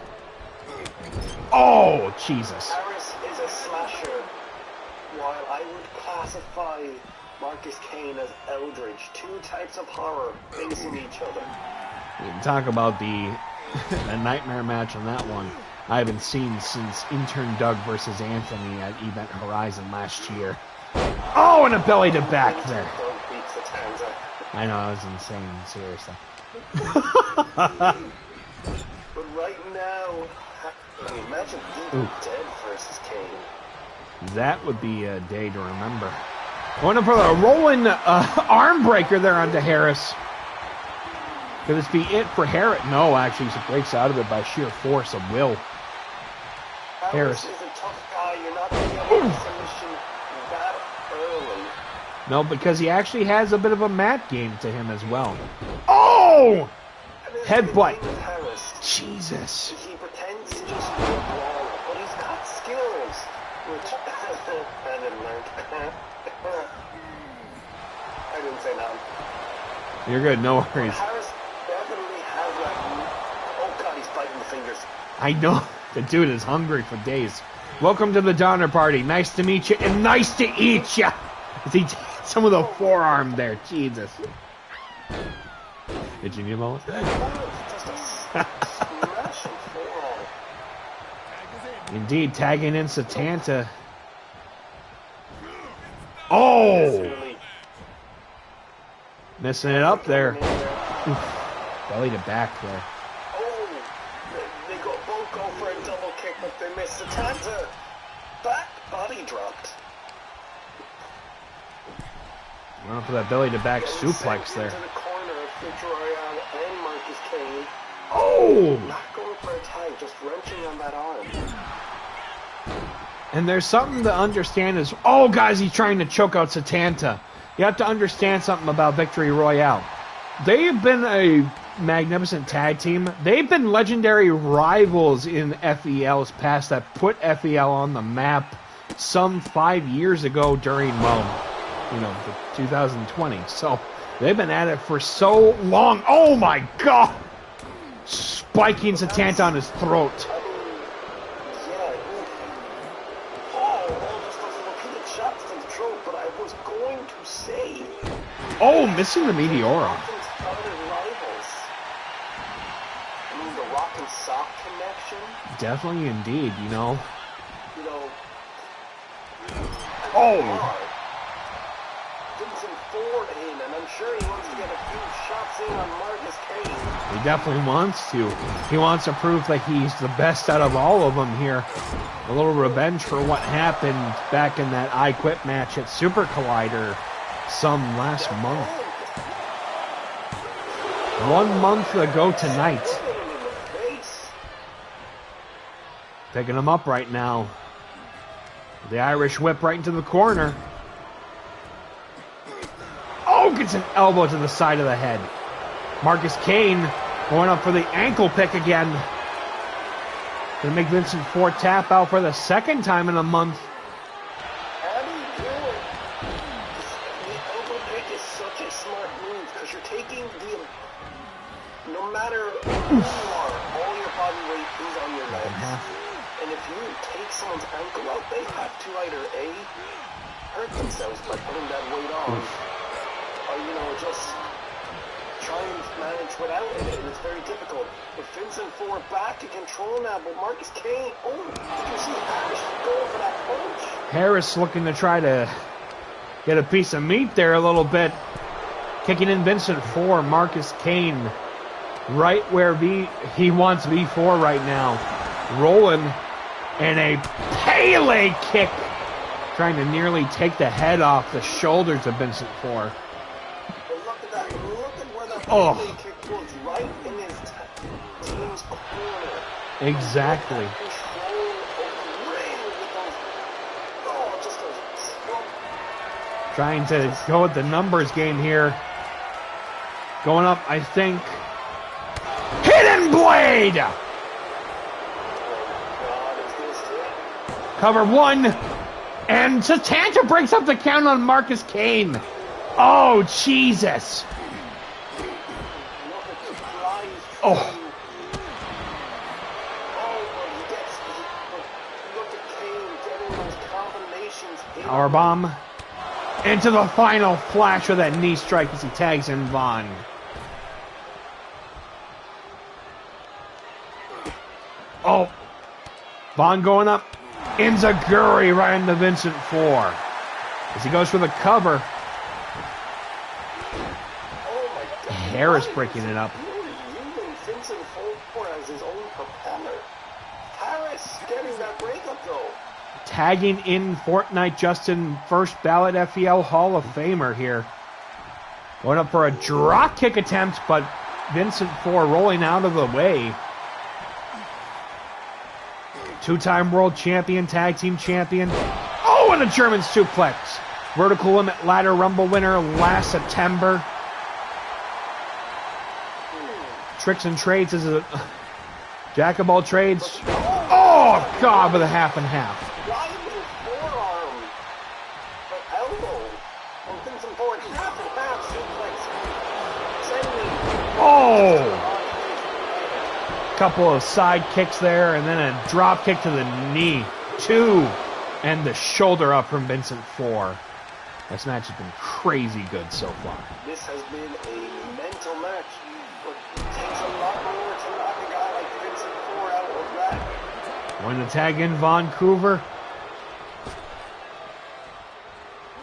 Oh, Jesus. Harris is a slasher, while I would classify Marcus Cain as Eldridge. Two types of horror facing each other. We can talk about the nightmare match on that one. I haven't seen since Intern Doug versus Anthony at Event Horizon last year. Oh, and a belly to back there. I know, that was insane, seriously. But right now, imagine Evil Dead versus Cain. That would be a day to remember. Going up for the rolling arm breaker there onto Harris. Could this be it for Harris? No, actually, he breaks out of it by sheer force of will. Harris is a tough guy. You're not going to get a solution that early. No, because he actually has a bit of a mat game to him as well. Oh! Headbutt. Jesus. He pretends to just be a brawl, but he's got skills, which I didn't learn. I didn't say that. You're good, no worries. Harris definitely has that. Oh God, he's biting the fingers. I know. The dude is hungry for days. Welcome to the Donner Party. Nice to meet you and nice to eat ya. As he takes some of the forearm there. Jesus. Did you need a moment? Just a smashing forearm. Indeed, tagging in Satanta. Oh! Messing it up there. Belly to back there. They both go for a double kick, but they miss. Satanta back body dropped. Going for that belly to back suplex there. Into the corner of Victory Royale and Marcus Cain. Oh! Not going for a tag, just wrenching on that arm. And there's something to understand is, oh guys, he's trying to choke out Satanta. You have to understand something about Victory Royale. They've been a magnificent tag team. They've been legendary rivals in FEL's past that put FEL on the map some 5 years ago during, well, you know, the 2020. So they've been at it for so long. Oh my God! Spiking Satanta on his throat. Oh, missing the Meteora. The rock and sock connection. Definitely, indeed. You know. Oh. In, and I'm sure he wants to get a few shots in on Marcus Cain. He definitely wants to. He wants to prove that he's the best out of all of them here. A little revenge for what happened back in that I Quit match at Super Collider some last month. 1 month ago tonight. Picking him up right now. The Irish whip right into the corner. Oh, gets an elbow to the side of the head. Marcus Cain going up for the ankle pick again. Gonna make Vincent Ford tap out for the second time in a month. How do you do it? The elbow pick is such a smart move because you're taking no matter who you are, all your body weight is on your legs. And if you take someone's ankle out, they have to either A, hurt themselves by putting that weight on, or, just try and manage without it, and it's very difficult. But Vincent Ford back to control now, but Marcus Cain, did you see Harris going for that punch? Harris looking to try to get a piece of meat there a little bit. Kicking in Vincent Ford, Marcus Cain, right where he wants V4 right now. Rolling, and a Pele kick, trying to nearly take the head off the shoulders of Vincent Ford. Look at that. Look at where that Pele kick was, right in his team's corner. Exactly. Trying to go with the numbers game here. Going up, I think. Hidden Blade! Cover one, and Satanta breaks up the count on Marcus Cain. Oh, Jesus. Oh. Powerbomb into the final flash with that knee strike as he tags in Vaughn. Oh. Vaughn going up. Enziguri right into Vincent Ford as he goes for the cover. Harris breaking it up. Vincent Ford as his own propeller. Harris getting that breakup though. Tagging in Fortnite Justin, first ballot FEL Hall of Famer here. Going up for a drop kick attempt, but Vincent Ford rolling out of the way. Two-time world champion, tag team champion. Oh, and a German suplex. Vertical Limit Ladder Rumble winner last September. Tricks and Trades is a jack of all trades. Oh, God, with a half and half. Forearm, but elbow. And Vincent Ford half and half suplex. Oh! Couple of side kicks there, and then a drop kick to the knee. Two, and the shoulder up from Vincent Ford. This match has been crazy good so far. This has been a mental match, but it takes a lot more to knock a guy like Vincent Ford out of that. Going to tag in Vancouver.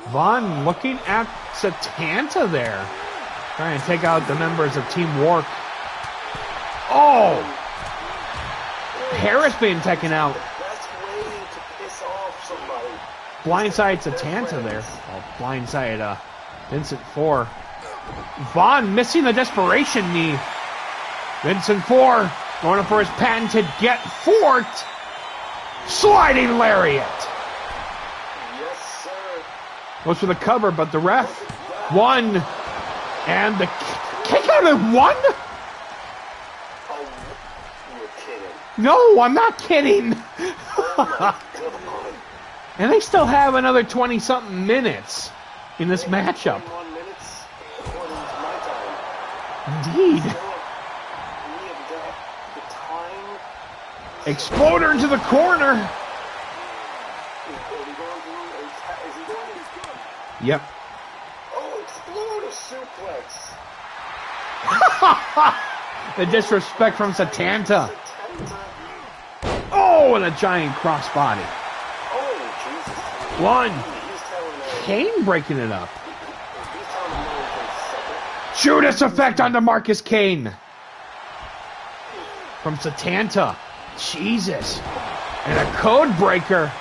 Vaughn looking at Satanta there, trying to take out the members of Team W.O.R.C. Oh! Harris being taken out. Best way to piss off somebody. Blindside Satanta there. Oh, blindside Vincent Ford. Vaughn missing the desperation knee. Vincent Ford going up for his patented Get Fort. Sliding lariat. Yes, sir. Goes for the cover, but the ref won. And the kick out of one? You're kidding. No, I'm not kidding. And they still have another 20-something minutes in this matchup. 21 minutes, according to my time. Indeed. We have got the time. Exploder into the corner. Is he going? Yep. Oh, Exploder suplex. The disrespect from Satanta. Oh, and a giant crossbody. Oh, Jesus. One. Cain breaking it up. Judas effect on DeMarcus Cain. From Satanta. Jesus. And a code breaker.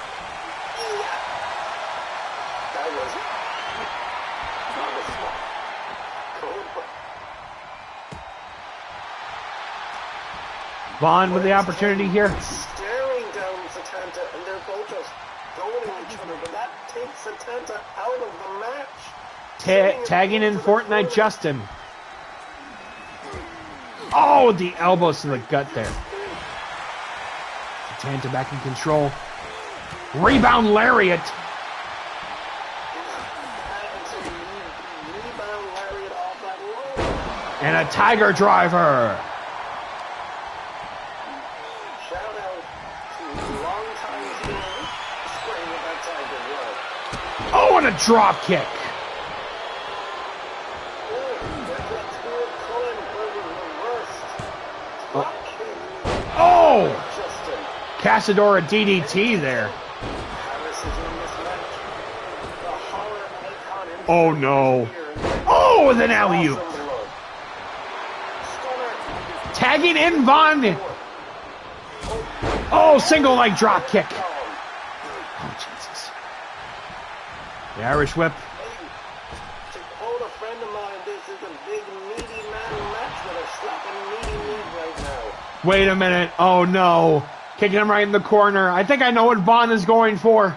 Vaughn with the opportunity here. Staring down Satanta, and they're both just going at each other, but that takes Satanta out of the match. Tagging in Fortnite Justin. Oh, the elbows to the gut there. Satanta back in control. Rebound lariat. And a tiger driver. Oh, and a drop kick. Oh! Casadora DDT there. Oh no. Oh, with an alley-oop. Tagging in Vaughn. Oh, single leg drop kick. Oh, Jesus. The Irish whip. To quote a friend of mine, this is a big meaty man match with a slapping meaty meat right now. Wait a minute. Oh no. Kicking him right in the corner. I think I know what Vaughn is going for.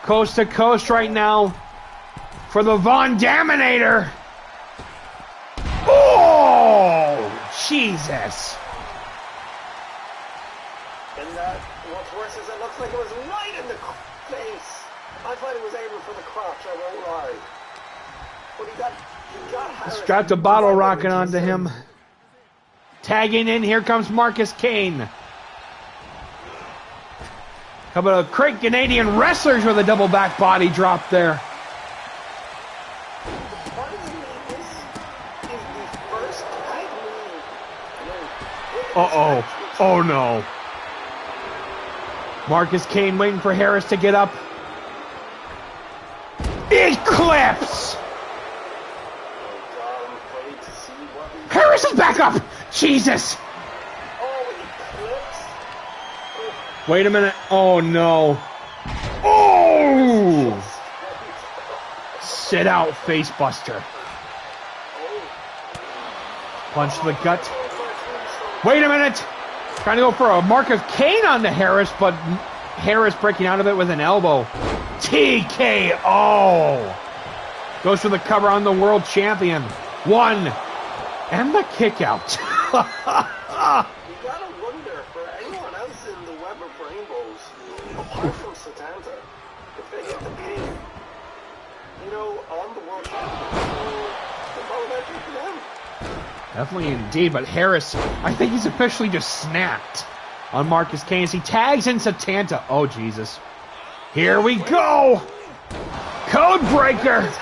Coast to coast right now for the Vaughn Dominator. Oh, Jesus. And what's worse is it looks like it was right in the face. I thought he was aiming for the crotch, I won't lie. But he got Harris. Strapped a bottle rocket onto him. Tagging in, here comes Marcus Cain. Couple of great Canadian wrestlers with a double back body drop there. Uh-oh. Oh, no. Marcus Cain waiting for Harris to get up. Eclipse! Harris is back up! Jesus! Wait a minute. Oh, no. Oh! Sit out, facebuster. Punch to the gut. Wait a minute. Trying to go for a mark of Cain on the Harris, but Harris breaking out of it with an elbow. TKO. Goes for the cover on the world champion. One. And the kick out. You gotta wonder, for anyone else in the web of rainbows, apart from Satanta, if they get the game, on the world championship, the ball might be for them. Definitely indeed, but Harris, I think he's officially just snapped on Marcus Cain as he tags in Satanta. Oh, Jesus. Here we go. Code breaker.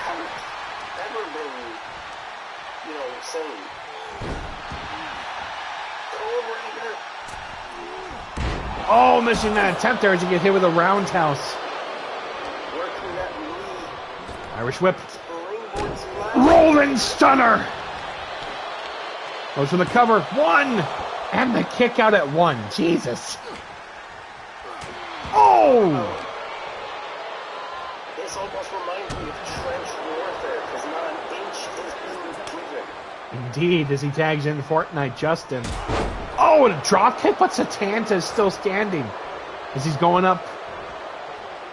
Oh, missing that attempt there as he gets hit with a roundhouse. Irish whip. Rolling stunner. Goes for the cover. One. And the kick out at one. Jesus. Oh. This almost reminds me of trench warfare because not an inch is being given. Indeed, as he tags in Fortnite Justin. Oh, and a drop kick, but Satanta is still standing as he's going up.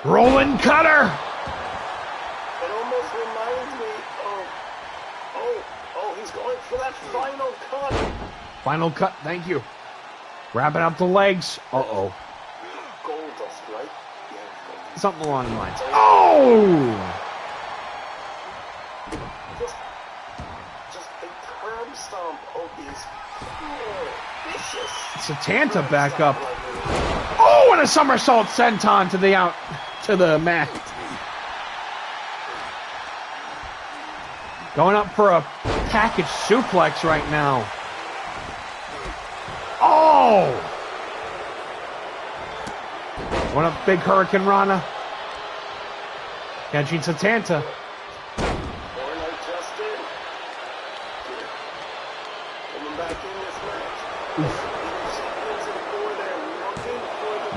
Rolling cutter. It almost reminds me of, he's going for that final cut. Final cut, thank you. Wrapping up the legs. Uh-oh. Goldust, right? something along the lines. Oh! Just a curb stomp of these vicious. Satanta back up. Oh, and a somersault senton to the mat. Going up for a package suplex right now. Oh! Going up big Hurricane Rana. Catching Satanta.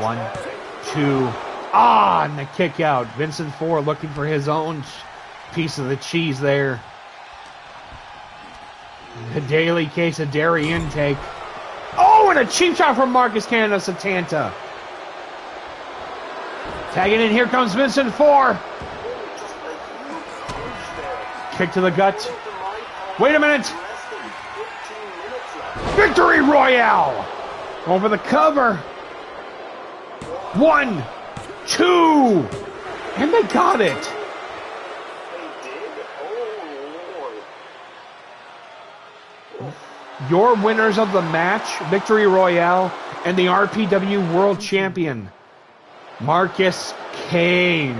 One, two, and the kick out. Vincent Ford looking for his own piece of the cheese there. The daily case of dairy intake. Oh, and a cheap shot from Marcus Candace Satanta. Tagging in, here comes Vincent Ford. Kick to the gut. Wait a minute. Victory Royale. Over the cover. 1, 2, and they got it. They did? Oh, Lord. Your winners of the match, Victory Royale, and the RPW World Champion, Marcus Cain.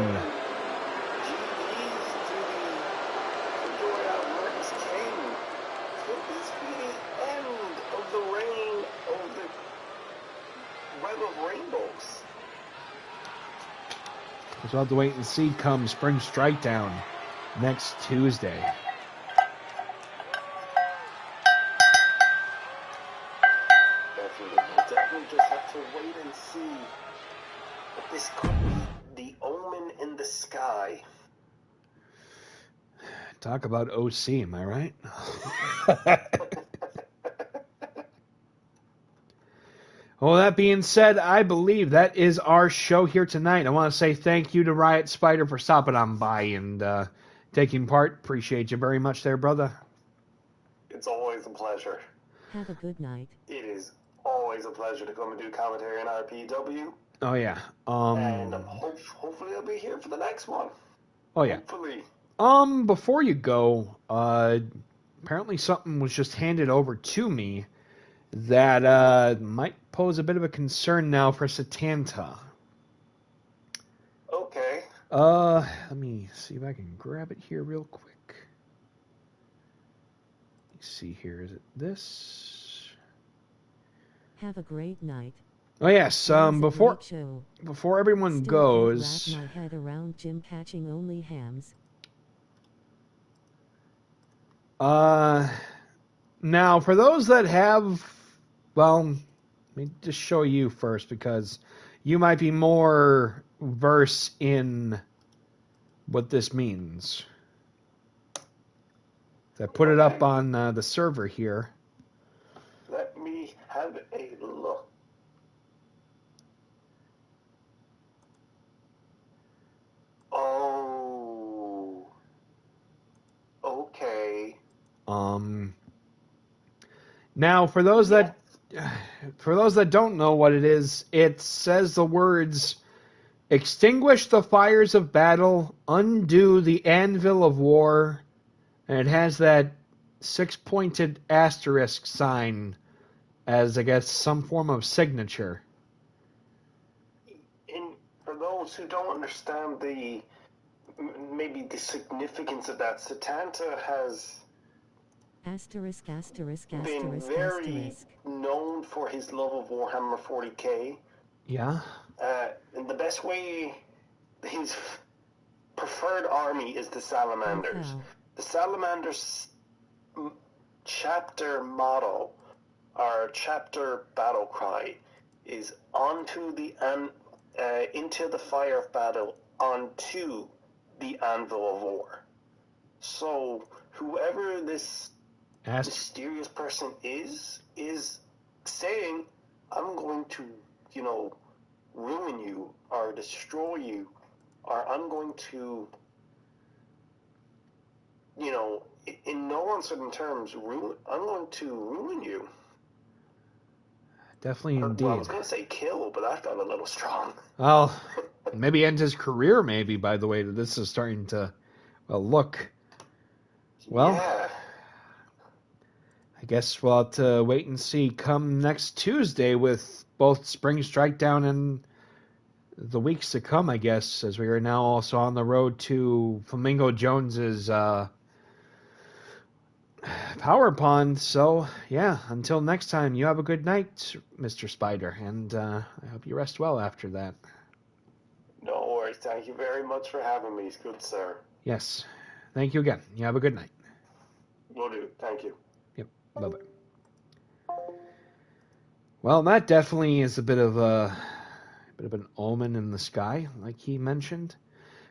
So we'll have to wait and see come Spring Strikedown next Tuesday. Definitely just have to wait and see. But this could be the omen in the sky. Talk about OC, am I right? Well, that being said, I believe that is our show here tonight. I want to say thank you to Riot Spider for stopping on by and taking part. Appreciate you very much there, brother. It's always a pleasure. Have a good night. It is always a pleasure to come and do commentary on RPW. Oh, yeah. And hopefully I'll be here for the next one. Oh, yeah. Hopefully. Before you go, apparently something was just handed over to me that might pose a bit of a concern now for Satanta. Okay. Let me see if I can grab it here real quick. Let's see here. Is it this? Have a great night. Oh yes. Before everyone Still goes. Can't wrap my head around Jim catching only hams. Now for those that have, well, let me just show you first because you might be more versed in what this means. So I put it up on the server here. Let me have a look. Oh. Okay. Now for those that don't know what it is, it says the words extinguish the fires of battle, undo the anvil of war, and it has that 6-pointed asterisk sign as, I guess, some form of signature. And for those who don't understand maybe the significance of that, Satanta has Asterisk, asterisk, been asterisk, very asterisk. known for his love of Warhammer 40k. Yeah. And the best way, his preferred army is the Salamanders. Oh, wow. The Salamanders chapter motto, our chapter battle cry, is into the fire of battle, onto the anvil of war. So whoever this mysterious person is saying, I'm going to, ruin you or destroy you, or I'm going to, in no uncertain terms, I'm going to ruin you. Definitely indeed. Well, I was going to say kill, but that felt a little strong. Well, maybe end his career, maybe, by the way that this is starting to look. Well, yeah. I guess we'll have to wait and see come next Tuesday with both Spring Strike Down and the weeks to come, I guess, as we are now also on the road to Flamingo Jones's Power Pond. So, yeah, until next time, you have a good night, Mr. Spider, and I hope you rest well after that. No worries. Thank you very much for having me, good sir. Yes. Thank you again. You have a good night. Will do. Thank you. Yep. Bye-bye. Well, that definitely is a bit of an omen in the sky, like he mentioned.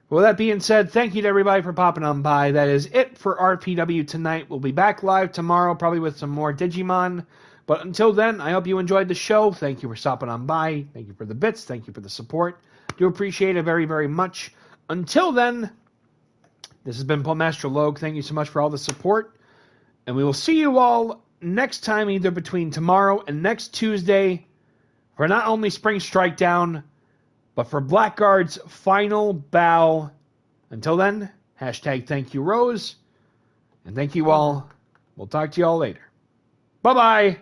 Well, that being said, thank you to everybody for popping on by. That is it for RPW tonight. We'll be back live tomorrow, probably with some more Digimon. But until then, I hope you enjoyed the show. Thank you for stopping on by. Thank you for the bits. Thank you for the support. Do appreciate it very, very much. Until then, this has been Master Logue. Thank you so much for all the support. And we will see you all next time, either between tomorrow and next Tuesday, for not only Spring Strike Down, but for Blackguard's final bow. Until then, hashtag thank you, Rose. And thank you all. We'll talk to you all later. Bye-bye.